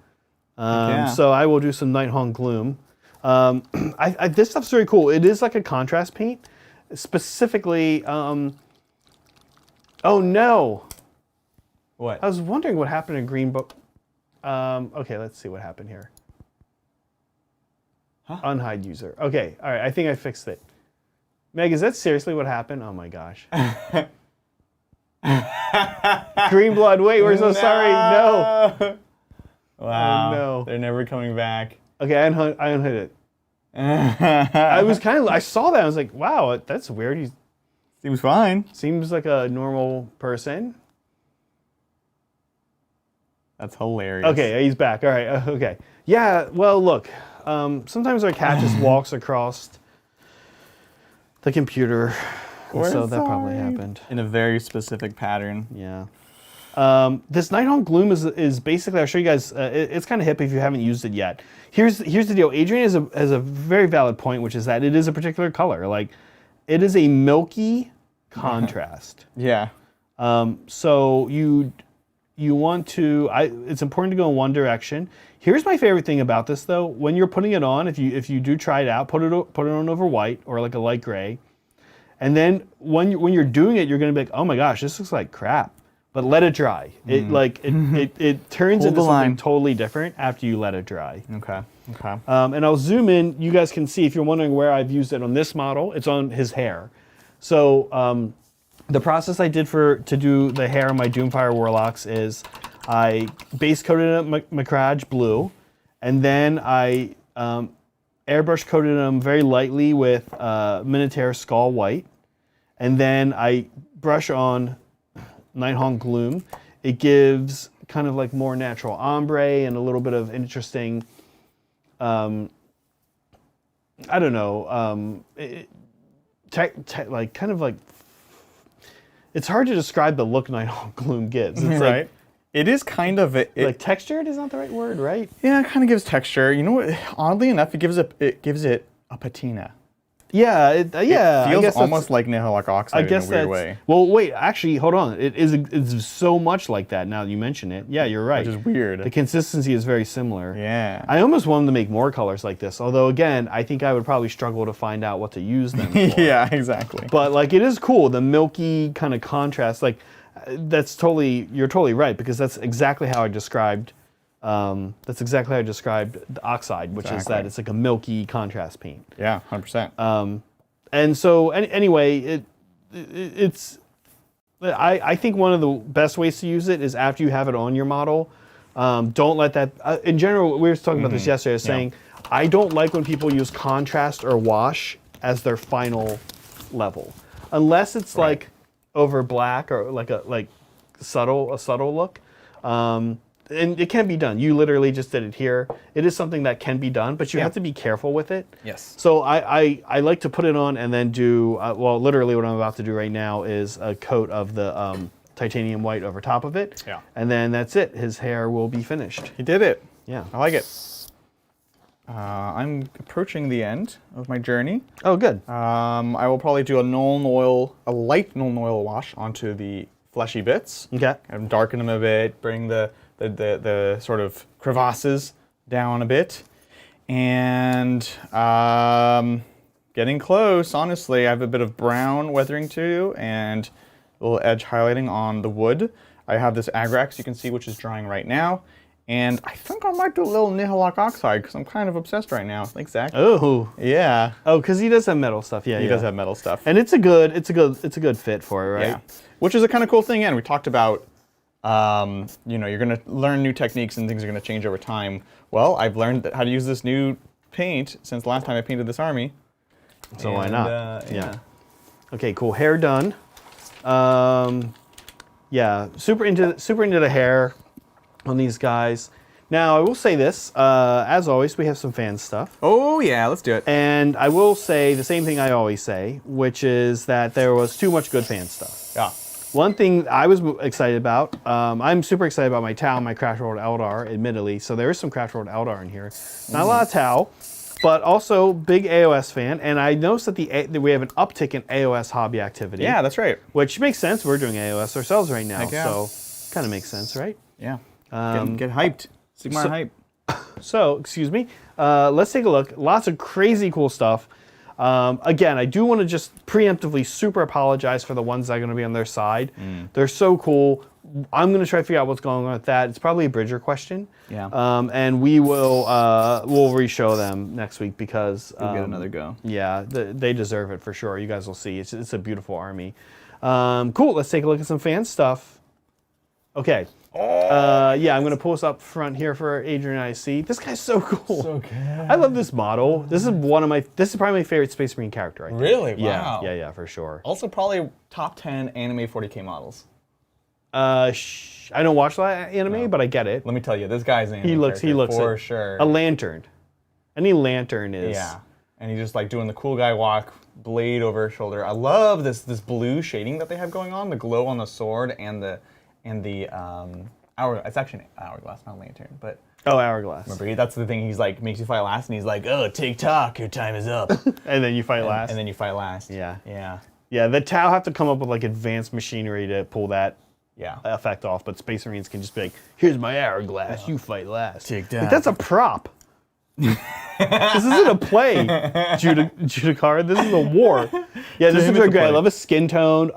So I will do some Nighthaunt Gloom. This stuff's very cool. It is like a contrast paint. Specifically, oh no. What? I was wondering what happened in Green Book. Okay, let's see what happened here. Huh? Unhide user. Okay, all right, I think I fixed it. Meg, is that seriously what happened? Oh my gosh. Green blood. Wait, we're so sorry. No. Wow. Oh, no. They're never coming back. Okay, I unhit it. I saw that. I was like, wow, that's weird. He Seems fine. seems like a normal person. That's hilarious. Okay, he's back. All right. Okay. Yeah. Well, look. Sometimes our cat just walks across the computer, and so that probably happened. In a very specific pattern. Yeah. This Nighthaunt Gloom is basically, I'll show you guys, it's kind of hip if you haven't used it yet. Here's the deal. Adrian has a very valid point, which is that it is a particular color. Like, it is a milky contrast. Yeah. So you want to, it's important to go in one direction. Here's my favorite thing about this though. When you're putting it on, if you do try it out, put it on over white or like a light gray. And then when you're doing it, you're going to be like, oh my gosh, this looks like crap. But let it dry. It turns into something totally different after you let it dry. Okay. And I'll zoom in. You guys can see if you're wondering where I've used it on this model. It's on his hair. So the process I did to do the hair on my Doomfire Warlocks is I base coated it Macrage blue, and then I airbrush coated them very lightly with Minotaur Skull white, and then I brush on Nighthaunt Gloom. It gives kind of like more natural ombre and a little bit of interesting, I don't know, like kind of like, it's hard to describe the look Nighthaunt Gloom gives. It's right. It is kind of like textured is not the right word, right? Yeah, it kind of gives texture. You know what? Oddly enough, it gives it a patina. Yeah, It feels almost like Nighthaunt oxide in a weird way. Well, wait, actually, hold on. It's so much like that now that you mention it. Yeah, you're right. Which is weird. The consistency is very similar. Yeah. I almost want them to make more colors like this, although again, I think I would probably struggle to find out what to use them for. Yeah, exactly. But like, it is cool, the milky kind of contrast. Like, you're totally right, because that's exactly how I described the oxide, which is that it's like a milky contrast paint. Yeah, 100%. And so anyway, I think one of the best ways to use it is after you have it on your model. Don't let that, in general, we were talking about this yesterday, I was saying, I don't like when people use contrast or wash as their final level. Unless it's like over black or like a subtle look. And it can be done. You literally just did it here. It is something that can be done, but you have to be careful with it. Yes. So I like to put it on and then do, well, literally what I'm about to do right now is a coat of the titanium white over top of it. Yeah. And And then that's it. His hair will be finished. he did it. Yeah. I like it. I'm approaching the end of my journey. Oh, good. I will probably do a light Nuln Oil wash onto the fleshy bits. Okay. And darken them a bit, bring the sort of crevasses down a bit. And getting close, honestly. I have a bit of brown weathering to do and a little edge highlighting on the wood. I have this Agrax you can see, which is drying right now. And I think I might do a little Nighthaunt oxide because I'm kind of obsessed right now. Thanks, Zach. Oh. Yeah. Oh, because he does have metal stuff. Yeah, He does have metal stuff. And it's a good fit for it, right? Yeah. Which is a kind of cool thing. And we talked about, you're going to learn new techniques and things are going to change over time. Well, I've learned how to use this new paint since the last time I painted this army. So why not? Yeah. Okay, cool. Hair done. Yeah, super into the hair on these guys. Now, I will say this. As always, we have some fan stuff. Oh, yeah, let's do it. And I will say the same thing I always say, which is that there was too much good fan stuff. Yeah. One thing I was excited about, I'm super excited about my Tau, my Crash Rolled Eldar, admittedly. So there is some Crash Rolled Eldar in here. Not a lot of Tau, but also big AOS fan. And I noticed that we have an uptick in AOS hobby activity. Yeah, that's right. Which makes sense. We're doing AOS ourselves right now. Heck yeah. So kind of makes sense, right? Yeah. Get hyped. Sigmar hype. So, excuse me. Let's take a look. Lots of crazy cool stuff. Again, I do want to just preemptively super apologize for the ones that are going to be on their side. They're so cool. I'm going to try to figure out what's going on with that. It's probably a Bridger question. Yeah. And we will we'll re-show them next week because We'll get another go. yeah, they deserve it for sure. You guys will see. It's a beautiful army. Cool. Let's take a look at some fan stuff. Okay. Yeah, I'm gonna pull this up front here for Adrian and I see. This guy's so cool. So good. I love this model. This is this is probably my favorite Space Marine character. I think. Really? Yeah, Wow. yeah, for sure. Also, probably top 10 anime 40K models. I don't watch that anime, but I get it. Let me tell you, this guy's an anime He looks for it. sure. A lantern. Any lantern is. Yeah, and he's just like doing the cool guy walk, blade over his shoulder. I love this blue shading that they have going on, the glow on the sword and the hour. It's actually an hourglass, not a lantern, but. Oh, hourglass. Remember, that's the thing. He's like makes you fight last, and he's like, "Oh, tick-tock, your time is up." And then you fight last. And then you fight last. Yeah. Yeah. Yeah, the Tau have to come up with like advanced machinery to pull that Yeah. effect off, but Space Marines can just be like, here's my hourglass, you fight last. Tick-tock. Like, that's a prop. This isn't a play, Judicar. This is a war. Yeah, this is very great. I love his skin tone.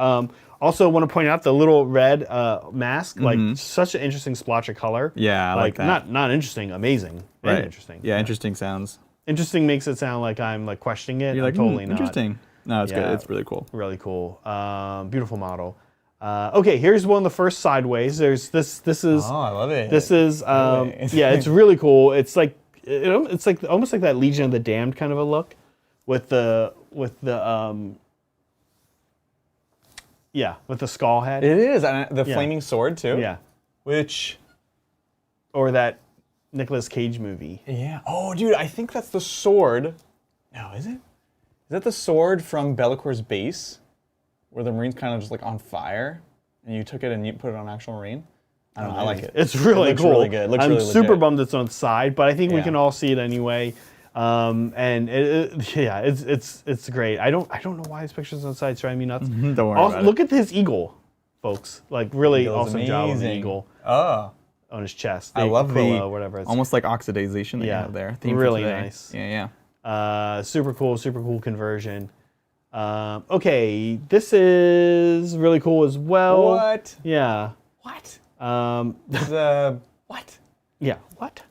Also, want to point out the little red mask, like such an interesting splotch of color. Yeah, I like that. Not interesting, amazing. Very interesting. Yeah, interesting sounds. Interesting makes it sound like I'm like questioning it. You're like, totally not. interesting. No, it's good. It's really cool. Really cool. Beautiful model. Okay, here's one of the first sideways. There's this. This is. Oh, I love it. This is. Yeah, it's really cool. It's like it's like almost like that Legion of the Damned kind of a look, with the skull head. It is, and the flaming sword too. Yeah. Which. Or that Nicolas Cage movie. Yeah. Oh, dude, I think that's the sword. No, is it? Is that the sword from Bellicor's base, where the Marine's kind of just like on fire, and you took it and you put it on actual Marine? I don't know. I like it. It's really looks cool. Really good. It looks I'm really super legit. bummed it's on its side, but I think we Yeah. can all see it anyway. And it's great. I don't know why his picture's on the side. It's driving me nuts. Don't worry Also, about it. look at his eagle, folks. Like really Eagle's awesome job of the amazing. eagle Oh. on his chest. I love Aquila, the whatever it's almost like oxidization that you Yeah. have there. Theme for Really today. nice. Yeah, yeah. super cool conversion. Okay, this is really cool as well. What? Yeah. What? This is a what? Yeah. What?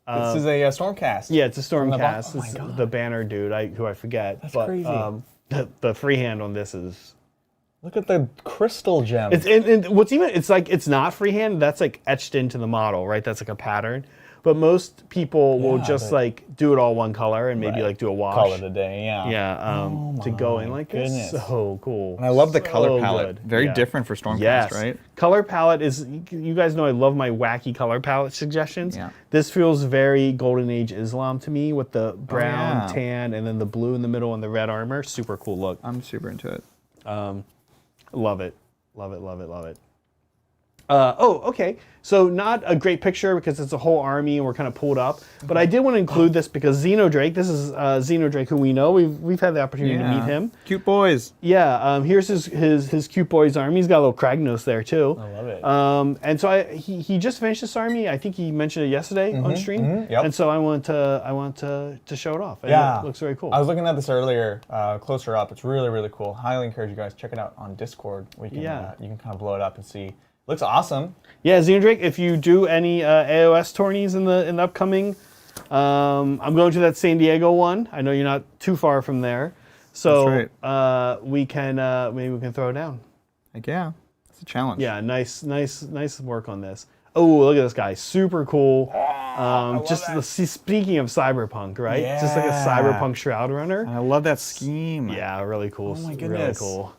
This is a Stormcast. Yeah, it's a the Stormcast. box. Oh my It's God. the banner dude, who I forget. That's but, crazy. The freehand on this is. Look at the crystal gem. It's and what's even it's like it's not freehand. That's like etched into the model, right? That's like a pattern. But most people will just like do it all one color and maybe like do a wash. Call it a day. Yeah. Yeah. To go in like this. goodness. So cool. And I love the So color palette. good. Very Yeah. different for Stormcast, Yes. right? Color palette is, you guys know I love my wacky color palette suggestions. Yeah. This feels very Golden Age Islam to me with the brown, yeah. tan, and then the blue in the middle and the red armor. Super cool look. I'm super into it. Love it. Love it, love it, love it. Okay. So not a great picture because it's a whole army and we're kind of pulled up. But I did want to include this because Xenodrake, this is Xenodrake who we know. We've had the opportunity to meet him. Cute boys. Yeah, here's his cute boys army. He's got a little Kragnos there too. I love it. And so he just finished this army. I think he mentioned it yesterday on stream. Yep. And so I want to show it off. And Yeah. it looks very cool. I was looking at this earlier, closer up. It's really, really cool. Highly encourage you guys check it out on Discord. You can kind of blow it up and see. Looks awesome. Yeah, Xenodrake, if you do any AOS tourneys in the upcoming, I'm going to that San Diego one. I know you're not too far from there, so That's we can maybe we can throw it down. Heck yeah, it's a challenge. Yeah, nice work on this. Oh, look at this guy, super cool. Speaking of cyberpunk, right? Yeah. Just like a cyberpunk Shroud Runner. I love that scheme. Yeah, really cool. Oh my Really goodness. cool.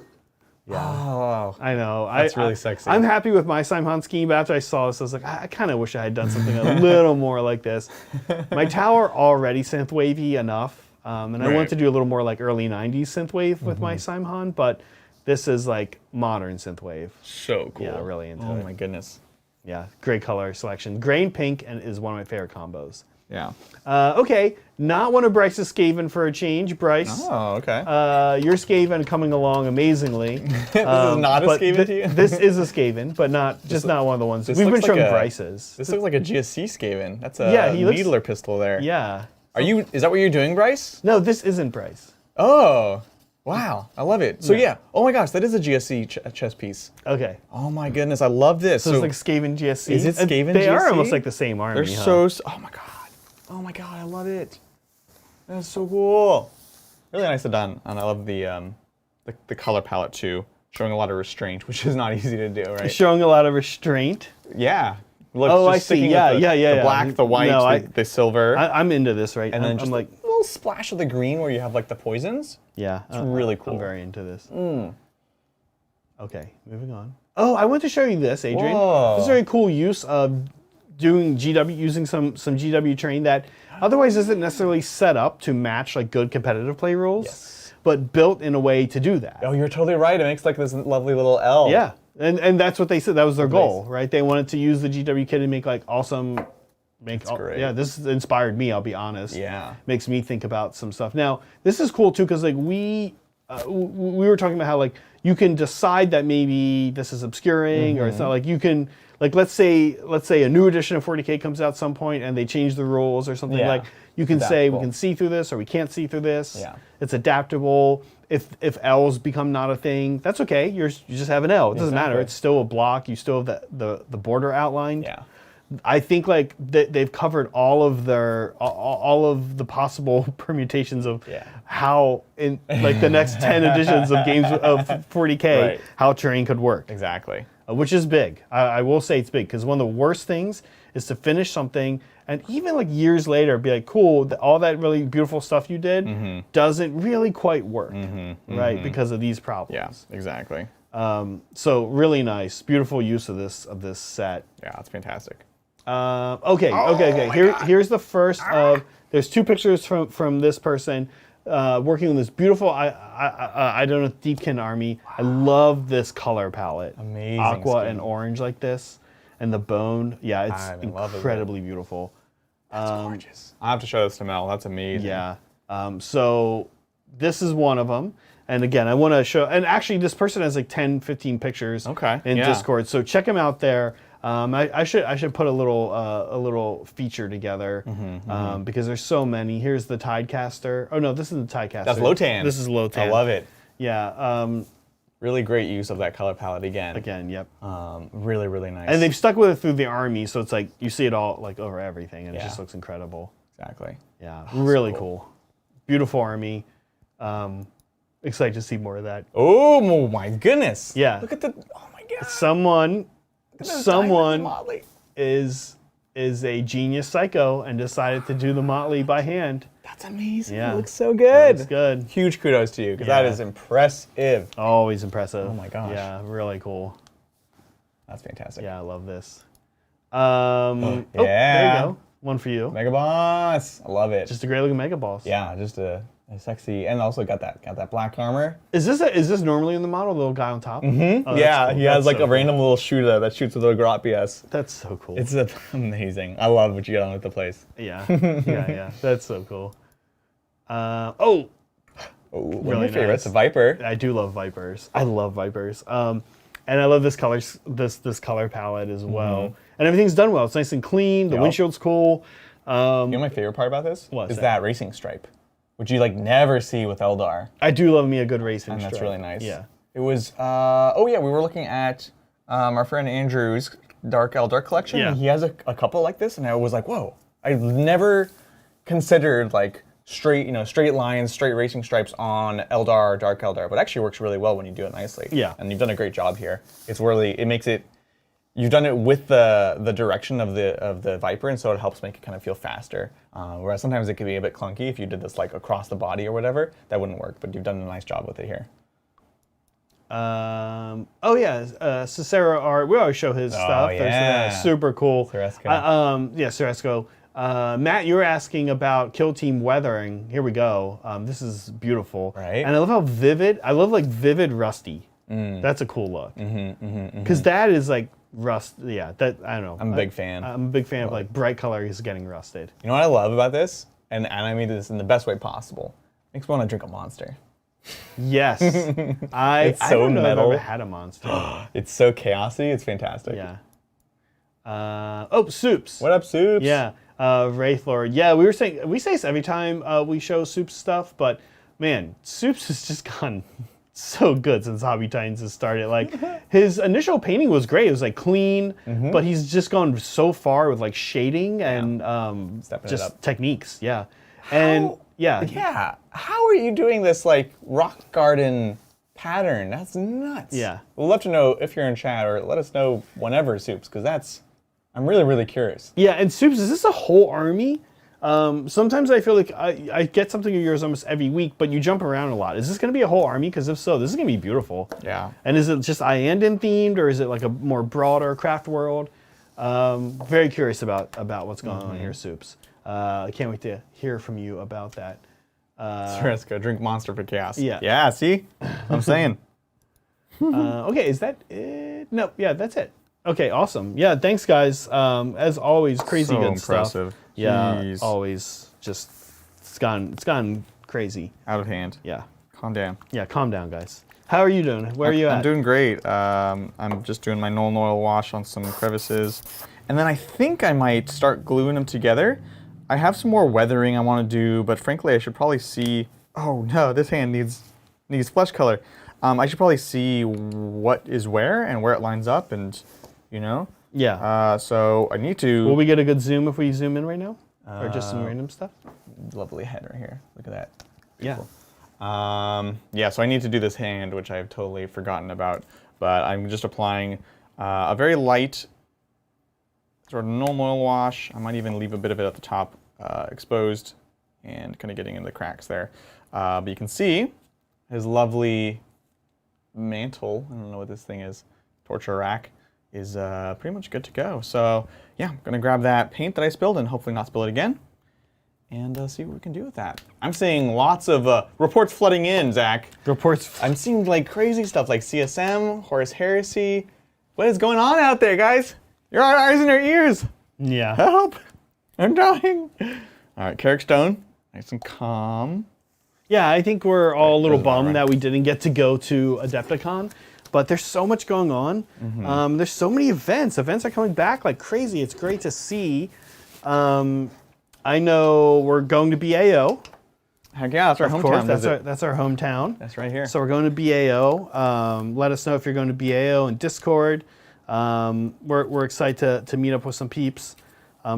Yeah. Oh, I know. That's really sexy. I'm happy with my Simon scheme, but after I saw this, I was like, I kind of wish I had done something a little more like this. My tower already synthwavy enough, and I wanted to do a little more like early 90s synthwave with my Simon, but this is like modern synthwave. so cool. Yeah, really into Oh it. my goodness. Yeah, great color selection. Gray and pink is one of my favorite combos. Yeah. Okay, not one of Bryce's Skaven for a change. Bryce, Oh, okay. your Skaven coming along amazingly. This is not a but Skaven to you? This is a Skaven, but not one of the ones. this We've been looks showing like a- Bryce's. This looks like a GSC Skaven. That's a Yeah, he looks- needler pistol there. Yeah. Is that what you're doing, Bryce? No, this isn't Bryce. Oh, wow. I love it. So yeah. Oh my gosh, that is a GSC chess piece. Okay. Oh my goodness, I love this. So it's like Skaven GSC. Is it Skaven They GSC? are almost like the same army. They're huh? so, oh my god. Oh my god, I love it. That's so cool. Really nicely done. And I love the color palette too. Showing a lot of restraint, which is not easy to do, right? Showing a lot of restraint. Yeah. Look, Oh, just I see. sticking Yeah, with the black, the white, No, the silver. I'm into this, right? and then I'm just like, a little splash of the green where you have like the poisons. yeah, It's really cool. I'm very into this. Okay, moving on. Oh, I want to show you this, Adrian. Whoa. This is a very cool use of doing GW, using some GW terrain that otherwise isn't necessarily set up to match like good competitive play rules, Yes. but built in a way to do that. Oh, you're totally right. It makes like this lovely little L. Yeah, and that's what they said. That was their goal, right? They wanted to use the GW kit to make like awesome. great. Yeah, this inspired me. I'll be honest. Yeah. Makes me think about some stuff. Now, this is cool too because like we were talking about how like you can decide that maybe this is obscuring or it's not like you can like let's say a new edition of 40K comes out some point and they change the rules or something Yeah. like you can say we Adaptable. can see through this or we can't see through this. Yeah. It's adaptable. If L's become not a thing, that's okay. You just have an L. It doesn't matter. Exactly. It's still a block. You still have the border outlined. Yeah. I think like they've covered all of the possible permutations of Yeah. how in like the next 10 editions of games of 40K Right. how terrain could work, Exactly. which is big. I will say it's big because one of the worst things is to finish something and even like years later be like, cool, all that really beautiful stuff you did doesn't really quite work, right? Because of these problems. Yeah. Exactly. So really nice, beautiful use of this set. Yeah, that's fantastic. Okay. Here's the first of. There's two pictures from this person working on this beautiful. I don't know, Deepkin army. I love this color palette. Amazing Aqua scheme. and orange like this, and the bone. Yeah, I'm it's in love with it. incredibly beautiful. That's gorgeous. I have to show this to Mel. That's amazing. Yeah. So this is one of them. And again, I want to show. And actually, this person has like 10, 15 pictures. Okay, In yeah. Discord. So check them out there. I should put a little feature together because there's so many. Here's the Tidecaster. Oh no, this is the Tidecaster. That's Lotan. This is Lotan. I love it. Yeah. Really great use of that color palette again. Again, yep. Really, really nice. And they've stuck with it through the army, so it's like you see it all like over everything, and it Yeah. just looks incredible. Exactly. Yeah, really so cool. Beautiful army. Excited to see more of that. Oh my goodness. Yeah. Look at the. Oh my god. Someone Motley. is a genius psycho and decided to do the Motley by hand. That's amazing. Yeah. It looks so good. It's good. Huge kudos to you because that Yeah. is impressive. Always impressive. Oh my gosh. Yeah, really cool. That's fantastic. Yeah, I love this. Oh, there yeah. you go. One for you. Mega Boss. I love it. Just a great looking Mega Boss. Yeah, just a sexy, and also got that black armor. Is this normally in the model, the little guy on top? Mm-hmm. Oh, Yeah, cool. he has That's like so a random little shooter that shoots with a Grot BS. Cool. That's so cool. It's amazing. I love what you got on with the place. Yeah. Yeah. That's so cool. Oh, Oh, one Really of my favorites, nice. a Viper. I do love Vipers. I love Vipers. And I love this color palette as well. And everything's done well. It's nice and clean. The Yup. windshield's cool. You know my favorite part about this? What's is that? that racing stripe, which you like never see with Eldar. I do love me a good racing And that's stripe. really nice. Yeah. It was, oh yeah, we were looking at our friend Andrew's Dark Eldar collection. Yeah. And he has a couple like this, and I was like, whoa, I've never considered like straight lines, straight racing stripes on Eldar or Dark Eldar, but it actually works really well when you do it nicely. Yeah. And you've done a great job here. It's really, it makes it, you've done it with the direction of the Viper, and so it helps make it kind of feel faster. Whereas sometimes it could be a bit clunky if you did this like across the body or whatever. That wouldn't work, but you've done a nice job with it here. Cicero art. We always show his stuff. yeah. Super cool. Ceresco. Ceresco. Matt, you were asking about Kill Team weathering. Here we go. This is beautiful. Right. And I love how vivid. I love like vivid rusty. That's a cool look. Because that is like rust. Yeah. That I don't know. I'm a big fan. I'm a big fan of like bright color is getting rusted. You know what I love about this? And I mean this in the best way possible. Makes me want to drink a Monster. Yes. I so don't know if I've metal. ever had a monster. It's so chaosy. It's fantastic. Yeah. Soups. What up, Soups? Yeah. Wraith Lord. Yeah, we say this every time we show Soups stuff, but man, Soups has just gone so good since Hobby Titans has started. Like, his initial painting was great. It was like clean, but he's just gone so far with like shading and Stepping it just up. techniques. Yeah. And yeah. Yeah. How are you doing this like rock garden pattern? That's nuts. Yeah. We'd love to know if you're in chat, or let us know whenever, Soups, because I'm really, really curious. Yeah, and Soups, is this a whole army? Sometimes I feel like I get something of yours almost every week, but you jump around a lot. Is this going to be a whole army? Because if so, this is going to be beautiful. Yeah. And is it just Iandan themed, or is it like a more broader craft world? Very curious about what's going on here, Soups. I can't wait to hear from you about that. Let's go drink Monster for Chaos. Yeah. Yeah, see? I'm saying. Okay, is that it? No, yeah, that's it. Okay, awesome. Yeah, thanks, guys. As always, crazy So good stuff. impressive. Yeah, Jeez. always just it's gone crazy. Out of hand. Yeah, Calm down. yeah. Calm down, guys. How are you doing? Where are you at? I'm doing great. I'm just doing my Null Oil wash on some crevices. And then I think I might start gluing them together. I have some more weathering I want to do, but frankly, I should probably see... Oh no, this hand needs flesh color. I should probably see what is where and where it lines up, and you know? Yeah. So I need to... Will we get a good zoom if we zoom in right now? Or just some random stuff? Lovely head right here. Look at that. Yeah. Yeah, so I need to do this hand, which I've totally forgotten about, but I'm just applying a very light sort of Null Oil wash. I might even leave a bit of it at the top exposed and kind of getting into the cracks there. But you can see his lovely mantle, I don't know what this thing is, torture rack, is pretty much good to go. So yeah, I'm gonna grab that paint that I spilled and hopefully not spill it again, and see what we can do with that. I'm seeing lots of reports flooding in, Zach. Reports. I'm seeing like crazy stuff like CSM, Horus Heresy. What is going on out there, guys? Your eyes and your ears. Yeah. Help! I'm dying. All right, Carrick Stone, nice and calm. Yeah, I think we're all a little There's about bummed right. that we didn't get to go to Adepticon, but there's so much going on. There's so many events. Events are coming back like crazy. It's great to see. I know we're going to BAO. Heck yeah, that's our Of hometown course, visit. that's our hometown. That's right here. So we're going to BAO. Let us know if you're going to BAO in Discord. We're excited to meet up with some peeps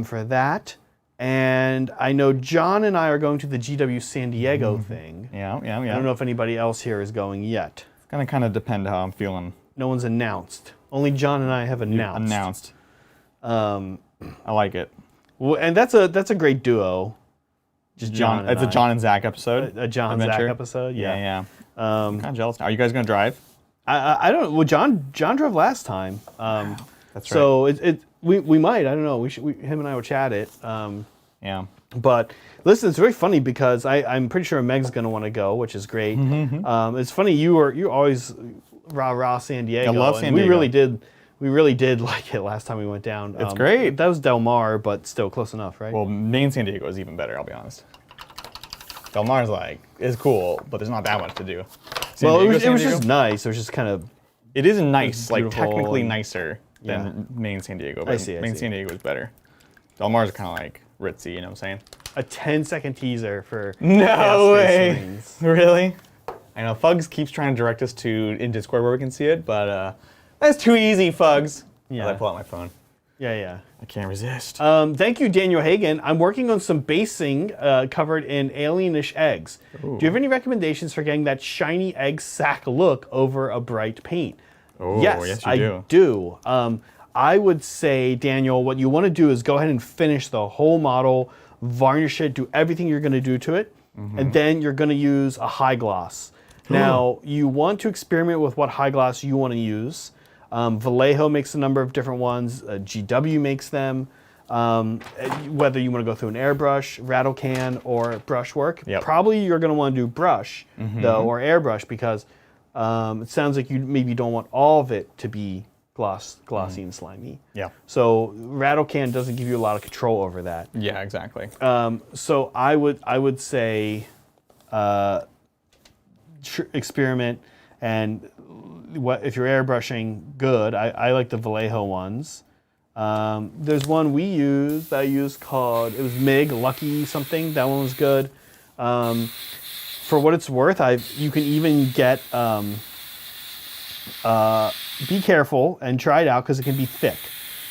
for that. And I know John and I are going to the GW San Diego thing. Yeah. I don't know if anybody else here is going yet. It's gonna kind of depend how I'm feeling. No one's announced. Only John and I have announced. I like it. Well, and that's a great duo. Just John. It's a John and Zach episode. A John adventure. Zach episode. Yeah. I'm kind of jealous now. Are you guys gonna drive? I don't. Well, John drove last time. That's right. So we might. I don't know. Him and I will chat it. Yeah. But listen, it's very funny because I'm pretty sure Meg's gonna want to go, which is great. It's funny you always rah San Diego. I love and San Diego. We really did like it last time we went down. It's great. That was Del Mar, but still close enough, right? Well, main San Diego is even better. I'll be honest. Del Mar's is cool, but there's not that much to do. It was just nice. It was just kind of. It is nice, like beautiful technically and- nicer than main San Diego, but I see. main San Diego is better. Del Mar's kind of like ritzy, you know what I'm saying? A 10-second teaser for No Chaos Space way. Marines. Really? I know Fugs keeps trying to direct us to in Discord where we can see it, but that's too easy, Fugs. Yeah. As I pull out my phone. Yeah. I can't resist. Thank you, Daniel Hagen. I'm working on some basing covered in alienish eggs. Do you have any recommendations for getting that shiny egg sack look over a bright paint? Oh, yes, you I do. I would say, Daniel, what you want to do is go ahead and finish the whole model, varnish it, do everything you're going to do to it, and then you're going to use a high gloss. Now, you want to experiment with what high gloss you want to use. Vallejo makes a number of different ones. GW makes them. Whether you want to go through an airbrush, rattle can, or brushwork. Yep. Probably you're going to want to do brush, though, or airbrush, because it sounds like you maybe don't want all of it to be glossy and slimy. Yeah. So rattle can doesn't give you a lot of control over that. Yeah, exactly. So I would say experiment, and if you're airbrushing, good. I like the Vallejo ones. There's one that I used called, it was MIG, Lucky something. That one was good. for what it's worth, you can even get, be careful and try it out because it can be thick.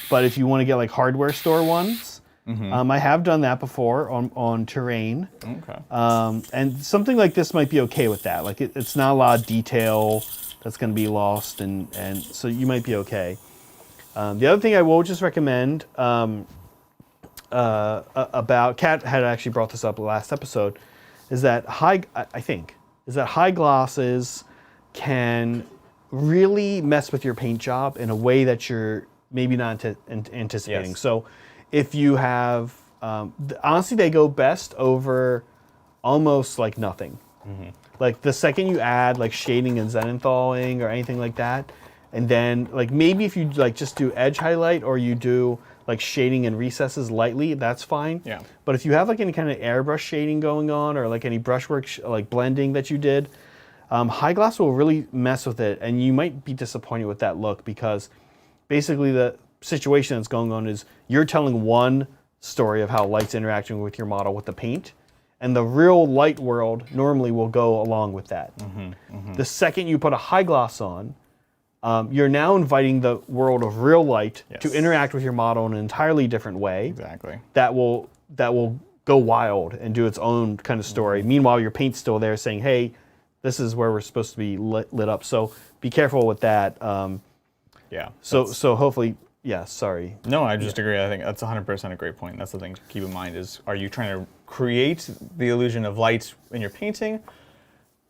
But if you want to get like hardware store ones, I have done that before on terrain. Okay. And something like this might be okay with that. Like it's not a lot of detail that's going to be lost, and so you might be okay. The other thing I will just recommend about, Kat had actually brought this up last episode, is that high glosses can really mess with your paint job in a way that you're maybe not anticipating. Yes. So if you have, honestly, they go best over almost like nothing. Like the second you add like shading and zenithal-ing or anything like that, and then like maybe if you like just do edge highlight or you do like shading and recesses lightly, that's fine. Yeah. But if you have like any kind of airbrush shading going on or like any brushwork like blending that you did, high gloss will really mess with it, and you might be disappointed with that look because basically the situation that's going on is you're telling one story of how light's interacting with your model with the paint, and the real light world normally will go along with that. The second you put a high gloss on, you're now inviting the world of real light to interact with your model in an entirely different way. Exactly. That will go wild and do its own kind of story. Meanwhile, your paint's still there saying, hey, this is where we're supposed to be lit up. So be careful with that. Yeah. So hopefully, yeah, sorry. No, I just agree. I think that's 100% a great point. That's the thing to keep in mind is, are you trying to create the illusion of light in your painting,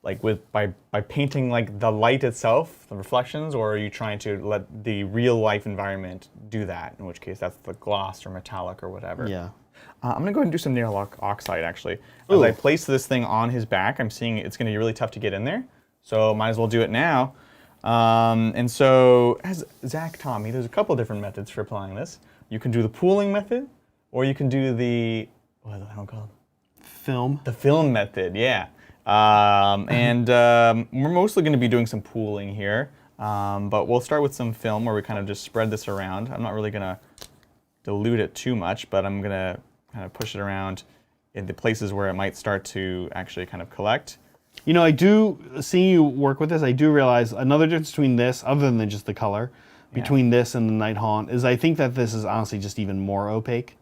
like by painting like the light itself, the reflections, or are you trying to let the real life environment do that, in which case that's the gloss or metallic or whatever. Yeah. I'm going to go ahead and do some nail oxide, actually. As I place this thing on his back, I'm seeing it's going to be really tough to get in there, so might as well do it now. And so, as Zach taught me, there's a couple different methods for applying this. You can do the pooling method, or you can do the, what is that one called? Film. The film method, yeah. We're mostly going to be doing some pooling here, but we'll start with some film where we kind of just spread this around. I'm not really going to dilute it too much, but I'm going to kind of push it around in the places where it might start to actually kind of collect. You know, seeing you work with this, I do realize another difference between this, other than just the color, between this and the Nighthaunt, is I think that this is honestly just even more opaque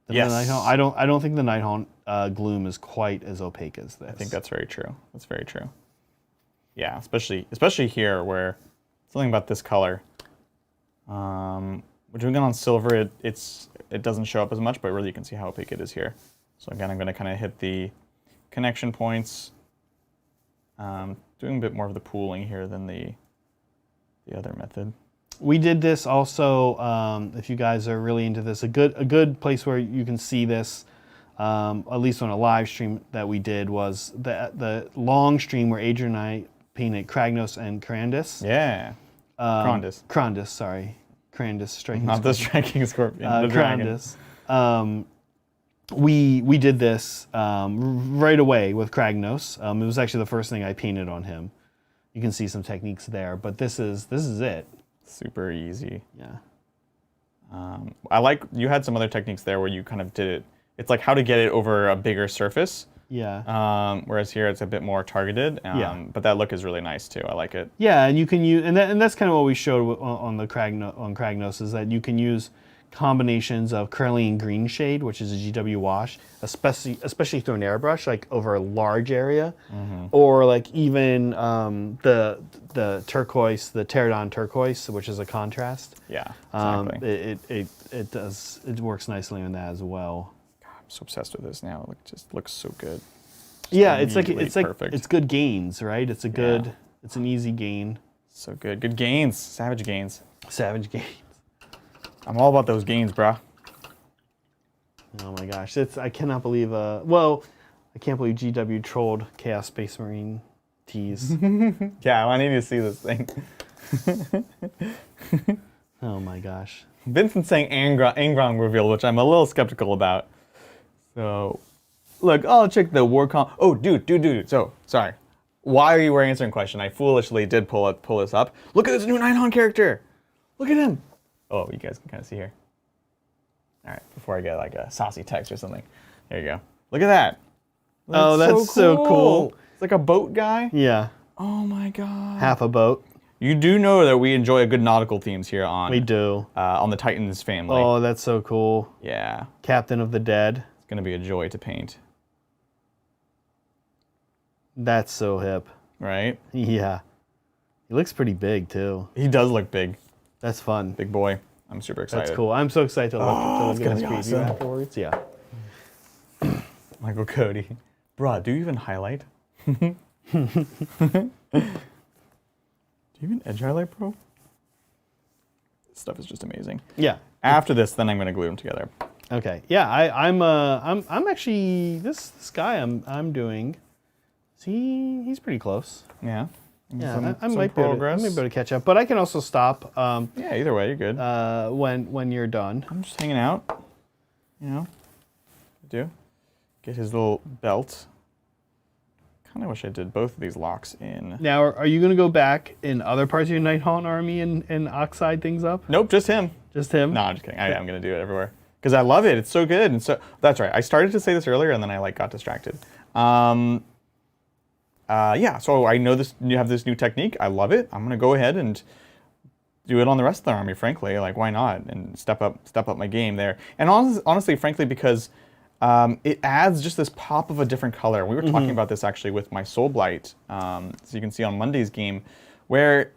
than the Nighthaunt. I don't think the Nighthaunt gloom is quite as opaque as this. I think that's very true. That's very true. Yeah, especially here where something about this color. We're doing it on silver. It doesn't show up as much, but really you can see how opaque it is here. So again, I'm going to kind of hit the connection points. Doing a bit more of the pooling here than the other method. We did this also, if you guys are really into this, a good place where you can see this, at least on a live stream that we did, was the long stream where Adrian and I painted Kragnos and Crandus. Yeah. Crandus, sorry. Crandus, striking Not the striking scorpion, the dragon. Crandus. We did this right away with Kragnos. It was actually the first thing I painted on him. You can see some techniques there, but this is it. Super easy. Yeah. I like, you had some other techniques there where you kind of did it. It's like how to get it over a bigger surface. Yeah. Whereas here it's a bit more targeted. But that look is really nice too. I like it. Yeah, and you can use, and that's kind of what we showed on Kragnos, is that you can use combinations of curly and green shade, which is a GW wash, especially through an airbrush, like over a large area, or like even the turquoise, the pterodon turquoise, which is a contrast. Yeah, exactly. It works nicely in that as well. God, I'm so obsessed with this now. It just looks so good. Yeah, it's like perfect. It's good gains, right? It's an easy gain. So good. Good gains. Savage gains. Savage gains. I'm all about those gains, brah. Oh my gosh, I cannot believe I can't believe GW trolled Chaos Space Marine tees. Yeah, I need to see this thing. Oh my gosh. Vincent's saying Angron reveal, which I'm a little skeptical about. So, look, I'll check the Warcom. Oh, dude. So, sorry. While you were answering a question, I foolishly did pull this up. Look at this new Nighthaunt character. Look at him. Oh, you guys can kind of see here. All right, before I get like a saucy text or something. There you go. Look at that. Oh, that's so cool. It's like a boat guy. Yeah. Oh my god. Half a boat. You do know that we enjoy good nautical themes here on We do. On the Titans family. Oh, that's so cool. Yeah. Captain of the Dead. It's gonna be a joy to paint. That's so hip. Right? Yeah. He looks pretty big too. He does look big. That's fun. Big boy. I'm super excited. That's cool. I'm so excited to look it's at gonna this be preview awesome. afterwards. Yeah. Michael Cody. Bruh, do you even highlight? Do you even edge highlight, bro? This stuff is just amazing. Yeah. After this, then I'm gonna glue them together. Okay. Yeah. I'm actually this guy I'm doing. See, he's pretty close. Yeah. Yeah. I might be able to catch up, but I can also stop. Yeah. Either way, you're good. When you're done. I'm just hanging out. You know. Do. Get his little belt. Kind of wish I did both of these locks in. Now, are you going to go back in other parts of your Nighthaunt army and oxide things up? Nope, just him. Just him? No, I'm just kidding. I'm going to do it everywhere. Because I love it. It's so good. And so that's right. I started to say this earlier and then I got distracted. Yeah, so I know you have this new technique. I love it. I'm going to go ahead and do it on the rest of the army, frankly. Like, why not? And step up my game there. And honestly, frankly, because it adds just this pop of a different color. We were talking about this actually with my Soul Blight, so you can see on Monday's game, where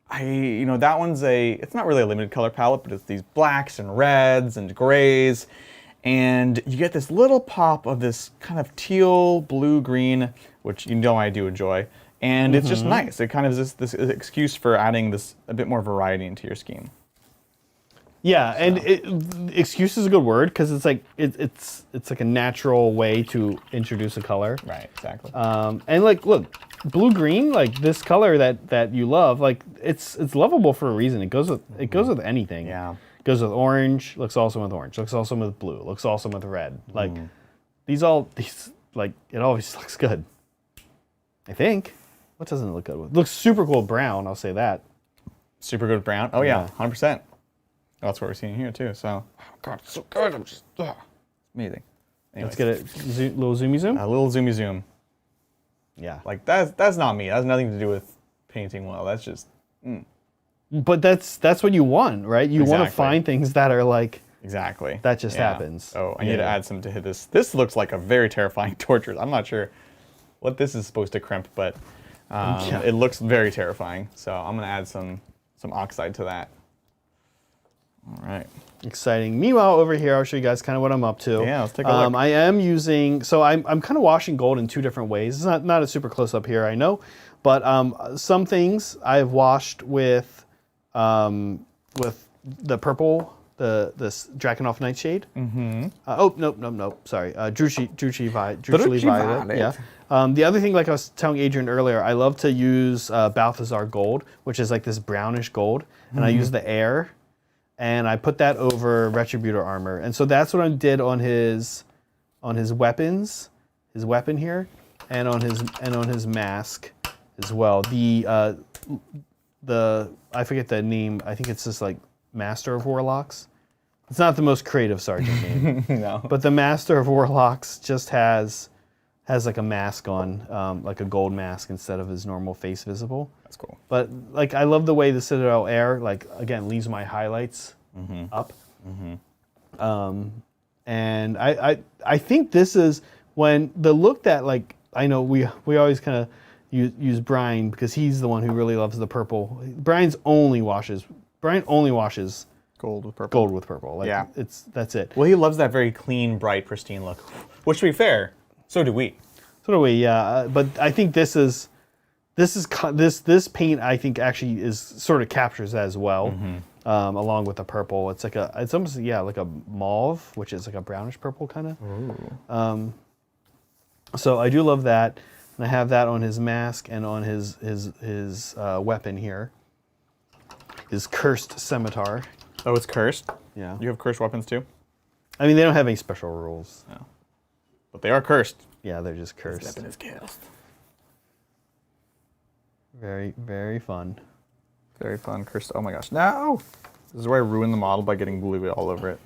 that one's it's not really a limited color palette, but it's these blacks and reds and grays, and you get this little pop of this kind of teal, blue, green, which you know I do enjoy, and it's just nice. It kind of is this excuse for adding a bit more variety into your scheme. Yeah, and excuse is a good word because it's like it's like a natural way to introduce a color. Right, exactly. And like, look, blue green, like this color that you love, like it's lovable for a reason. It goes with anything. Yeah. It goes with orange. Looks awesome with orange. Looks awesome with blue. Looks awesome with red. Like these like it always looks good. I think. What doesn't it look good with? It looks super cool with brown. I'll say that. Super good with brown. Oh yeah, 100%. That's what we're seeing here too. So, oh God, it's so good. I'm just amazing. Anyways. Let's get a little zoomy zoom. A little zoomy zoom. Yeah. Like that's not me. That has nothing to do with painting well. That's just. But that's what you want, right? You want to find things that are like. Exactly. That just happens. Oh, I need to add some to hit this. This looks like a very terrifying torture. I'm not sure what this is supposed to crimp, but it looks very terrifying. So I'm gonna add some oxide to that. All right. Exciting. Meanwhile, over here, I'll show you guys kind of what I'm up to. Yeah, let's take a look. I am using, so I'm kind of washing gold in two different ways. It's not a super close up here, I know, but some things I've washed with the purple, this Drakenhof Nightshade. Nope. Sorry, Druchii Violet. Yeah. The other thing, like I was telling Adrian earlier, I love to use Balthazar Gold, which is like this brownish gold, and I use the air. And I put that over Retributor armor, and so that's what I did on his weapons, his weapon here, and on his mask as well. The I forget the name. I think it's just like Master of Warlocks. It's not the most creative sergeant name, No. but the Master of Warlocks just has like a mask on, like a gold mask instead of his normal face visible. That's cool. But like I love the way the Citadel Air, like again, leaves my highlights up. And I think this is when the look that, like, I know we always kind of use Brian because he's the one who really loves the purple. Brian only washes Gold with purple. gold with purple. Like, Yeah. that's it. Well, he loves that very clean, bright, pristine look. Which, to be fair, so do we. So do we, yeah. But I think this paint I think actually is sort of captures that as well, along with the purple. It's almost like a mauve, which is like a brownish purple kind of. So I do love that, and I have that on his mask and on his weapon here. His cursed scimitar. Oh, it's cursed? Yeah. You have cursed weapons too? I mean, they don't have any special rules. No. But they are cursed. Yeah, they're just cursed. Weapon is cursed. Very, very fun. Very fun. Cursed. Oh my gosh. No! This is where I ruined the model by getting glue all over it.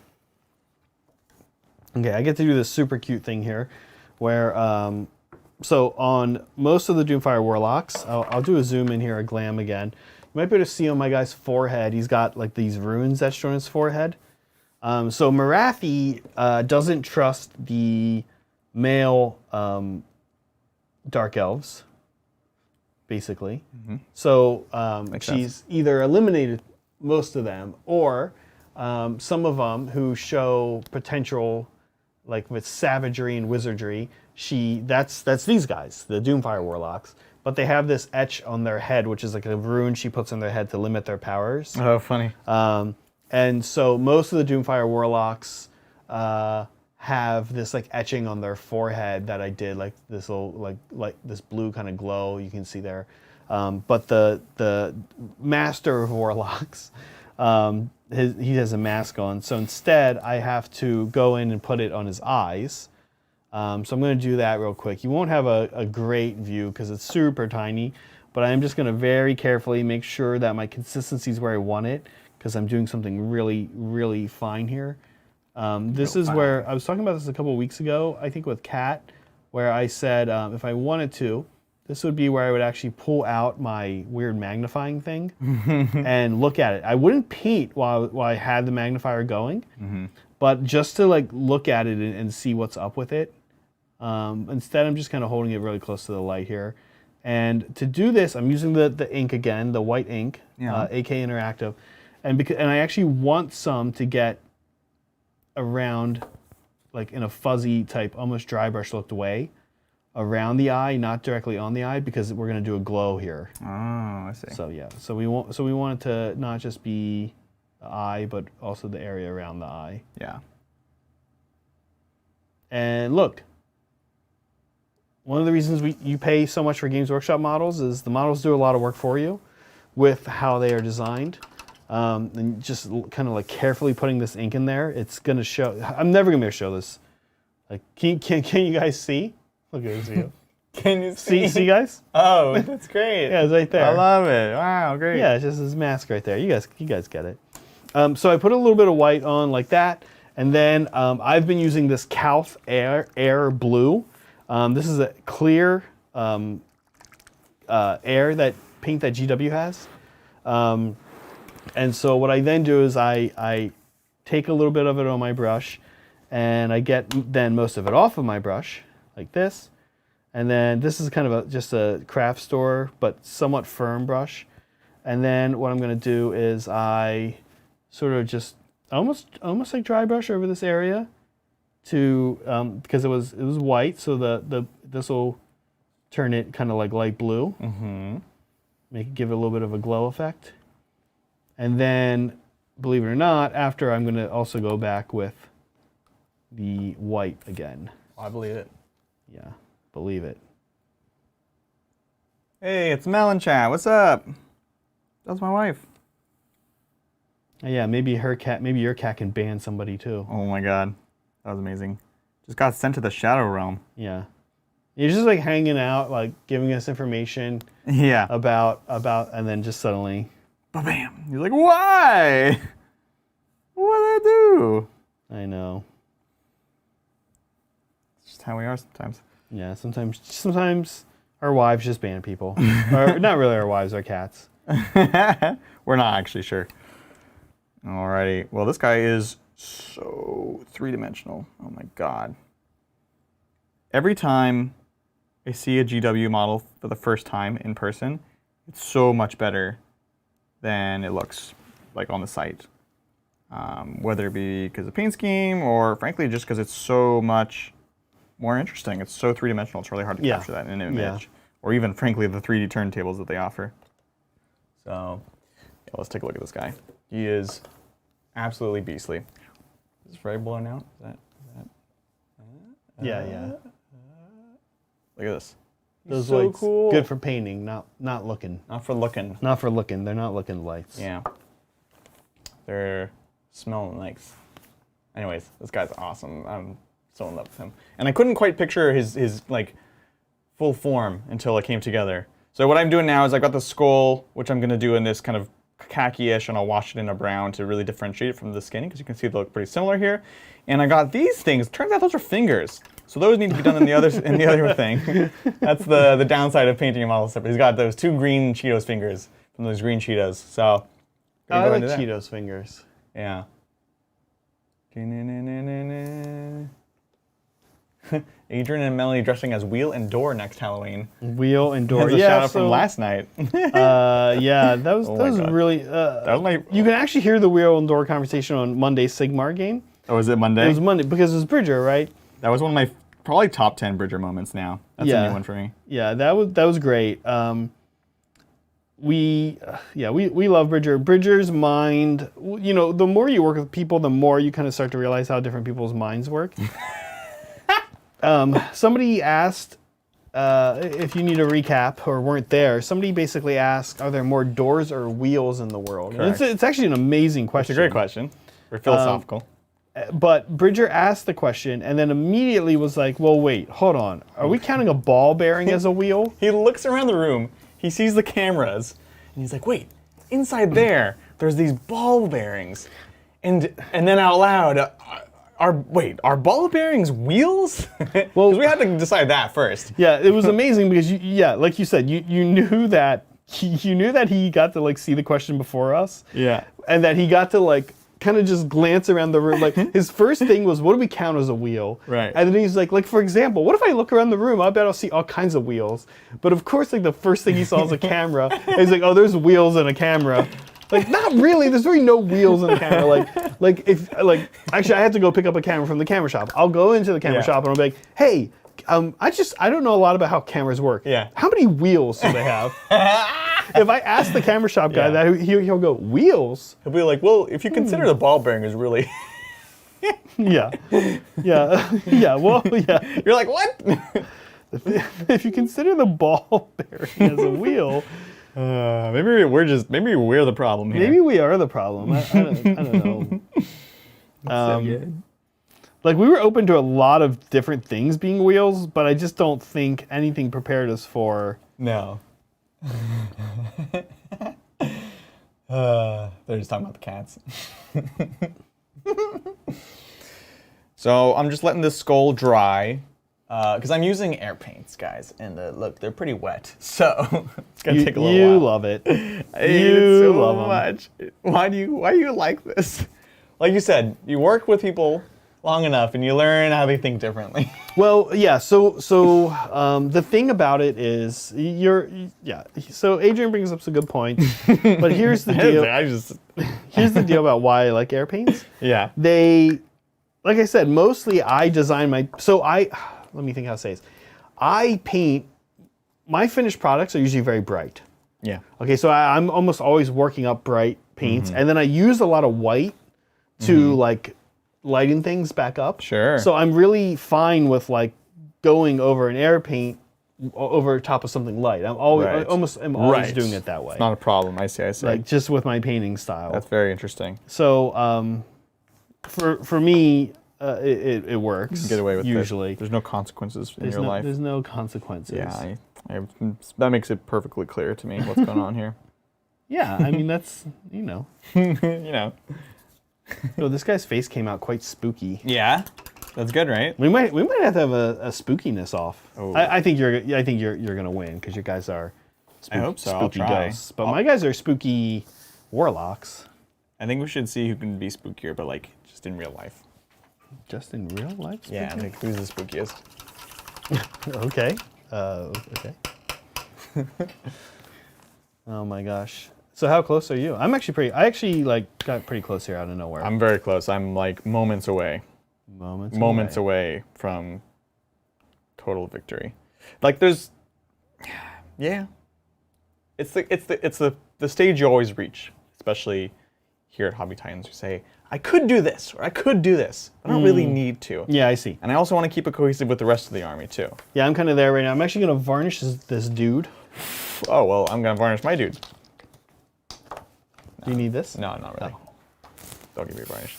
Okay, I get to do this super cute thing here where so on most of the Doomfire Warlocks, I'll do a zoom in here, a glam again. You might be able to see on my guy's forehead, he's got like these runes etched on his forehead. So Marathi doesn't trust the male dark elves, basically. So she's either eliminated most of them, or some of them who show potential, like with savagery and wizardry. That's these guys, the Doomfire Warlocks. But they have this etch on their head, which is like a rune she puts on their head to limit their powers. Oh, funny. And so most of the Doomfire Warlocks have this like etching on their forehead that I did, like this little like this blue kind of glow you can see there. But the Master of Warlocks, he has a mask on. So instead, I have to go in and put it on his eyes. So I'm going to do that real quick. You won't have a great view because it's super tiny, but I'm just going to very carefully make sure that my consistency is where I want it, because I'm doing something really, really fine here. This is where I was talking about this a couple of weeks ago, I think with Kat, where I said if I wanted to, this would be where I would actually pull out my weird magnifying thing and look at it. I wouldn't paint while I had the magnifier going, but just to like look at it and see what's up with it. Instead, I'm just kind of holding it really close to the light here. And to do this, I'm using the ink again, the white ink, AK Interactive. And I actually want some to get around, like in a fuzzy type, almost dry brush looked way, around the eye, not directly on the eye, because we're going to do a glow here. Oh, I see. So yeah, so we want it to not just be the eye, but also the area around the eye. Yeah. And look, one of the reasons you pay so much for Games Workshop models is the models do a lot of work for you with how they are designed. And just kind of like carefully putting this ink in there, it's going to show. I'm never going to be able to show this. Like, can you guys see? Look at this view. Can you see? See guys? Oh, that's great. Yeah, it's right there. I love it. Wow, great. Yeah, it's just this mask right there. You guys get it. So I put a little bit of white on like that, and then I've been using this Calth Air Blue. This is a clear paint that GW has. And so what I then do is I take a little bit of it on my brush, and I get then most of it off of my brush, like this. And then this is kind of just a craft store, but somewhat firm brush. And then what I'm going to do is I sort of just almost like dry brush over this area to because it was white, so this will turn it kind of like light blue. Give it a little bit of a glow effect. And then, believe it or not, after I'm going to also go back with the white again. I believe it. Yeah, believe it. Hey, it's Melon Chat. What's up? That's my wife. Yeah, maybe your cat can ban somebody too. Oh my god. That was amazing. Just got sent to the Shadow Realm. Yeah. You're just like hanging out, like giving us information about and then just suddenly Ba-bam! You're like, why? What did I do? I know. It's just how we are sometimes. Yeah, sometimes our wives just ban people. Or not really our wives, our cats. We're not actually sure. Alrighty. Well, this guy is so three-dimensional. Oh my god. Every time I see a GW model for the first time in person, it's so much better than it looks like on the site. Whether it be because of paint scheme or frankly just because it's so much more interesting. It's so three-dimensional, it's really hard to capture that in an image. Or even frankly the 3D turntables that they offer. So yeah, let's take a look at this guy. He is absolutely beastly. Is this very blown out? Is that Yeah. Look at this. Those so lights, cool. good for painting, not looking. Not for looking. Not for looking. They're not looking lights. Yeah. They're smelling nice. Anyways, this guy's awesome. I'm so in love with him. And I couldn't quite picture his like full form until it came together. So what I'm doing now is I've got the skull, which I'm gonna do in this kind of khaki-ish, and I'll wash it in a brown to really differentiate it from the skin, because you can see they look pretty similar here. And I got these things. Turns out those are fingers. So those need to be done in the other thing. That's the downside of painting a model separate. He's got those 2 green Cheetos fingers from those green Cheetos. So I like Cheetos fingers. Yeah. Adrian and Melanie dressing as Wheel and Door next Halloween. Wheel and Door. That's a shout out from last night. Yeah, that was really. That was my. You can actually hear the Wheel and Door conversation on Monday's Sigmar game. Oh, was it Monday? It was Monday because it was Bridger, right? That was one of my probably top 10 Bridger moments now. That's a new one for me. Yeah, that was great. We love Bridger. Bridger's mind, the more you work with people, the more you kind of start to realize how different people's minds work. Somebody asked if you need a recap or weren't there. Somebody basically asked, are there more doors or wheels in the world? And it's actually an amazing question. It's a great question. We're philosophical. But Bridger asked the question and then immediately was like, well, wait, hold on. Are we counting a ball bearing as a wheel? He looks around the room, he sees the cameras, and he's like, wait, inside there's these ball bearings. And then out loud, are ball bearings wheels? Well, we had to decide that first. Yeah, it was amazing because, like you said, you knew that he got to like see the question before us. Yeah. And that he got to like kind of just glance around the room. Like his first thing was, what do we count as a wheel? Right. And then he's like for example, what if I look around the room? I bet I'll see all kinds of wheels. But of course, like the first thing he saw is a camera. And he's like, oh, there's wheels in a camera. Like, not really. There's really no wheels in the camera. Actually, I had to go pick up a camera from the camera shop. I'll go into the camera shop and I'll be like, hey, I don't know a lot about how cameras work. Yeah. How many wheels do they have? If I ask the camera shop guy that, he'll go, wheels? He'll be like, well, if you consider the ball bearing is really... Yeah. Well, yeah. You're like, what? If you consider the ball bearing as a wheel... Maybe we're the problem here. Maybe we are the problem. I don't know. Like, we were open to a lot of different things being wheels, but I just don't think anything prepared us for... No. They're just talking about the cats. So I'm just letting this skull dry because I'm using air paints, guys, and look, they're pretty wet, so it's gonna take a little while. You love it. You love so much. Why do you like this? Like you said, you work with people long enough and you learn how they think differently. Well, yeah. So the thing about it is, So Adrian brings up some good points, but here's the deal. Here's the deal about why I like air paints. Yeah. Like I said, mostly I design my. Let me think how to say this. I paint. My finished products are usually very bright. Yeah. Okay, so I'm almost always working up bright paints, and then I use a lot of white to like lighten things back up. Sure. So I'm really fine with like going over an air paint over top of something light. I'm always doing it that way. It's not a problem. I see. Like just with my painting style. That's very interesting. So for me, it works. You can get away with usually. There's no consequences in your life. There's no consequences. Yeah, that makes it perfectly clear to me what's going on here. Yeah, I mean that's you know. Oh, this guy's face came out quite spooky. Yeah, that's good, right? We might have to have a spookiness off. Oh. I think you're gonna win because your guys are I hope so. spooky I'll try. ghosts, but my guys are spooky warlocks. I think we should see who can be spookier, but like just in real life. Just in real life? Spooky? Yeah, like who's the spookiest? Okay. Okay. Oh my gosh. So how close are you? I actually got pretty close here out of nowhere. I'm very close. I'm like moments away. Moments away from total victory. Like there's It's the stage you always reach, especially here at Hobby Titans. You say, I could do this, or I could do this, but I don't really need to. Yeah, I see. And I also want to keep it cohesive with the rest of the army too. Yeah, I'm kind of there right now. I'm actually going to varnish this dude. Oh, well, I'm going to varnish my dude. Do you need this? No, not really. Oh. Don't give me a varnish.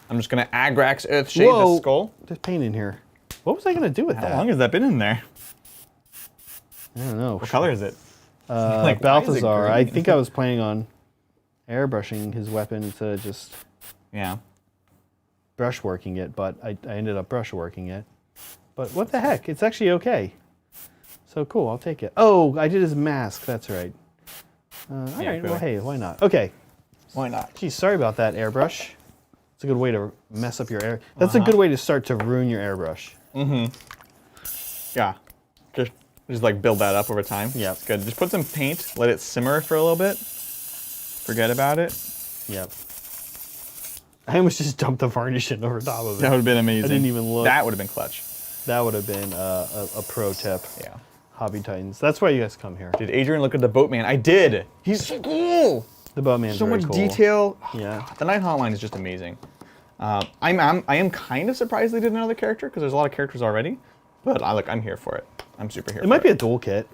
I'm just going to Agrax Earthshade the skull. There's paint in here. What was I going to do with that? How long has that been in there? I don't know. What color is it? Like Balthazar. I think I was planning on airbrushing his weapon to just brush working it, but I ended up brush working it. But what the heck? It's actually okay. So cool, I'll take it. Oh, I did his mask, that's right. All right, well, hey, why not? Okay. Why not? Geez, sorry about that, airbrush. It's a good way to mess up your air. That's a good way to start to ruin your airbrush. Yeah. Just like build that up over time. Yeah. It's good. Just put some paint, let it simmer for a little bit. Forget about it. Yep. I almost just dumped the varnish in over top of it. That would have been amazing. I didn't even look. That would have been clutch. That would have been a pro tip. Yeah. Hobby Titans. That's why you guys come here. Did Adrian look at the boatman? I did. He's so cool. The boatman's So very much cool. detail. Yeah. The Nighthaunt line is just amazing. I am kind of surprised they did another character because there's a lot of characters already. But I'm here for it. I'm super here. It might be a dual kit.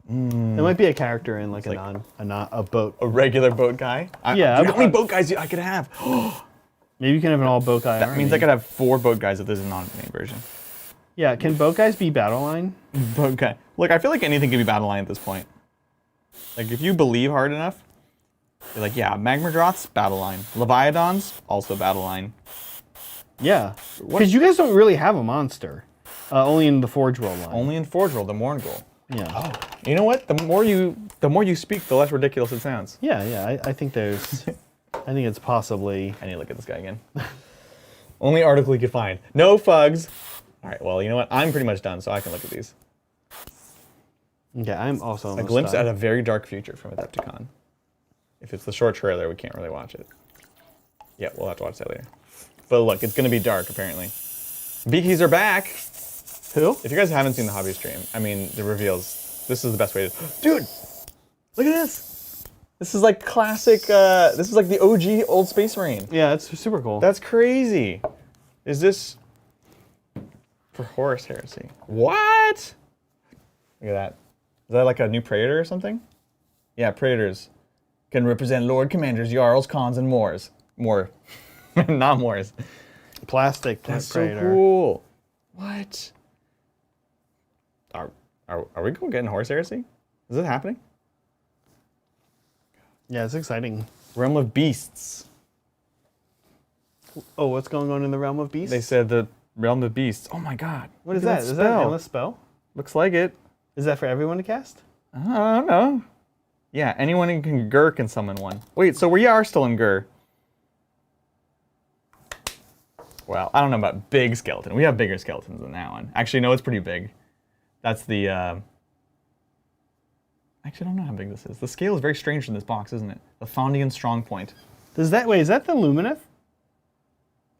It might be a character in like a boat. a regular boat guy. Yeah, Dude, how many boat guys I could have? Maybe you can have an all boat guy. That means I could have 4 boat guys if this is a non-main version. Yeah, can boat guys be battle line? Boat guy. Look, I feel like anything can be battle line at this point. Like if you believe hard enough, you're like, yeah, Magma Droths, battle line. Leviathans, also battle line. Yeah, because you guys don't really have a monster. Only in the Forge World line. Only in Forge World, the Morngul. Yeah. Oh, you know what? The more you speak, the less ridiculous it sounds. Yeah. I think there's. I think it's possibly. I need to look at this guy again. Only article you could find. No fugs. All right. Well, you know what? I'm pretty much done, so I can look at these. Okay, I'm also A almost glimpse done. at a very dark future from Adepticon. If it's the short trailer, we can't really watch it. Yeah, we'll have to watch that later. But look, it's going to be dark, apparently. Beakies are back. Who? If you guys haven't seen the hobby stream, I mean, the reveals, this is the best way to... Dude! Look at this! This is like classic, this is like the OG Old Space Marine. Yeah, it's super cool. That's crazy. Is this for Horus Heresy? What? Look at that. Is that like a new Praetor or something? Yeah, Praetors can represent Lord Commanders, Jarls, Khans, and Moors. More. Not Moors. Plastic. That's Predator. so cool. What? Are we going getting Horus Heresy? Is it happening? Yeah, it's exciting. Realm of Beasts. Oh, what's going on in the Realm of Beasts? They said the Realm of Beasts. Oh my god. What is Look at that? Is that an endless spell? Looks like it. Is that for everyone to cast? I don't know. Yeah, anyone who can Gur can summon one. Wait, so we are still in Gur. Well, I don't know about big skeleton. We have bigger skeletons than that one. Actually, no, it's pretty big. That's the... Actually, I don't know how big this is. The scale is very strange in this box, isn't it? The Thondian Strongpoint. Is that the Lumineth?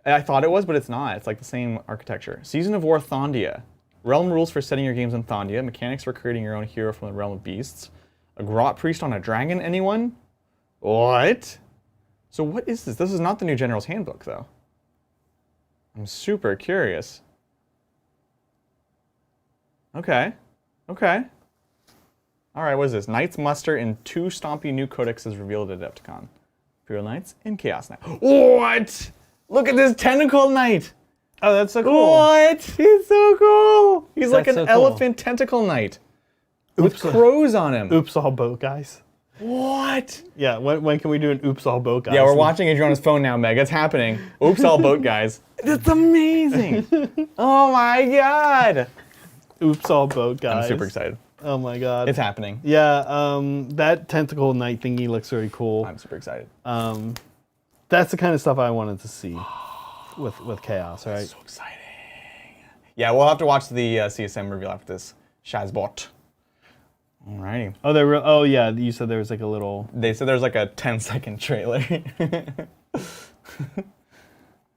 I thought it was, but it's not. It's like the same architecture. Season of War Thondia. Realm rules for setting your games in Thondia. Mechanics for creating your own hero from the Realm of Beasts. A Grot Priest on a dragon, anyone? What? So what is this? This is not the new General's Handbook, though. I'm super curious. Okay. Okay. All right, what is this? Knights muster in 2 stompy new codexes revealed at Adepticon. Imperial Knights and Chaos Knights. What? Look at this tentacle knight. Oh, that's so cool. What? He's so cool. He's like an so cool. elephant tentacle knight with crows on him. Oops, all boat guys. What? Yeah, when can we do an oops, all boat guys? Yeah, we're watching Adrian on his phone now, Meg. It's happening. Oops, all boat guys. That's amazing. Oh my god. Oops, all boat guys. I'm super excited. Oh my god. It's happening. Yeah, that tentacle knight thingy looks very cool. I'm super excited. That's the kind of stuff I wanted to see with Chaos, right? So exciting. Yeah, we'll have to watch the CSM reveal after this. Shazbot. Alrighty. Oh, yeah, you said there was like a little... They said there's like a 10-second trailer.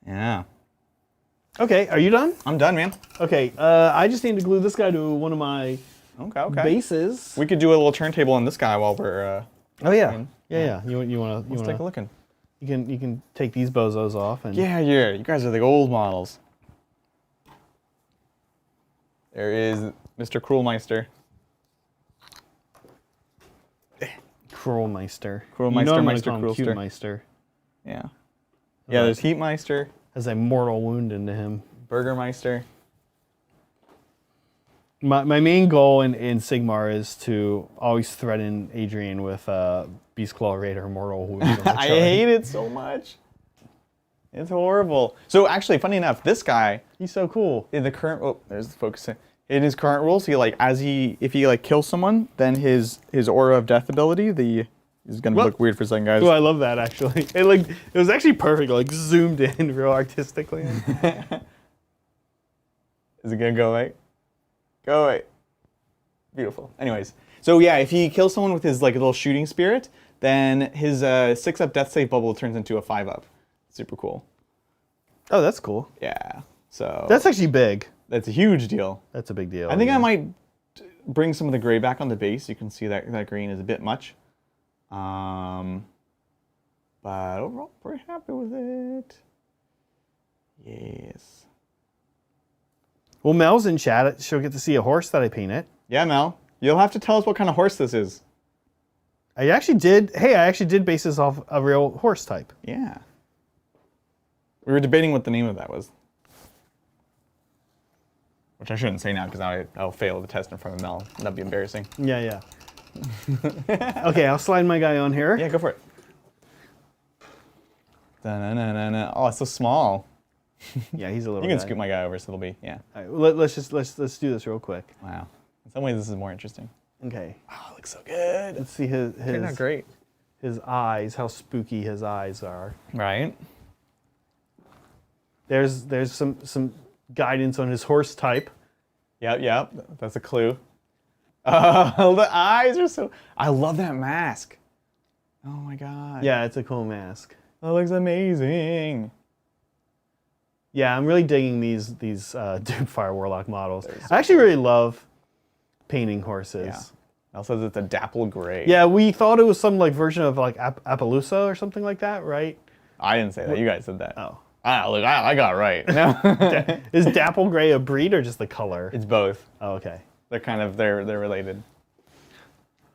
Yeah. Okay, are you done? I'm done, man. Okay, I just need to glue this guy to one of my Okay. bases. We could do a little turntable on this guy while we're... Oh, yeah. in. Yeah. You want to... Let's take a look in. You can take these bozos off and... Yeah. You guys are the old models. There is Mr. Cruelmeister. Cruelmeister. Cruelmeister, You know I'm gonna Meister, call him Cruelster. Cute-meister. Yeah. Yeah, there's Heatmeister, Has a mortal wound into him. Burgermeister. My main goal in Sigmar is to always threaten Adrian with Beastclaw Raider mortal wound. I hate it so much. It's horrible. So actually, funny enough, this guy He's so cool. in the current there's the focus. In his current rules, he like if he like kills someone, then his aura of death ability, is gonna look weird for a second, guys. Oh, I love that actually. It was actually perfect, like zoomed in real artistically. Is it gonna go away? Go away. Beautiful. Anyways, so yeah, if he kills someone with his like little shooting spirit, then his 6-up death save bubble turns into a 5-up. Super cool. Oh, that's cool. Yeah. So That's actually big. that's a huge deal. That's a big deal. I think I might bring some of the gray back on the base. You can see that green is a bit much. But overall, pretty happy with it. Yes. Well, Mel's in chat. She'll get to see a horse that I painted. Yeah, Mel. You'll have to tell us what kind of horse this is. I actually did base this off a real horse type. Yeah. We were debating what the name of that was. Which I shouldn't say now because I'll fail the test in front of Mel. That'd be embarrassing. Yeah. Okay, I'll slide my guy on here. Yeah, go for it. Da-na-na-na-na. Oh, it's so small. Yeah, he's a little. You can guy. scoot my guy over so it'll be, yeah. All right, let's do this real quick. Wow. In some ways, this is more interesting. Okay. Oh, it looks so good. Let's see his They're not great. his eyes, how spooky his eyes are. Right. There's some guidance on his horse type. Yep. That's a clue. Oh, the eyes are so... I love that mask. Oh my god. Yeah, it's a cool mask. That looks amazing. Yeah, I'm really digging these Doomfire Warlock models. I actually really love painting horses. Yeah. Mel says it's a dapple gray. Yeah, we thought it was some like version of like Appaloosa or something like that, right? I didn't say that. You guys said that. Oh. Look, I got it right. No. Is dapple gray a breed or just the color? It's both. Oh, okay. They're related.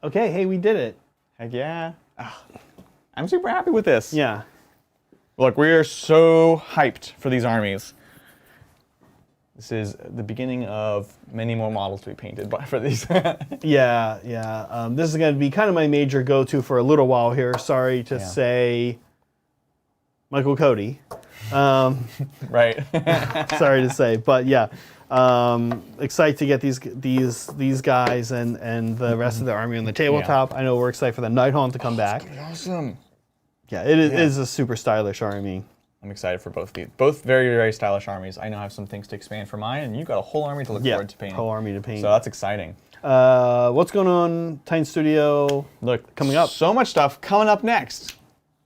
Okay, hey, we did it. Heck yeah. I'm super happy with this. Yeah. Look, we are so hyped for these armies. This is the beginning of many more models to be painted for these. Yeah. This is going to be kind of my major go-to for a little while here. Sorry to say, Michael Cody. Right. Sorry to say, but yeah, excited to get these guys and the rest of the army on the tabletop. Yeah. I know we're excited for the Nighthaunt to come back. It's awesome. Yeah, it is a super stylish army. I'm excited for both of these. Both very, very stylish armies. I now have some things to expand for mine, and you've got a whole army to look forward to painting. Whole army to paint. So that's exciting. What's going on, Titan Studio? Look, coming up. So much stuff coming up next.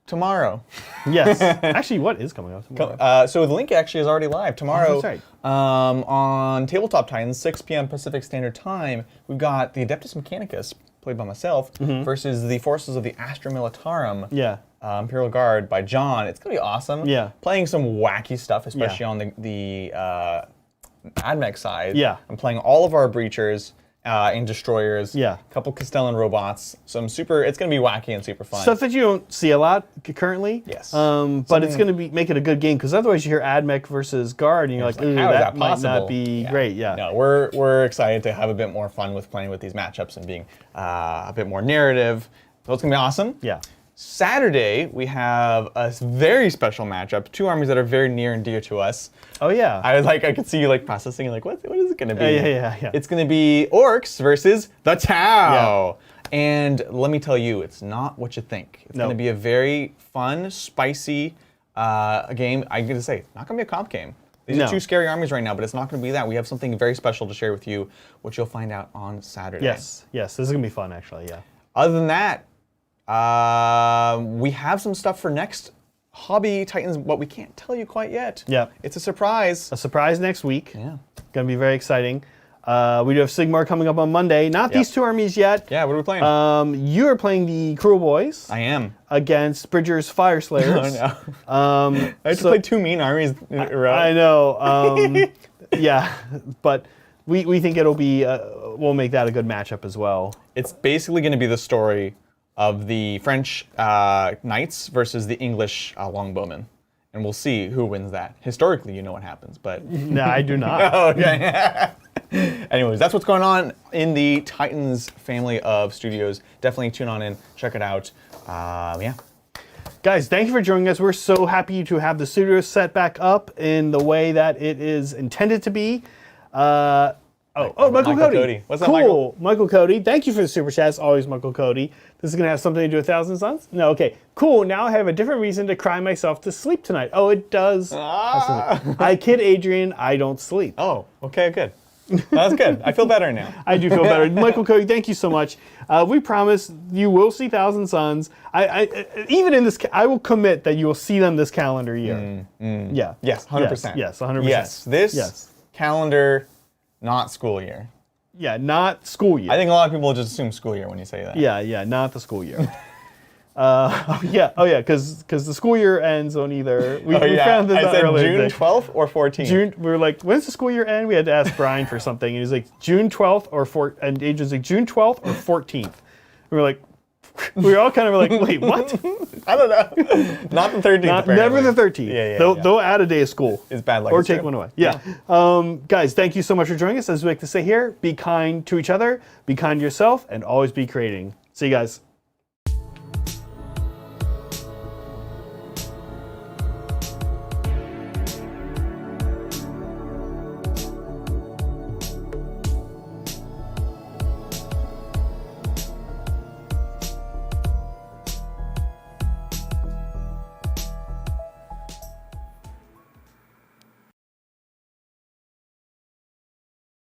Tomorrow. Yes. Actually, what is coming up tomorrow? So the link actually is already live. Tomorrow, that's right. On Tabletop Titans, 6 p.m. Pacific Standard Time, we've got the Adeptus Mechanicus, played by myself, versus the forces of the Astra Militarum. Yeah. Imperial Guard by John. It's going to be awesome. Yeah. Playing some wacky stuff, especially on the AdMech side. Yeah. I'm playing all of our Breachers and Destroyers. Yeah. A couple Castellan robots. It's going to be wacky and super fun. Stuff that you don't see a lot currently. Yes. But it's going to make it a good game, because otherwise you hear AdMech versus Guard and you're like, ooh, that might not be great. Yeah. No, we're excited to have a bit more fun with playing with these matchups and being a bit more narrative. So it's going to be awesome. Yeah. Saturday, we have a very special matchup. Two armies that are very near and dear to us. Oh, yeah. I could see you like processing, like, what is it going to be? Yeah. It's going to be Orcs versus the Tau. Yeah. And let me tell you, it's not what you think. It's going to be a very fun, spicy game. I'm going to say, it's not going to be a comp game. These are two scary armies right now, but it's not going to be that. We have something very special to share with you, which you'll find out on Saturday. Yes. This is going to be fun, actually, yeah. Other than that, we have some stuff for next Hobby Titans, but we can't tell you quite yet. Yeah. It's a surprise. A surprise next week. Yeah. Going to be very exciting. We do have Sigmar coming up on Monday. Not these two armies yet. Yeah, what are we playing? You are playing the Cruel Boys. I am. Against Bridger's Fire Slayers. Oh, no. I have to play two mean armies in a row. I know. Yeah, but we think it'll be, we'll make that a good matchup as well. It's basically going to be the story of the French knights versus the English longbowmen. And we'll see who wins that. Historically, you know what happens, but... No, I do not. Okay. Anyways, that's what's going on in the Titans family of studios. Definitely tune on in, check it out. Yeah. Guys, thank you for joining us. We're so happy to have the studio set back up in the way that it is intended to be. Michael Cody. What's up, cool. Michael Cody. Thank you for the super chat. It's always Michael Cody. This is going to have something to do with Thousand Suns? No, okay. Cool. Now I have a different reason to cry myself to sleep tonight. Oh, it does. I kid Adrian. I don't sleep. Oh, okay, good. That's good. I feel better now. I do feel better. Michael Cody, thank you so much. We promise you will see Thousand Suns. Even in this, I will commit that you will see them this calendar year. Yeah. Yes, 100%. Yes, 100%. Yes, this calendar, not school year. Yeah, not school year. I think a lot of people just assume school year when you say that. Yeah, not the school year. Because the school year ends on either. We found this out earlier. June 12th or 14th. We were like, when's the school year end? We had to ask Brian for something, and he's like, June 12th and Adrian's like, June 12th or 14th. We were like, we were all kind of like, wait, what? I don't know. Not the 13th. Never the 13th. Yeah. They'll add a day of school. It's bad luck. Or take one away. Yeah. Guys, thank you so much for joining us. As we like to say here, be kind to each other, be kind to yourself, and always be creating. See you guys.